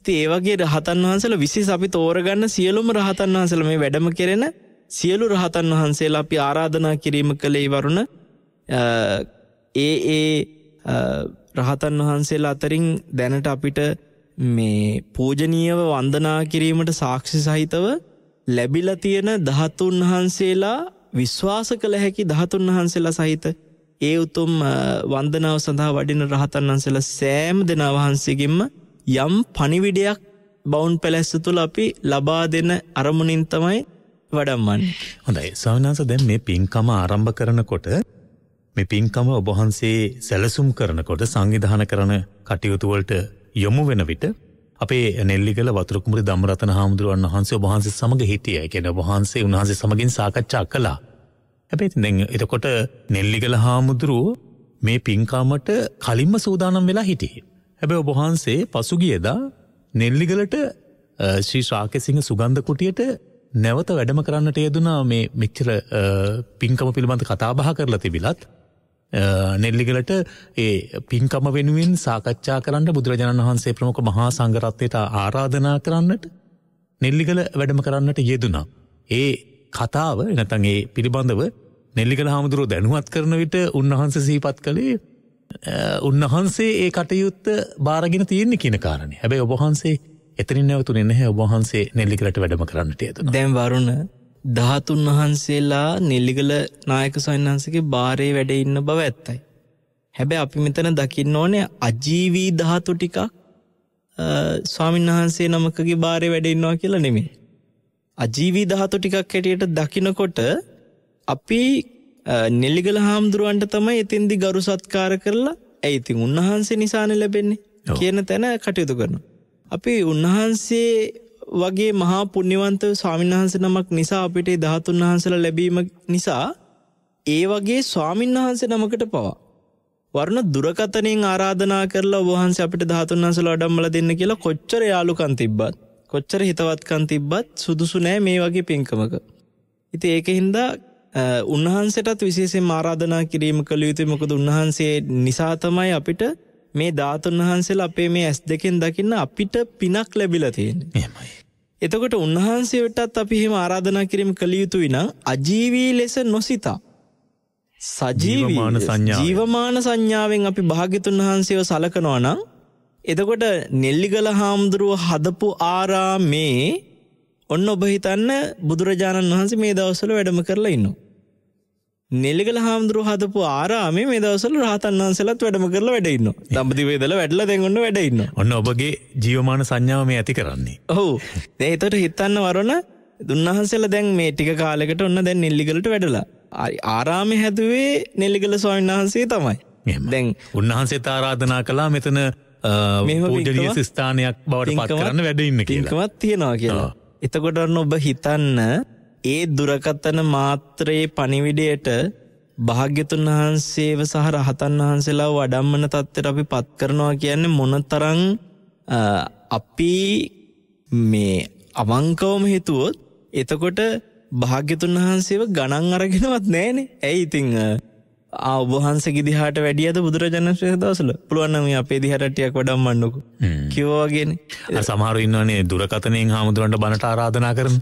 ඉතින් ඒ වගේ රහතන් වහන්සේලා විශේෂ අපි තෝරගන්න සියලුම රහතන් වහන්සේලා මේ වැඩම කෙරෙන සියලු රහතන් වහන්සේලා අපි ආරාධනා කිරීම කළේ වරුණ රහතන් වහන්සේලා අතරින් දැනට අපිට මේ පූජනීයව වන්දනා කිරීමට සාක්ෂි සහිතව ලැබිලා තියෙන 13 වහන්සේලා විශ්වාස කළ හැකි 13 වහන්සේලා සහිත ඒ උතුම් වන්දනාව සඳහා වඩින රහතන් වහන්සේලා සෑම දෙනා වහන්සේගෙන්ම යම් පණිවිඩයක් බවුන් පැලැස්ස තුළ අපි ලබා දෙන අරමුණින් තමයි වඩම්මන්නේ. හොඳයි. ස්වාමීන් වහන්සේ දැන් මේ පින්කම ආරම්භ කරනකොට මේ පින්කම ඔබ වහන්සේ සැලසුම් කරනකොට සංවිධානය කරන කටයුතු වලට යොමු වෙන විට අපේ නෙල්ලිගල වතුරුකුඹුර ධම්මරතන හාමුදුරුවන් වහන්සේ ඔබ වහන්සේ සමග හිටියා. ඒ කියන්නේ ඔබ වහන්සේ උන්වහන්සේ සමගින් සාකච්ඡා කළා. හැබැයි දැන් එතකොට නෙල්ලිගල හාමුදුරුවෝ මේ පින්කමට කලින්ම සූදානම් වෙලා හිටියේ. හැබැයි ඔබ වහන්සේ පසුගියදා නෙල්ලිගලට ශ්‍රී ශාක්‍යසිංහ සුගන්ධ කුටියට නැවත වැඩම කරන්නට යෙදුනා මේ මෙච්චර පින්කම පිළිබඳ කතා බහ කරලා තිබිලත් නෙල්ලිගලට ඒ පින්කම වෙනුවෙන් සාකච්ඡා කරන්න බුදුරජාණන් වහන්සේ ප්‍රමුඛ මහා සංඝරත්නයට ආරාධනා කරන්නට නෙල්ලිගල වැඩම කරන්නට යෙදුනා. ඒ කතාව නැත්නම් ඒ පිළිබඳව නෙල්ලිගල හාමුදුරුවෝ දැනුවත් කරන විට උන්වහන්සේ සිහිපත් කළේ උන්වහන්සේ ඒ කටයුත්ත බාරගෙන තියෙන්නේ කියන කාරණේ. හැබැයි ඔබ වහන්සේ එතනින් නැවතුනේ නැහැ. ඔබ වහන්සේ නෙල්ලිගලට වැඩම කරන්නට යෙදුණා. දැන් වරුණ 13 වහන්සේලා නෙල්ලිගල නායක ස්වාමීන් වහන්සේගේ බාරේ වැඩ ඉන්න බව ඇත්තයි. හැබැයි අපි මෙතන දකින්න ඕනේ අජීවී ධාතු ටිකක් ස්වාමීන් වහන්සේ නමකගේ බාරේ වැඩ ඉන්නවා කියලා නෙමෙයි. අජීවී ධාතු ටිකක් හැටියට දකින්නකොට අපි නෙල්ලිගල හාමුදුරුවන්ට තමයි එතෙන්දි ගරු සත්කාර කරලා ඇයි ඉතින් උන්වහන්සේ නිසානේ ලැබෙන්නේ කියන තැන කටයුතු කරනවා. අපි උන්වහන්සේ වගේ මහා පුණ්‍යවන්ත ස්වාමීන් වහන්සේ නමක් නිසා අපිට 13 වහන්සේලා ලැබීම නිසා ඒ වගේ ස්වාමීන් වහන්සේ නමකට පවා වර්ණ දුරකථනයෙන් ආරාධනා කරලා ඔබ වහන්සේ අපිට 13 වහන්සේලා වඩම්මලා දෙන්න කියලා කොච්චර යාලුකම් තිබ්බත් කොච්චර හිතවත්කම් තිබ්බත් සුදුසු නෑ මේ වගේ පින්කමක. ඉතින් ඒකින්ද උන්වහන්සේටත් විශේෂයෙන්ම ආරාධනා කිරීම කළ යුතුයි. මොකද උන්වහන්සේ නිසා තමයි අපිට මේ 13 වහන්සේලා අපේ මේ ඇස් දෙකෙන් දකින්න අපිට පිනක් ලැබිලා තියෙන්නේ. එහෙමයි. එතකොට උන්වහන්සේටත් අපි එහෙම ආරාධනා කිරීම කළ යුතුයි නම් අජීවී ලෙස නොසිතා සජීවී ජීවමාන සංඥාවෙන් අපි භාග්‍යතුන් වහන්සේව සලකනවා නම් එතකොට නෙල්ලිගල හාමුදුරුව හදපු ආරාමේ ඔන්න ඔබ හිතන්න බුදුරජාණන් වහන්සේ මේ දවස්වල වැඩම කරලා ඉන්නවා. නෙල්ලිගල හාමුදුරුව හදපු ආරාමේ මේ දවස්වල රහතන් වහන්සේලාත් වැඩම කරලා වැඩ ඉන්නවා. දඹදිවේ ඉඳලා වැඩලා දැන් ඔන්න වැඩ ඉන්නවා. ඔන්න ඔබගේ ජීවමාන සංඥාව මේ ඇති කරන්නේ. ඔව්. දැන් ඒතර හිතන්න වරණ දුන්වහන්සේලා දැන් මේ ටික කාලයකට ඔන්න දැන් නෙල්ලිගලට වැඩලා. ආරාමේ හැදුවේ නෙල්ලිගල ස්වාමීන් වහන්සේ තමයි. දැන් උන්වහන්සේට ආරාධනා කළා මෙතන පූජනීය ස්ථානයක් බවට පත් කරන්න වැඩ ඉන්න කියලා. පින්කමක් තියනවා කියලා. එතකොට ඔබ හිතන්න ඒ දුරකථන මාත්‍රයේ පණිවිඩයට භාග්‍යතුන් වහන්සේව සහ රහතන් වහන්සේලා වඩම්මන තත්ත්වයට අපි පත් කරනවා කියන්නේ මොනතරම් අපි මේ අවංකවම හිතුවොත් එතකොට භාග්‍යතුන් වහන්සේව ගණන් අරගෙනවත් නැහැනේ. ඇයි ඉතින් ඔබ වහන්සේගේ දිහාට වැඩියද බුදුරජාණන් වහන්සේ දවසල පුළුවන් නම් අපේ දිහාට ටිකක් වඩම්මන්නකෝ කිව්වා වගේනේ. සමහරව ඉන්නවනේ දුරකථනයෙන් හාමුදුරන්ට බණට ආරාධනා කරන.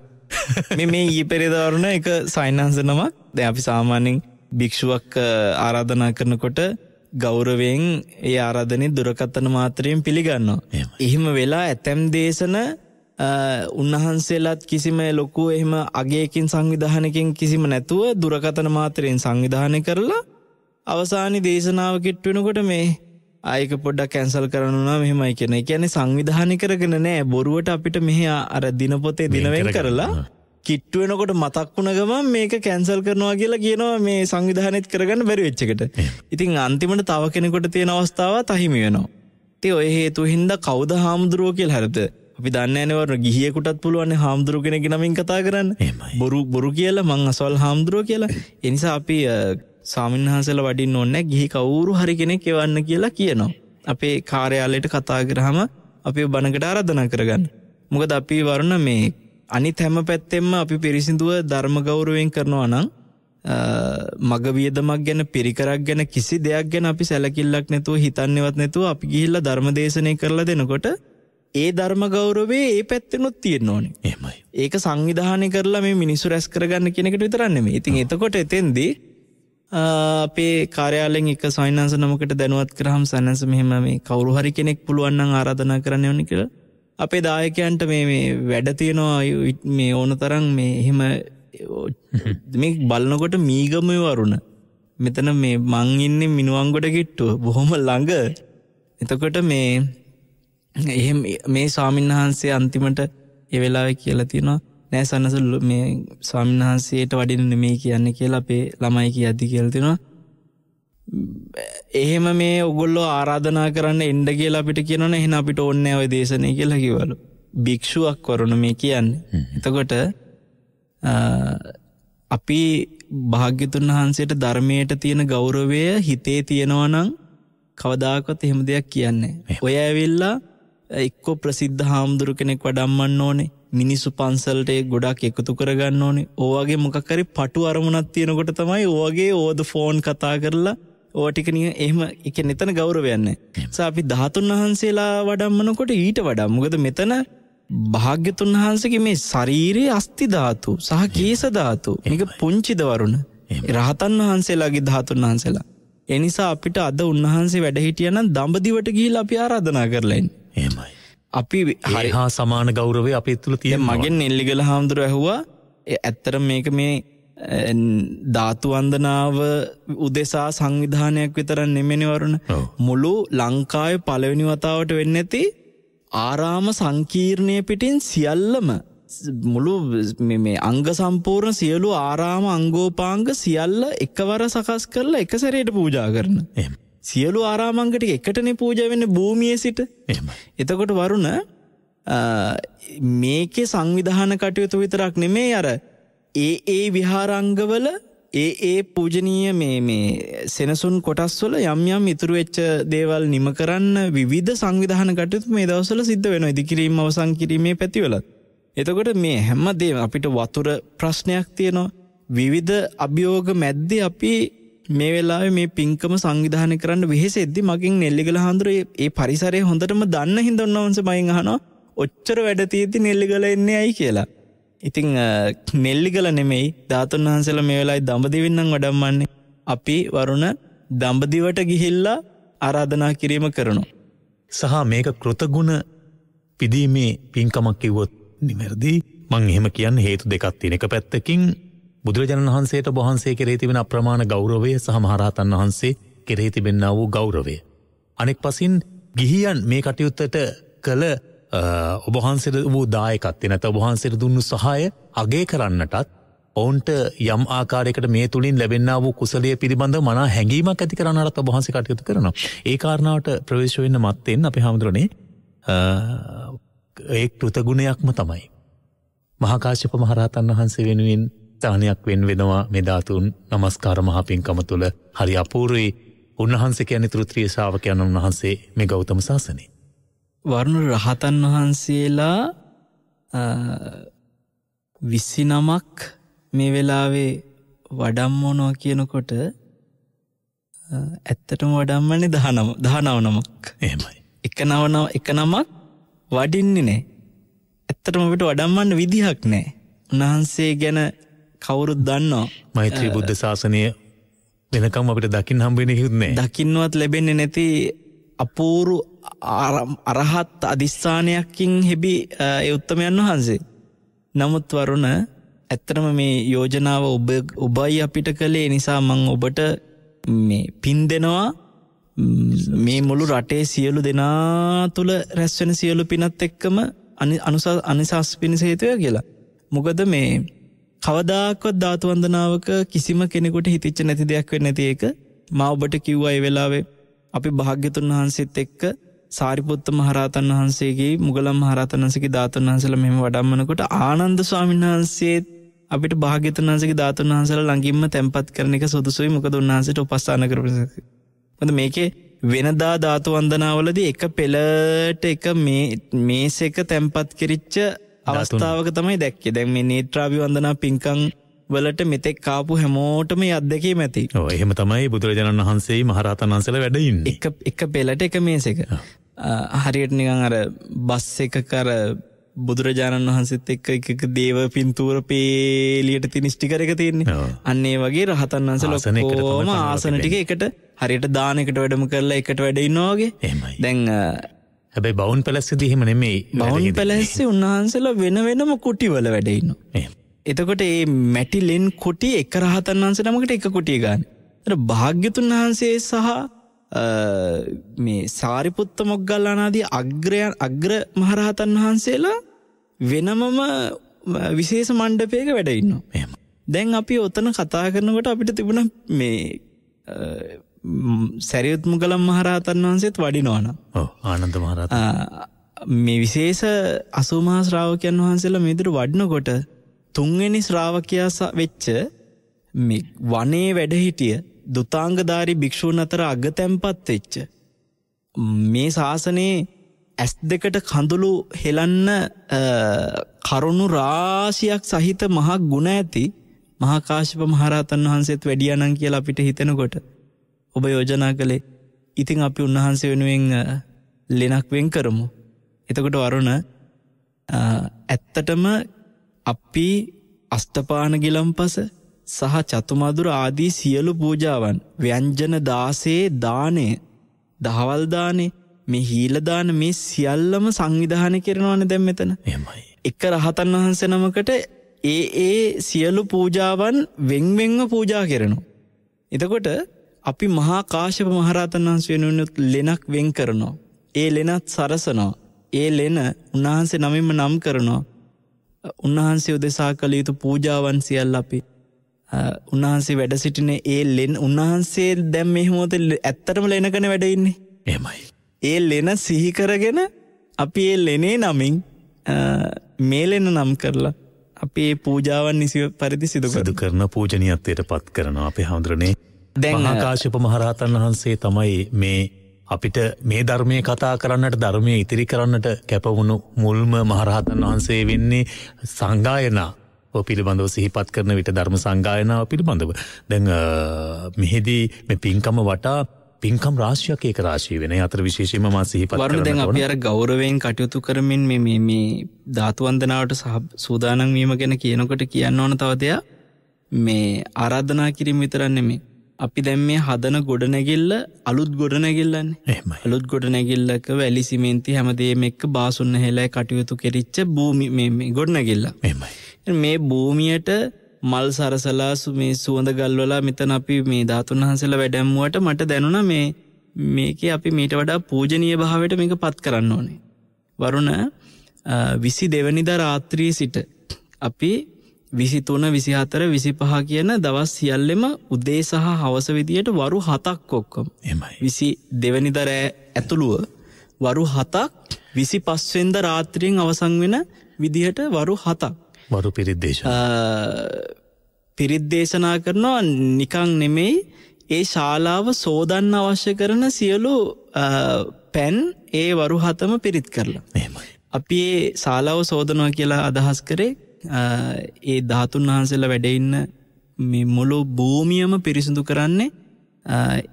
මේ ඊ පෙරේදා වරුණ එක සයින්හන්ස නමක්. දැන් අපි සාමාන්‍යයෙන් භික්ෂුවක් ආරාධනා කරනකොට ගෞරවයෙන් ඒ ආරාධනෙ දුරකථන මාත්‍රයෙන් පිළිගන්නවා. එහෙම වෙලා ඇතැම් දේශන උන්වහන්සේලාත් කිසිම ලොකු එහෙම අගයකින් සංවිධානයකින් කිසිම නැතුව දුරකථන මාත්‍රයෙන් සංවිධානය කරලා අවසානයේ දේශනාව කිට් වෙනකොට මේ ආයක පොඩ්ඩක් කැන්සල් කරනවා මෙහෙමයි කියන. ඒ කියන්නේ සංවිධානය කරගෙන නෑ බොරුවට අපිට මෙහි අර දිනපොතේ දිනවෙන් කරලා කිට් වෙනකොට මතක් වුණ ගමන් මේක කැන්සල් කරනවා කියලා කියනවා මේ සංවිධානයත් කරගන්න බැරි වෙච්ච එකට. ඉතින් අන්තිමට තව කෙනෙකුට තියෙන අවස්ථාවත් අහිමි වෙනවා. ඉතින් ඔය හේතු හින්දා කවුද හාමුදුරුවෝ කියලා හරිද? අපි දන්නේ නැහැ වර ගිහියෙකුටත් පුළුවන් හාමුදුරුව කෙනෙක් නමින් කතා කරන්න. බොරු කියලා මං අසවල් හාමුදුරුව කියලා. ඒ නිසා අපි ස්වාමීන් වහන්සේලා වඩින්න ඕනේ ගිහි කවුරු හරි කෙනෙක් එවන්න කියලා කියනවා. අපේ කාර්යාලයට කතා කරාම අපි බණකට ආරාධනා කරගන්න. මොකද අපි වරණ මේ අනිත් හැම පැත්තෙම අපි පිරිසිදුව ධර්ම ගෞරවයෙන් කරනවා නම් මග වියදමක් ගැන පිරිකරක් ගැන කිසි දෙයක් ගැන අපි සැලකිල්ලක් නැතුව හිතන්නේවත් නැතුව අපි ගිහිල්ලා ධර්ම දේශනේ කරලා දෙනකොට ඒ ධර්ම ගෞරවේ ඒ පැත්තෙනුත් තියෙන්න ඕනේ. එහෙමයි. ඒක සංවිධානය කරලා මේ මිනිස්සු රැස් කරගන්න කියන එකට විතරක් නෙමෙයි. ඉතින් එතකොට එතෙන්දී අපේ කාර්යාලයෙන් එක සයින්හන්ස නමකට දැනුවත් කරාම සයින්හන්ස මෙහෙම මේ කවුරු හරි කෙනෙක් පුළුවන් නම් ආරාධනා කරන්න ඕනේ කියලා. අපේ දායකයන්ට මේ වැඩ තියෙනවා මේ ඕන තරම් මේ එහෙම මේ බලනකොට මීගමේ වරුණ මෙතන මේ මං ඉන්නේ මිනුවන්ගොඩ කිට්ටුව බොහොම ළඟ. එතකොට එහෙම මේ ස්වාමීන් වහන්සේ අන්තිමට ඒ වෙලාවේ කියලා තියෙනවා නෑ සන්නස මේ ස්වාමීන් වහන්සේට වඩින්න නෙමෙයි කියන්නේ කියලා අපේ ළමයි කියද්දි කියලා තියෙනවා. එහෙම මේ ඔයගොල්ලෝ ආරාධනා කරන්න එන්න කියලා අපිට කියනවනේ එහෙනම් අපිට ඕනේ නෑ ওই දේශනේ කියලා කිව්වලු. භික්ෂුවක් වරුණ මේ කියන්නේ. එතකොට අපි භාග්‍යතුන් වහන්සේට ධර්මයට තියෙන ගෞරවය හිතේ තියෙනවා නම් කවදාකවත් එහෙම දෙයක් කියන්නේ නැහැ. ඔය ඇවිල්ලා එක්ක ප්‍රසිද්ධ හාමුදුරු කෙනෙක් වඩම්මන්න ඕනේ. මිනිස්සු පන්සලට ගොඩක් එකතු කරගන්න ඕනේ. ඕවගේ මොකක් හරි පටු අරමුණක් තියෙනකොට තමයි ඕවගේ ඕද ෆෝන් කතා කරලා ඕව ටික එහෙම ඒක නෙතන ගෞරවයක් නැහැ. අපි 13 වහන්සේලා වඩම්මනකොට ඊට වඩා මොකද මෙතන භාග්‍යතුන් වහන්සේගේ මේ ශරීරයේ අස්ති ධාතු සහ කේශ ධාතු මේක පුංචිද වරුණ. රහතන් වහන්සේලාගේ 13 වහන්සේලා. ඒ නිසා අපිට අද උන්වහන්සේ වැඩ හිටියා නම් දඹදිවට ගිහිල්ලා අපි ආරාධනා කරලා ඉන්නේ. එහෙමයි. අපි හා සමාන ගෞරවය අපේ තුල තියෙනවා. මගෙන් නෙල්ලිගල හාමුදුරුවෝ ඇහුවා ඇත්තට මේක මේ ධාතු වන්දනාව උදෙසා සංවිධානයක් විතර නෙමෙයි වරුණ. මුළු ලංකාවේ පළවෙනි වතාවට වෙන්නේ නැති ආරාම සංකීර්ණය පිටින් සියල්ලම මුළු මේ අංග සම්පූර්ණ සියලු ආරාම අංගෝපාංග සියල්ල එකවර සකස් කරලා එක සැරේට පූජා කරන. සියලු ආරාමංග ටික එකටනේ පූජා වෙන්නේ භූමියේ සිට. එතකොට වරුණ මේකේ සංවිධාන කටයුතු විතරක් නෙමෙයි අර ඒ විහාරාංගවල ඒ පූජනීය මේ සෙනසුන් කොටස් වල යම් ඉතුරු වෙච්ච දේවල් නිම කරන්න විවිධ සංවිධාන කටයුතු මේ දවස්වල සිද්ධ වෙනවා. ඉදිකිරීම අවසන් කිරීමේ පැතිවල. එතකොට මේ හැමදේම අපිට වතුර ප්‍රශ්නයක් තියෙනවා. විවිධ අභියෝග මැද්දේ අපි මේ වෙලාවේ මේ පින්කම සංවිධානය කරන්න වෙහෙසෙද්දි මගෙන් නෙල්ලිගල හාමුදුරුවෝ ඒ පරිසරය හොඳටම දන්න හින්දා උන්වහන්සේ මගෙන් අහනවා ඔච්චර වැඩ තියෙද්දි නෙල්ලිගල එන්නේ ඇයි කියලා. ඉතින් නෙල්ලිගල නෙමෙයි ධාතුන් වහන්සේලා මේ වෙලාවේ දඹදිවින් නම් වඩම්මන්නේ. අපි වරුණ දඹදිවට ගිහිල්ලා ආරාධනා කිරීම කරනවා. සහ මේක කෘතගුණ පිදීමේ පින්කමක් කිව්වොත් නිමෙරදි මං එහෙම කියන්න හේතු දෙකක් තියෙන. එක පැත්තකින් බුදුරජාණන් වහන්සේට වහන්සේ කෙරෙහි තිබෙන අප්‍රමාණ ගෞරවය සහ මහරහතන් වහන්සේ කෙරෙහි තිබෙනා වූ ගෞරවය. අනෙක් පසින් ගිහියන් මේ කටයුත්තට කළ ඔබ වහන්සේට වූ දායකත්වය නැත්නම් ඔබ වහන්සේට දුන්නු සහාය අගය කරන්නටත් ඔවුන්ට යම් ආකාරයකට මේ තුලින් ලැබෙනා වූ කුසලයේ පිළිබඳව මනා හැඟීමක් ඇති කරන්නටත් ඔබ වහන්සේ කටයුතු කරනවා. ඒ කාරණාවට ප්‍රවේශ වෙන්න මත්තෙන් අපේ හැමදෙරෝනේ ඒ කෘතගුණයක්ම තමයි. මහා කාශ්‍යප මහරහතන් වහන්සේ වෙනුවෙන් දානයක් වෙනවා මේ ධාතුන් නමස්කාර මහ පින්කම තුල හරි අපූර්වයි. උන්වහන්සේ කියන්නේ ත්‍රිත්‍රිය ශ්‍රාවකයන් වහන්සේ මේ ගෞතම සාසනේ. වර්ණ රහතන් වහන්සේලා 29ක් මේ වෙලාවේ වඩම්මනවා කියනකොට ඇත්තටම වඩම්මන්නේ 19 නමක්. එහෙමයි. එක නමක් වඩින්නේ නැහැ. ඇත්තටම අපිට වඩම්මන්න විදිහක් නැහැ. උන්වහන්සේ ගැන කවුරුත් දන්නවා. මෛත්‍රී බුද්ධ ශාසනය වෙනකම් අපිට දකින්න හම්බ වෙන්නේ කිව්ත් නෑ. දකින්නවත් ලැබෙන්නේ නැති අපූර්ව අරහත් අදිස්ථානයකින් හෙබි ඒ උත්තමයන් වහන්සේ. නමුත් වරුණ ඇත්තටම මේ යෝජනාව ඔබයි අපිට කළේ නිසා මම ඔබට මේ පින් දෙනවා. මේ මුළු රටේ සියලු දෙනා තුල රැස් වෙන සියලු පිනත් එක්කම අනිසස් පිණිස හේතුය කියලා. මොකද මේ කවදාකවත් ධාතු වන්දනාවක කිසිම කෙනෙකුට හිතෙච්ච නැති දෙයක් වෙන්නේ නැති එක මා ඔබට කිව්වා ඒ වෙලාවේ අපි භාග්‍යතුන් වහන්සේත් එක්ක සාරිපුත්ත මහරහතන් වහන්සේගේ මුගලන් මහරහතන් වහන්සේගේ ධාතුන් වහන්සේලා මෙහෙම වඩම්මනකොට ආනන්ද ස්වාමීන් වහන්සේ අපිට භාග්‍යතුන් වහන්සේගේ ධාතුන් වහන්සේලා ළඟින්ම තැන්පත් කරන එක සුදුසුයි. මොකද උන්වහන්සේට උපස්ථාන කරපු නිසා. මොකද මේකේ වෙනදා ධාතු වන්දනාවලදී එක පෙළට එක මේස එක තැන්පත් කිරිච්ච අවස්ථාවක තමයි දැක්කේ. දැන් මේ නේත්‍රාභි වන්දනා පින්කම් වලට මෙතෙක් කාපු හැමෝටම යද්දකීම ඇති. ඔව් එහෙම තමයි බුදුරජාණන් වහන්සේයි මහරහතන් වහන්සේලා වැඩ ඉන්නේ. එක පෙළට එක මේස එක. හරියට නිකන් අර බස් එකක අර බුදුරජාණන් වහන්සේත් එක්ක එක දේව පින්තූර පේලියට තියෙන ස්ටිකර් එක තියෙන්නේ. අන්න ඒ වගේ රහතන් වහන්සේලා කොහොම ආසන ටික එකට හරියට දානයකට වැඩම කරලා එකට වැඩ ඉන්නවා වගේ. දැන් හැබැයි බවුන් පැලැස්සේදී එහෙම නෙමෙයි. බවුන් පැලැස්සේ උන්වහන්සේලා වෙනම කුටිවල වැඩ ඉන්නවා. එතකොට මේ මැටි ලෙන් කුටි එක රහතන් වහන්සේ නමකට එක කුටිය ගන්න. භාග්‍යතුන් වහන්සේ සහ මේ සාරිපුත්ත මොග්ගල්ලානාදී අග්‍ර මහරහතන් වහන්සේලා වෙනමම විශේෂ මණ්ඩපයක වැඩ ඉන්නවා. එහෙම. දැන් අපි ඔතන කතා කරනකොට අපිට තිබුණ මේ සරියුත් මුගලන් මහරහතන් වහන්සේත් වඩිනවනම්. ඔව් ආනන්ද මහරහතන්. මේ විශේෂ 80 මහා ශ්‍රාවකයන් වහන්සේලා මේ විදිහට වඩිනකොට තුන්වෙනි ශ්‍රාවකයා වෙච්ච මේ වනේ වැඩ හිටිය දුතාංගධාරී භික්ෂූන් අතර අගතැන්පත් වෙච්ච මේ ශාසනයේ ඇස් දෙකට කඳුළු හෙලන්න කරුණු රාශියක් සහිත මහා ගුණ ඇති මහා කාශ්‍යප මහරහතන් වහන්සේත් වැඩියානම් කියලා අපිට හිතෙනකොට ඔබ යෝජනා කළේ ඉතින් අපි උන්වහන්සේ වෙනුවෙන් ලෙනක් වෙන් කරමු. එතකොට වරුණ ඇත්තටම අපි අෂ්ටපාන ගිලම්පස සහ චතුමදුර ආදී සියලු පූජාවන් ව්‍යංජන 16 දාණය දහවල් දානේ මේ හීල දාන මේ සියල්ලම සංවිධානය කරනවනේ දැන් මෙතන. එහෙමයි. එක රහතන් වහන්සේ නමකට ඒ සියලු පූජාවන් වෙන්වෙන්ව පූජා කරනවා. එතකොට අපි මහා කාශ්‍යප මහරහතන් වහන්සේ වෙනුවෙන් ලෙනක් වෙන් කරනවා. ඒ ලෙනත් සරසනවා. ඒ ලෙන උන්වහන්සේ නමින්ම නම් කරනවා. උන්වහන්සේ උදෙසා කළ යුතු පූජාවන් සියල්ල අපි උන්වහන්සේ වැඩ සිටින ඒ ලෙන උන්වහන්සේ දැන් මේ මොහොතේ ඇත්තටම ලෙනකනේ වැඩ ඉන්නේ. එහෙමයි. ඒ ලෙන සිහි කරගෙන අපි ඒ ලෙනේ නමින් මේ ලෙන නම් කරලා අපි ඒ පූජාවන් නිසි පරිදි සිදු කරන පූජනීයත්වයට පත් කරනවා. අපේ හඳුරන්නේ මහා කාශ්‍යප මහරහතන් වහන්සේ තමයි මේ අපිට මේ ධර්මයේ කතා කරන්නට ධර්මයේ ඉතිරි කරන්නට කැපවුණු මුල්ම මහරහතන් වහන්සේ වෙන්නේ සංගායනා පිළිබඳව සිහිපත් කරන විට ධර්ම සංගායනාව පිළිබඳව. දැන් මෙහිදී මේ පින්කම වටා පින්කම් රාශියක් ඒක රාශිය වෙන. ඒ අතර විශේෂයෙන්ම මා සිහිපත් කරනවා. දැන් අපි අර ගෞරවයෙන් කටයුතු කරමින් මේ ධාතු වන්දනාවට සූදානම් වීම ගැන කියනකොට කියන්න ඕන තව දෙයක් මේ ආරාධනා කිරීම විතරක් නෙමෙයි. අපි දැන් මේ හදන ගොඩනැගිල්ල අලුත් ගොඩනැගිල්ලන්නේ. එහෙමයි. අලුත් ගොඩනැගිල්ලක වැලි සිමෙන්ති හැමදේම එක්ක බාසුන්න හෙලයි කටයුතු කෙරිච්ච භූමි මේ ගොඩනැගිල්ල. එහෙමයි. මේ භූමියට මල් සරසලා මේ සුවඳ ගල්වලා මෙතන අපි මේ ධාතුන් වහන්සේලා වැඩැම්මුවට මට දැනුණා මේකේ අපි මීට වඩා පූජනීය භාවයට මේක පත් කරන්න ඕනේ. වරුණ 22 වෙනිදා රාත්‍රියේ සිට අපි 23 24 25 කියන දවස් සියල්ලෙම උදේ සහ හවස විදියට වරු 7ක් ඔක්කොම. එහෙමයි. 22 වෙනිදා රෑ ඇතුළුව වරු 7ක් 25 වෙනිදා රාත්‍රියෙන් අවසන් වෙන විදියට වරු 7ක් වරු පිරිත් දේශනා කරනවා. නිකන් නෙමෙයි ඒ ශාලාව සෝදන්න අවශ්‍ය කරන සියලු පැන් ඒ වරු 7ම පිරිත් කරලා. එහෙමයි. අපි ඒ ශාලාව සෝදනවා කියලා අදහස් කරේ ඒ ධාතුන් වහන්සේලා වැඩ ඉන්න මේ මුළු භූමියම පිරිසිදු කරන්නේ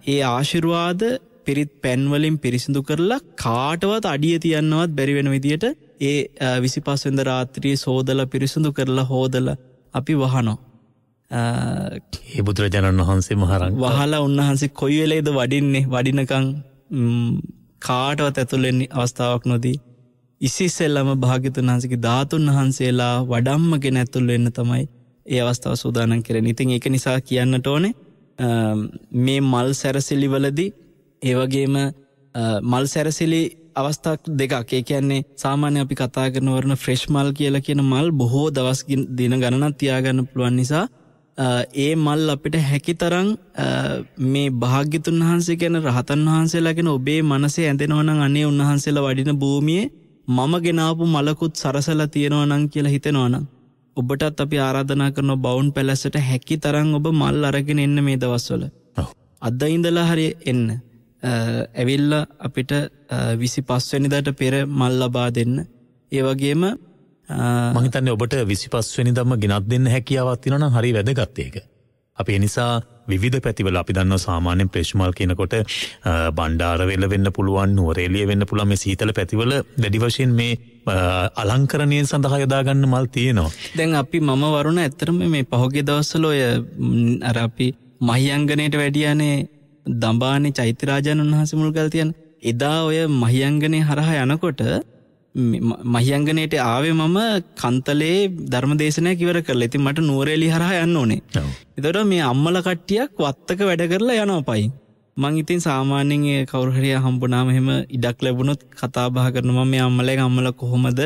ඒ ආශිර්වාද පිරිත් පැන් වලින් පිරිසිදු කරලා කාටවත් අඩිය තියන්නවත් බැරි වෙන විදියට ඒ 25 වෙනිදා රාත්‍රියේ සෝදලා පිරිසිදු කරලා හොදලා අපි වහනවා. ඒ බුදුරජාණන් වහන්සේ මහරංග වහලා උන්වහන්සේ කොයි වෙලේද වඩින්නේ වඩිනකන් කාටවත් ඇතුල් වෙන්න අවස්ථාවක් නොදී ඉස්සෙල්ලාම භාග්‍යතුන් වහන්සේගේ ධාතුන් වහන්සේලා වඩම්මගෙන ඇතුල් වෙන්න තමයි ඒ අවස්ථාව සූදානම් කරන්නේ. ඉතින් ඒක නිසා කියන්නට ඕනේ මේ මල් සැරසිලි වලදී ඒ වගේම මල් සැරසිලි අවස්ථා දෙකක්. ඒ කියන්නේ සාමාන්‍ය අපි කතා කරන වරණ ෆ්‍රෙෂ් මල් කියලා කියන මල් බොහෝ දවස් දින ගණනක් තියාගන්න පුළුවන් නිසා ඒ මල් අපිට හැකිතරම් මේ භාග්‍යතුන් වහන්සේ කියන රහතන් වහන්සේලා කියන ඔබේ මනසේ ඇඳෙනවා නම් අනේ උන්වහන්සේලා වඩින භූමියේ මම ගෙනාපු මලකුත් සරසලා තියෙනවා නම් කියලා හිතෙනවා නම් ඔබටත් අපි ආරාධනා කරන බවුන් පැලැස්සට හැකිතරම් ඔබ මල් අරගෙන එන්න මේ දවස්වල. අද ඉඳලා හරි එන්න. ඇවිල්ලා අපිට 25 වෙනිදාට පෙර මල් ලබා දෙන්න. ඒ වගේම මම හිතන්නේ ඔබට 25 වෙනිදාම ගෙනත් දෙන්න හැකියාවක් තියෙනවා නම් හරි වැදගත් ඒක. අපි ඒ නිසා විවිධ පැතිවල අපි දන්නවා සාමාන්‍යයෙන් ප්‍රේෂ්මල් කියනකොට බණ්ඩාරවෙල වෙන්න පුළුවන්, නුවරඑළිය වෙන්න පුළුවන්, මේ සීතල පැතිවල වැඩි වශයෙන් මේ අලංකරණය සඳහා යොදා ගන්න මල් තියෙනවා. දැන් අපි මම වරුණ ඇත්තටම මේ පහුගිය දවස්වල ඔය අර අපි මහියංගනයට වැඩියානේ දඹානේ චෛත්‍ය රාජානන් වහන්සේ මුල් ගල් තියන එදා ඔය මහියංගනේ හරහා යනකොට මහියංගනයට ආවේ මම කන්තලේ ධර්මදේශනයක් ඉවර කරලා. ඉතින් මට නුවරඑළිය හරහා යන්න ඕනේ. එතකොට මේ අම්මලා කට්ටියක් වත්තක වැඩ කරලා යනවා පයින්. මං ඉතින් සාමාන්‍යයෙන් කවුරු හරි හම්බුනාම එහෙම ඉඩක් ලැබුණොත් කතා බහ කරනවා මේ අම්මලා කොහොමද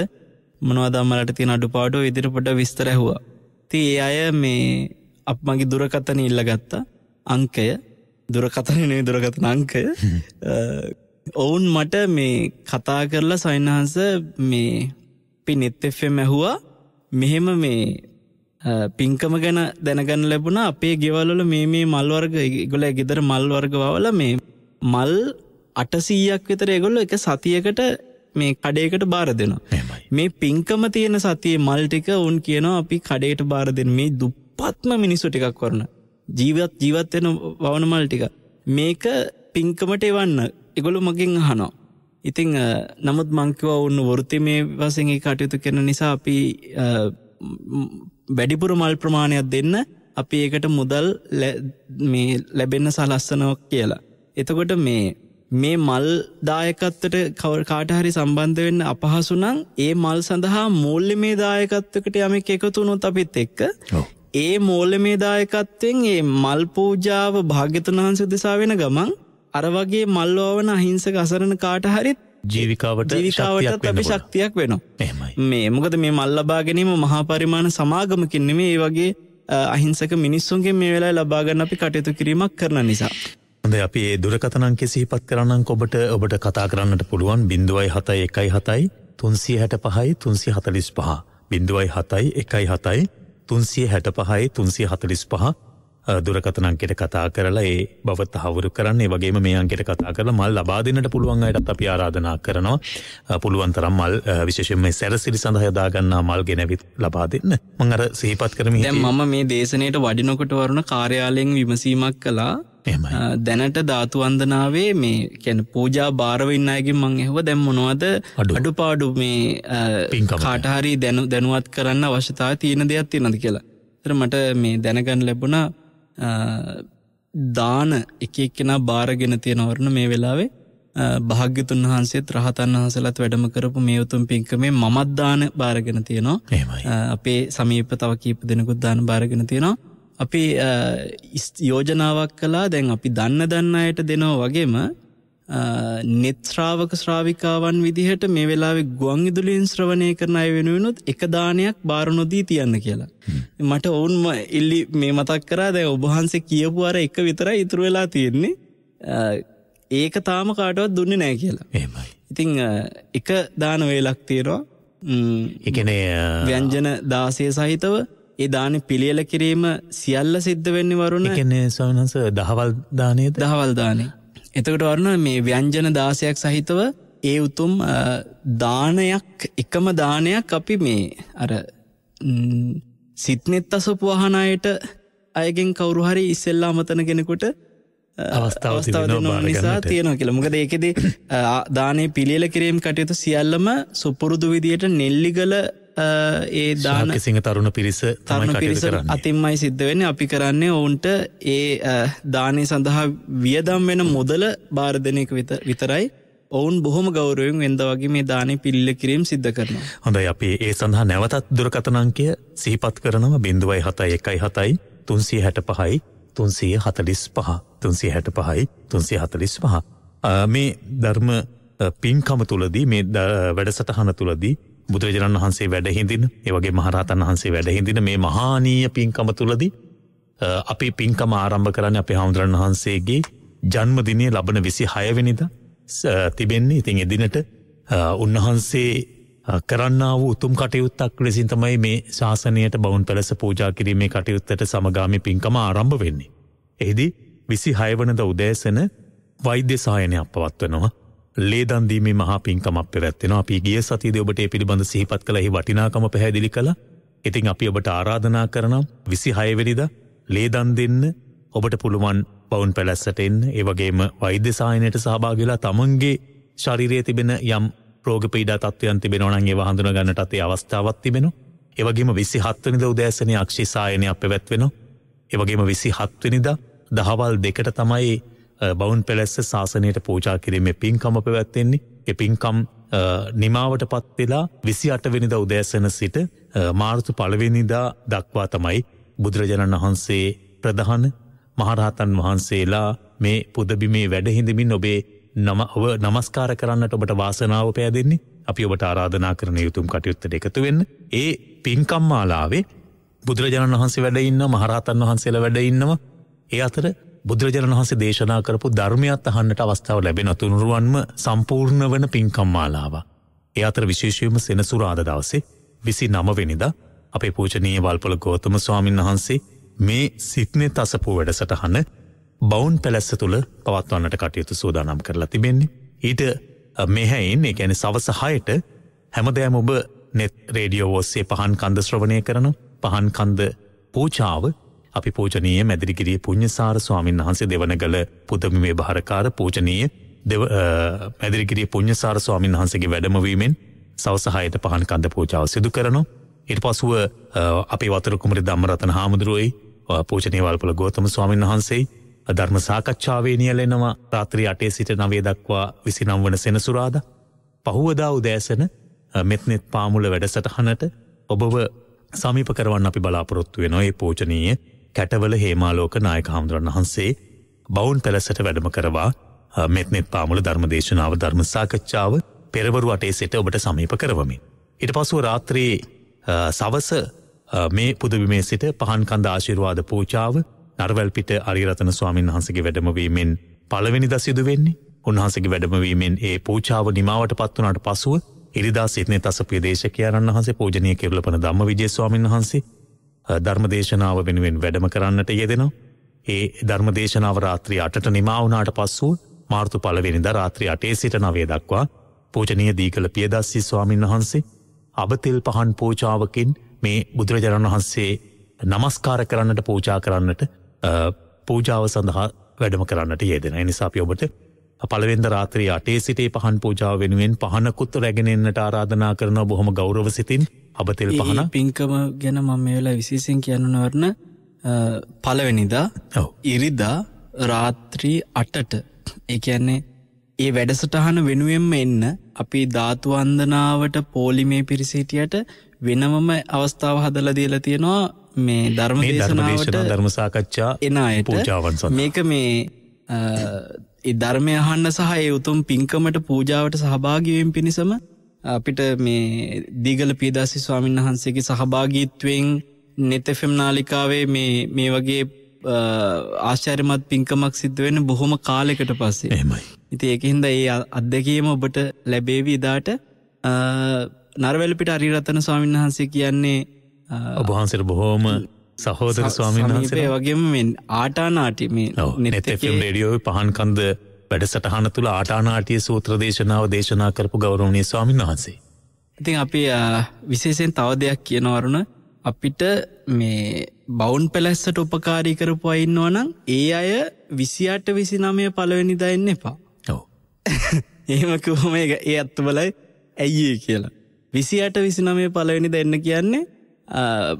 මොනවද අම්මලාට තියෙන අඩුපාඩු විදිහට පොඩ විස්තර ඇහුවා. ඉතින් ඒ අය මේ මගේ දුරකථන ඉල්ලගත්තා. අංකය දුරකථන අංකය ඔවුන් මට මේ කතා කරලා සයින්හන්ස මේ පිනෙත් FM ඇහුවා මෙහෙම මේ පින්කම ගැන දැනගන්න ලැබුණා. අපේ ගෙවල් වල මේ මල් වර්ග ඒගොල්ලෝ ගෙදර මල් වර්ග වවලා මේ මල් 800ක් විතර ඒගොල්ලෝ එක සතියකට මේ කඩේකට බාර දෙනවා. මේ පින්කම තියෙන සතියේ මල් ටික උන් කියනවා අපි කඩේට බාර දෙන්න. මේ දුප්පත්ම මිනිස්සු ටිකක් වරන ජීවත් වෙන වවන මල් ටික මේක පින්කමට එවන්න ඒගොල්ලෝ මගෙන් අහනවා. ඉතින් නමුත් මං කිව්වා උන් වෘත්තිමය වශයෙන් ඒ කටයුතු කරන නිසා අපි වැඩිපුර මල් ප්‍රමාණයක් දෙන්න අපි ඒකට මුදල් මේ ලැබෙන්න සලස්සනවා කියලා. එතකොට මේ මල් දායකත්වයට කාට හරි සම්බන්ධ වෙන්න අපහසු නම් ඒ මල් සඳහා මූල්‍යමය දායකත්වයකට යමෙක් එකතු වුණොත් අපිත් එක්ක ඒ මූල්‍යමය දායකත්වයෙන් ඒ මල් පූජාව භාග්‍යතුන් වහන්සේ උදෙසා වෙන ගමන් අර වගේ මල් වවන අහිංසක අසරණ කාට හරි ජීවිකාවට අපි ශක්තියක් වෙනවා. මේ මොකද මේ මල් ලබා ගැනීම මහා පරිමාණ සමාගමකින් නෙමෙයි ඒ වගේ අහිංසක මිනිස්සුන්ගෙන් මේ වෙලාවේ ලබා ගන්න අපි කටයුතු කිරීමක් කරන නිසා. හොඳයි අපි ඒ දුරකථන අංකය සිහිපත් කරනනම් ඔබට කතා කරන්නට පුළුවන් 07117 365 345 07117 365 345 දුරකථන අංකයට කතා කරලා ඒ බව තහවුරු කරන්න. ඒ වගේම මේ අංකයට කතා කරලා මල් ලබා දෙන්නට පුළුවන් අයටත් අපි ආරාධනා කරනවා. පුළුවන් තරම් මල් විශේෂයෙන්ම මේ සැරසිලි සඳහා යොදා ගන්නා මල් ගෙනවිත් ලබා දෙන්න. මම අර සිහිපත් කරමින් දැන් මම මේ දේශනාවට වඩිනකොට වරුණ කාර්යාලයෙන් විමසීමක් කළා. දැනට ධාතු වන්දනාවේ මේ කියන්නේ පූජා බාරව ඉන්න අයගෙන් මම ඇහුවා දැන් මොනවද අඩුපාඩු මේ කාට හරි දැනුවත් කරන්න අවශ්‍යතාවය තියෙන දෙයක් තියෙනවද කියලා. ඒතර මට මේ දැනගන්න ලැබුණා දාන එක එක්කෙනා බාරගෙන තියෙන වරණ මේ වෙලාවේ භාග්‍යතුන් වහන්සේත් රහතන් වහන්සේලාත් වැඩම කරපු මේ උතුම් පින්කමේ මමත් දාන බාරගෙන තියෙනවා. අපේ සමීප තව කීප දෙනෙකුත් දාන බාරගෙන තියෙනවා. අපි යෝජනාවක් කළා දැන් අපි දන්න අයට දෙනවා වගේම නෙත් ශ්‍රාවක ශ්‍රාවිකාවන් විදිහට මේ වෙලාවේ ගුවන් විදුලියෙන් ශ්‍රවණය කරන අය වෙනුවෙනුත් එක දානයක් බාර නොදී තියන්න කියලා. මට ඔවුන් මේ මතක් කරා දැන් ඔබ වහන්සේ කියපු අර එක විතරයි ඉතුරු වෙලා තියෙන්නේ. ඒක තාම කාටවත් දුන්නේ නැහැ කියලා. එහෙමයි. ඉතින් එක දාන වේලක් තියෙනවා. ඒ කියන්නේ ව්‍යංජන 16 සහිතව ඒ දානේ පිළියෙල කිරීම සියල්ල සිද්ධ වෙන්නේ වරුණ. ඒ කියන්නේ සවනස දහවල් දානේද? දහවල් දානේ. එතකොට වරුණ මේ ව්‍යංජන 16ක් සහිතව ඒ උතුම් දානයක් එකම දානයක් අපි මේ අර සිත්නෙත් අසපු වහන අයගෙන් කවුරු හරි ඉස්සෙල්ලා අමතන කෙනෙකුට අවස්ථාව දෙනවා නිසා තියෙනවා කියලා. මොකද ඒකෙදි දානේ පිළියෙල කිරීම කටයුතු සියල්ලම සුපුරුදු විදියට නෙල්ලිගල ඒ දාන කිසිං තරුණ පිරිස අතින්මයි සිද්ධ වෙන්නේ. අපි කරන්නේ ඔවුන්ට ඒ දානේ සඳහා වියදම් වෙන මුදල බාර දෙන එක විතරයි. ඔවුන් බොහොම ගෞරවයෙන් වෙනද වගේ මේ දානේ පිළියෙල කිරීම සිද්ධ කරනවා. හොඳයි අපි ඒ සඳහා නැවතත් දුරකථන අංකය සිහිපත් කරනවා 07117 365 345 365 345. මේ ධර්ම පින්කම තුලදී මේ වැඩසටහන තුලදී බුදුරජාණන් වහන්සේ වැඩ හිඳින ඒ වගේ මහරහතන් වහන්සේ වැඩ හිඳින මේ මහානීය පින්කම තුලදී අපි පින්කම ආරම්භ කරන්නේ අපේ හාමුදුරන් වහන්සේගේ ජන්මදිනයේ ලබන 26 වෙනිදා තිබෙන්නේ. ඉතින් එදිනට උන්වහන්සේ කරන්නා වූ උතුම් කටයුත්තක් ලෙසින් තමයි මේ ශාසනයට බවුන් පැලස පූජා කිරීමේ කටයුත්තට සමගාමී පින්කම ආරම්භ වෙන්නේ. එහිදී 26 වෙනිදා උදෑසන වෛද්‍ය සායනයක් පවත්වනවා. ලේදන් දීමේ මහා පින්කමක් පැවැත්වෙනවා. අපි ගිය සතියේදී ඔබට ඒ පිළිබඳ සිහිපත් කළා. එහි වටිනාකම පැහැදිලි කළා. ඉතින් අපි ඔබට ආරාධනා කරනවා 26 වෙනිදා ලේදන් දෙන්න. ඔබට පුළුවන් බවුන් පැලැස්සට එන්න. ඒ වගේම වෛද්‍ය සායනයට සහභාගී වෙලා තමන්ගේ ශරීරයේ තිබෙන යම් රෝග පීඩා තත්ත්වයන් තිබෙනවා නම් ඒවා හඳුනා ගන්නටත් ඒ අවස්ථාවක් තිබෙනවා. ඒ වගේම 27 වෙනිදා උදෑසනේ අක්ෂි සායනයක් පැවැත්වෙනවා. ඒ වගේම 27 වෙනිදා දහවල් 2ට තමයි බවුන් පැලැස්ස ශාසනයට පූජා කිරීමේ පින්කම පැවැත්වෙන්නේ. ඒ පින්කම් නිමාවට පත් වෙලා 28 වෙනිදා උදෑසන සිට මාර්තු 1 වෙනිදා දක්වා තමයි බුදුරජාණන් වහන්සේ ප්‍රධාන මහරහතන් වහන්සේලා මේ පුදබිමේ වැඩ හිඳමින් ඔබේ නමස්කාර කරන්නට ඔබට වාසනාව පෑදෙන්නේ. අපි ඔබට ආරාධනා කරන යුතුම් කටයුත්තට එකතු වෙන්න. ඒ පින්කම් මාලාවේ බුදුරජාණන් වහන්සේ වැඩ ඉන්නවා, මහරහතන් වහන්සේලා වැඩ ඉන්නවා. ඒ අතර බුදුරජාණන් වහන්සේ දේශනා කරපු ධර්මයක් අහන්නට අවස්ථාව ලැබෙන තුනුරුවන්ම සම්පූර්ණ වන පින්කම් මාලාව. ඒ අතර විශේෂයෙන්ම සෙනසුරාදා දවසේ 29 වෙනිදා අපේ පූජනීය වල්පොළ ගෞතම ස්වාමීන් වහන්සේ මේ සිත්නෙත් අසපු වැඩසටහන බවුන් පැලැස්ස තුල පවත්වන්නට කටයුතු සූදානම් කරලා තිබෙන්නේ. ඊට මෙහෙයින් ඒ කියන්නේ සවස් 6ට හැමදාම ඔබ net රේඩියෝ ඔස්සේ පහන් කන්ද ශ්‍රවණය කරන පහන් කන්ද පූජාව අපි පූජනීය මැදිරිගිරිය පුණ්‍යසාර ස්වාමීන් වහන්සේ දෙවනගල පුදබිමේ බහරකාර පූජනීය මැදිරිගිරිය පුණ්‍යසාර ස්වාමීන් වහන්සේගේ වැඩමවීමෙන් සවස් 6ට පහන් කන්ද පූජාව සිදු කරනවා. ඊට පසුව අපේ වතුර කුමරි ධම්මරතන හාමුදුරුවෝයි පූජනීය වල්පොළ ගෞතම ස්වාමීන් වහන්සේ ධර්ම සාකච්ඡාවේ නියැලෙනවා රාත්‍රී 8 සිට 9 දක්වා 29 වන සෙනසුරාදා. පහුවදා උදෑසන මෙත්නෙත් පාමුල වැඩසටහනට ඔබව සමීප කරවන්න අපි බලාපොරොත්තු වෙනවා. ඒ පූජනීය කැටවල හේමාලෝක නායක හාමුදුරන් වහන්සේ බවුන් පැලසට වැඩම කරවා මෙත්නෙත් පාමුල ධර්මදේශනාව ධර්ම සාකච්ඡාව පෙරවරු 8 සිට ඔබට සමීප කරවමින්. ඊට පසුව රාත්‍රී සවස මේ පුදබිමේ සිට පහන් කන්ද ආශිර්වාද පූජාව නරවැල්පිට අරියරතන ස්වාමීන් වහන්සේගේ වැඩමවීමෙන් පළවෙනිදා සිදු වෙන්නේ. උන්වහන්සේගේ වැඩමවීමෙන් ඒ පූජාව නිමාවට පත් වුණාට පසුව ඉරිදා සිටනේ තසපිය දේශකයන්න් වහන්සේ පූජනීය කෙරුළපන ධම්මවිජය ස්වාමීන් වහන්සේ ධර්මදේශනාව වෙනුවෙන් වැඩම කරන්නට යෙදෙනවා. ඒ ධර්මදේශනාව රාත්‍රී 8ට නිමා වුණාට පසුව මාර්තු 1 වෙනිදා රාත්‍රී 8 සිට 9 දක්වා පූජනීය දීගල පියදස්සි ස්වාමීන් වහන්සේ අබතෙල් පහන් පූජාවකින් මේ බුදුරජාණන් වහන්සේ නමස්කාර කරන්නට පූජා කරන්නට පූජාව සඳහා වැඩම කරන්නට යෙදෙන. ඒ නිසා අපි ඔබට පළවෙනිදා රාත්‍රී 8 සිටේ පහන් පූජාව වෙනුවෙන් පහනකුත් රැගෙන එන්නට ආරාධනා කරනවා බොහොම ගෞරව සිතින්. අබතෙල් පහන පින්කම ගැන මම මේ වෙලාවේ විශේෂයෙන් කියන්න වර්ණ පළවෙනිදා ඉරිදා රාත්‍රී 8ට ඒ කියන්නේ ඒ වැඩසටහන වෙනුවෙන්ම එන්න අපි ධාතු වන්දනාවට පොලිමේ පිරිස හිටියට වෙනමම අවස්ථාව හදලා දීලා තියෙනවා මේ ධර්ම දේශනාවට ධර්ම සාකච්ඡා එන අයට පූජාවන් සඳහා. මේක මේ ඒ ධර්මය අහන්න සහ ඒ උතුම් පින්කමට පූජාවට සහභාගී වීම පිණිසම අපිට මේ දීගල පියදාසි ස්වාමීන් වහන්සේගේ සහභාගීත්වයෙන් net FM නාලිකාවේ මේ වගේ ආශ්චර්යමත් පින්කමක් සිද්ධ වෙන බොහොම කාලයකට පස්සේ. එහෙමයි. ඉතින් ඒකින්ද ඒ අත්දැකීම ඔබට ලැබෙවි ඉදාට නරවැලපිට අරිරතන ස්වාමීන් වහන්සේ කියන්නේ ඔබ වහන්සේට බොහොම සහෝදර ස්වාමීන් වහන්සේ වගේම මේ ආටානාටි මේ net FM රේඩියෝවේ පහන් කන්ද වැඩසටහන තුල ආටානාටිය සූත්‍ර දේශනාව දේශනා කරපු ගෞරවනීය ස්වාමීන් වහන්සේ. ඉතින් අපි විශේෂයෙන් තව දෙයක් කියනවා වරුණ අපිට මේ බවුන් පැලැස්සට උපකාරී කරපු අය ඉන්නවා නම් ඒ අය 28 29 පළවෙනිදා එන්න එපා. ඔව්. එහෙම කිව්වම ඒ අත්වලයි ඇයි කියලා. 28 29 පළවෙනිදා එන්න කියන්නේ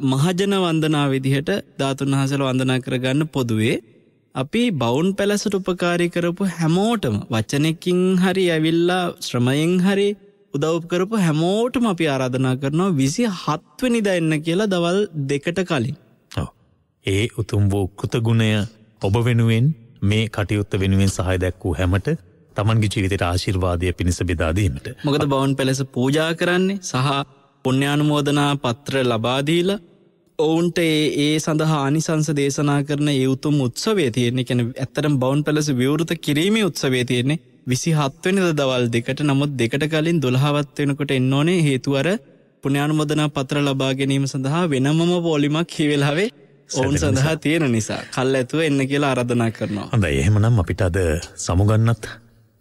මහජන වන්දනා විදිහට ධාතුන් වහන්සේලා වන්දනා කරගන්න පොදුවේ අපි බවුන් පැලැස්සට උපකාරී කරපු හැමෝටම වචනකින් හරි ඇවිල්ලා ශ්‍රමයෙන් හරි උදව් කරපු හැමෝටම අපි ආරාධනා කරනවා 27 වෙනිදා එන්න කියලා දවල් 2ට කලින්. ඔව්. ඒ උතුම් වූ කෘතගුණය ඔබ වෙනුවෙන් මේ කටයුත්ත වෙනුවෙන් සහාය දැක්වූ හැමට තමන්ගේ ජීවිතයට ආශිර්වාදය පිණිස බෙදා දීමට. මොකද බවුන් පැලැස්ස පූජා කරන්නේ සහ පුණ්‍යානුමෝදනා පත්‍ර ලබා දීලා ඔවුන්ට ඒ සඳහා ආනිසංස දේශනා කරන ඒ උතුම් උත්සවයේ තියෙන්නේ. කියන්නේ ඇත්තටම බවුන් පැලැස්ස විවෘත කිරීමේ උත්සවයේ තියෙන්නේ 27 වෙනිදා දවල් 2ට. නමුත් 2ට කලින් 12වත් වෙනකොට එන්න ඕනේ. හේතුව අර පුණ්‍යානුමෝදනා පත්‍ර ලබා ගැනීම සඳහා වෙනමම පොලිමක් මේ වෙලාවේ ඔවුන් සඳහා තියෙන නිසා කල් ඇතුව එන්න කියලා ආරාධනා කරනවා. හොඳයි. එහෙමනම් අපිට අද සමුගන්නත්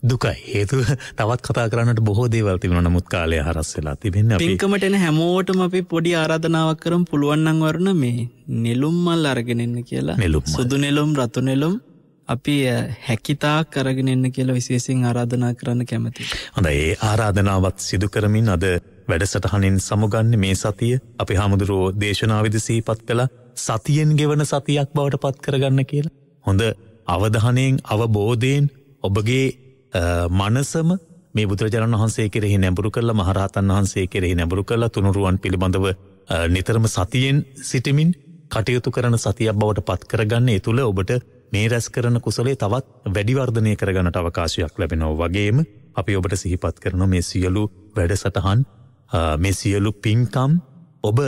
දුකයි. හේතුව තවත් කතා කරන්නට බොහෝ දේවල් තිබුණා. නමුත් කාලය හරස් වෙලා තිබෙන්නේ. අපි පින්කමට එන හැමෝටම අපි පොඩි ආරාධනාවක් කරමු. පුළුවන් නම් වරුණ මේ නෙළුම් මල් අරගෙන එන්න කියලා. සුදු නෙළුම් රතු නෙළුම් අපි හැකිතාක් අරගෙන එන්න කියලා විශේෂයෙන් ආරාධනා කරන්න කැමතියි. හොඳයි. ඒ ආරාධනාවත් සිදු කරමින් අද වැඩසටහනින් සමුගන්නේ මේ සතිය අපි හාමුදුරුවෝ දේශනාවෙදි සිහිපත් කළා සතියෙන් ගෙවන සතියක් බවට පත් කරගන්න කියලා. හොඳ අවධානයෙන් අවබෝධයෙන් ඔබගේ මනසම මේ බුදුරජාණන් වහන්සේ කෙරෙහි නැඹුරු කරලා මහරහතන් වහන්සේ කෙරෙහි නැඹුරු කරලා තුනුරුවන් පිළිබඳව නිතරම සතියෙන් සිටමින් කටයුතු කරන සතියක් බවට පත් කරගන්න ඒ තුළ ඔබට මේ රැස් කරන කුසලයේ තවත් වැඩි වර්ධනය කරගන්නට අවකාශයක් ලැබෙනවා වගේම අපි ඔබට සිහිපත් කරන මේ සියලු වැඩසටහන් මේ සියලු පින්කම් ඔබ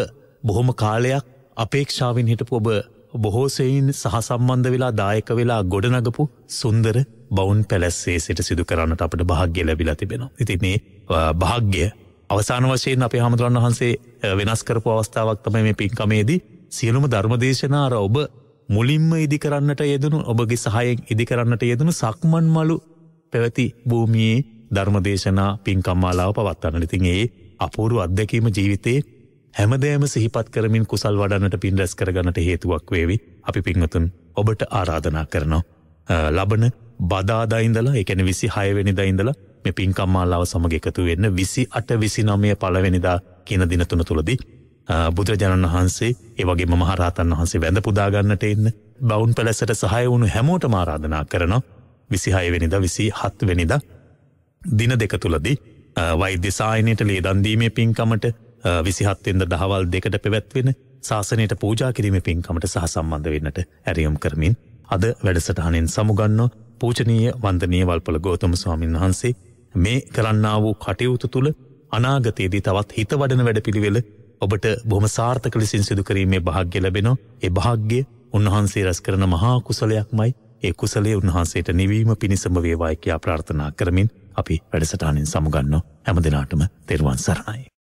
බොහොම කාලයක් අපේක්ෂාවෙන් හිටපු ඔබ බොහෝ සෙයින් සහසම්බන්ධ වෙලා දායක වෙලා ගොඩනගපු සුන්දර බවුන් පැලැස්සේ සිට සිදු කරන්නට අපට භාග්‍ය ලැබිලා තිබෙනවා. ඉතින් මේ භාග්‍ය අවසාන වශයෙන් අපේ හාමුදුරන් වහන්සේ වෙනස් කරපු අවස්ථාවක් තමයි මේ පින්කමේදී සියලුම ධර්මදේශනා අර ඔබ මුලින්ම ඉදි කරන්නට යෙදුණු ඔබගේ සහායෙන් ඉදි කරන්නට යෙදුණු සක්මන් මලු පැවති භූමියේ ධර්මදේශනා පින්කම් මාලාව පවත්වන්න. ඉතින් ඒ අපූර්ව අත්දැකීම ජීවිතේ හැමදේම සිහිපත් කරමින් කුසල් වඩන්නට පින් රැස් කරගන්නට හේතුවක් වේවි. අපි පින්වතුන් ඔබට ආරාධනා කරනවා. ලබන බදාදා ඉඳලා ඒ කියන්නේ 26 වෙනිදා ඉඳලා මේ පින්කම් මාලාව සමග එකතු වෙන්න 28 29 පළවෙනිදා කියන දින තුන තුලදී බුදුරජාණන් වහන්සේ ඒ වගේම මහරහතන් වහන්සේ වැඳ පුදා ගන්නට එන්න බවුන් පැලැස්සට සහාය වුණු හැමෝටම ආරාධනා කරනවා. 26 වෙනිදා 27 වෙනිදා දින දෙක තුලදී වෛද්‍ය සායනයට ලේ දන් දීමේ පින්කමට 27 වෙනිදා දහවල් 2ට පැවැත්වෙන ශාසනයට පූජා කිරීමේ පින්කමට සහසම්බන්ධ වෙන්නට ඇරියම් කරමින් අද වැඩසටහනෙන් සමුගන්නෝ පූජනීය වන්දනීය වල්පොළ ගෞතම ස්වාමීන් වහන්සේ මේ කරන්නා වූ කටයුතු තුල අනාගතයේදී තවත් හිත වඩන වැඩපිළිවෙල ඔබට බොහොම සාර්ථක ලෙසින් සිදු කිරීමේ වාසනාව ලැබෙනවා. ඒ වාසනාව උන්වහන්සේ රැස් කරන මහා කුසලයක්මයි. ඒ කුසලයේ උන්වහන්සේට නිවීම පිණිසම වේවායි කියා ප්‍රාර්ථනා කරමින් අපි වැඩසටහනින් සමුගන්නවා. හැම දිනාටම තෙරුවන් සරණයි.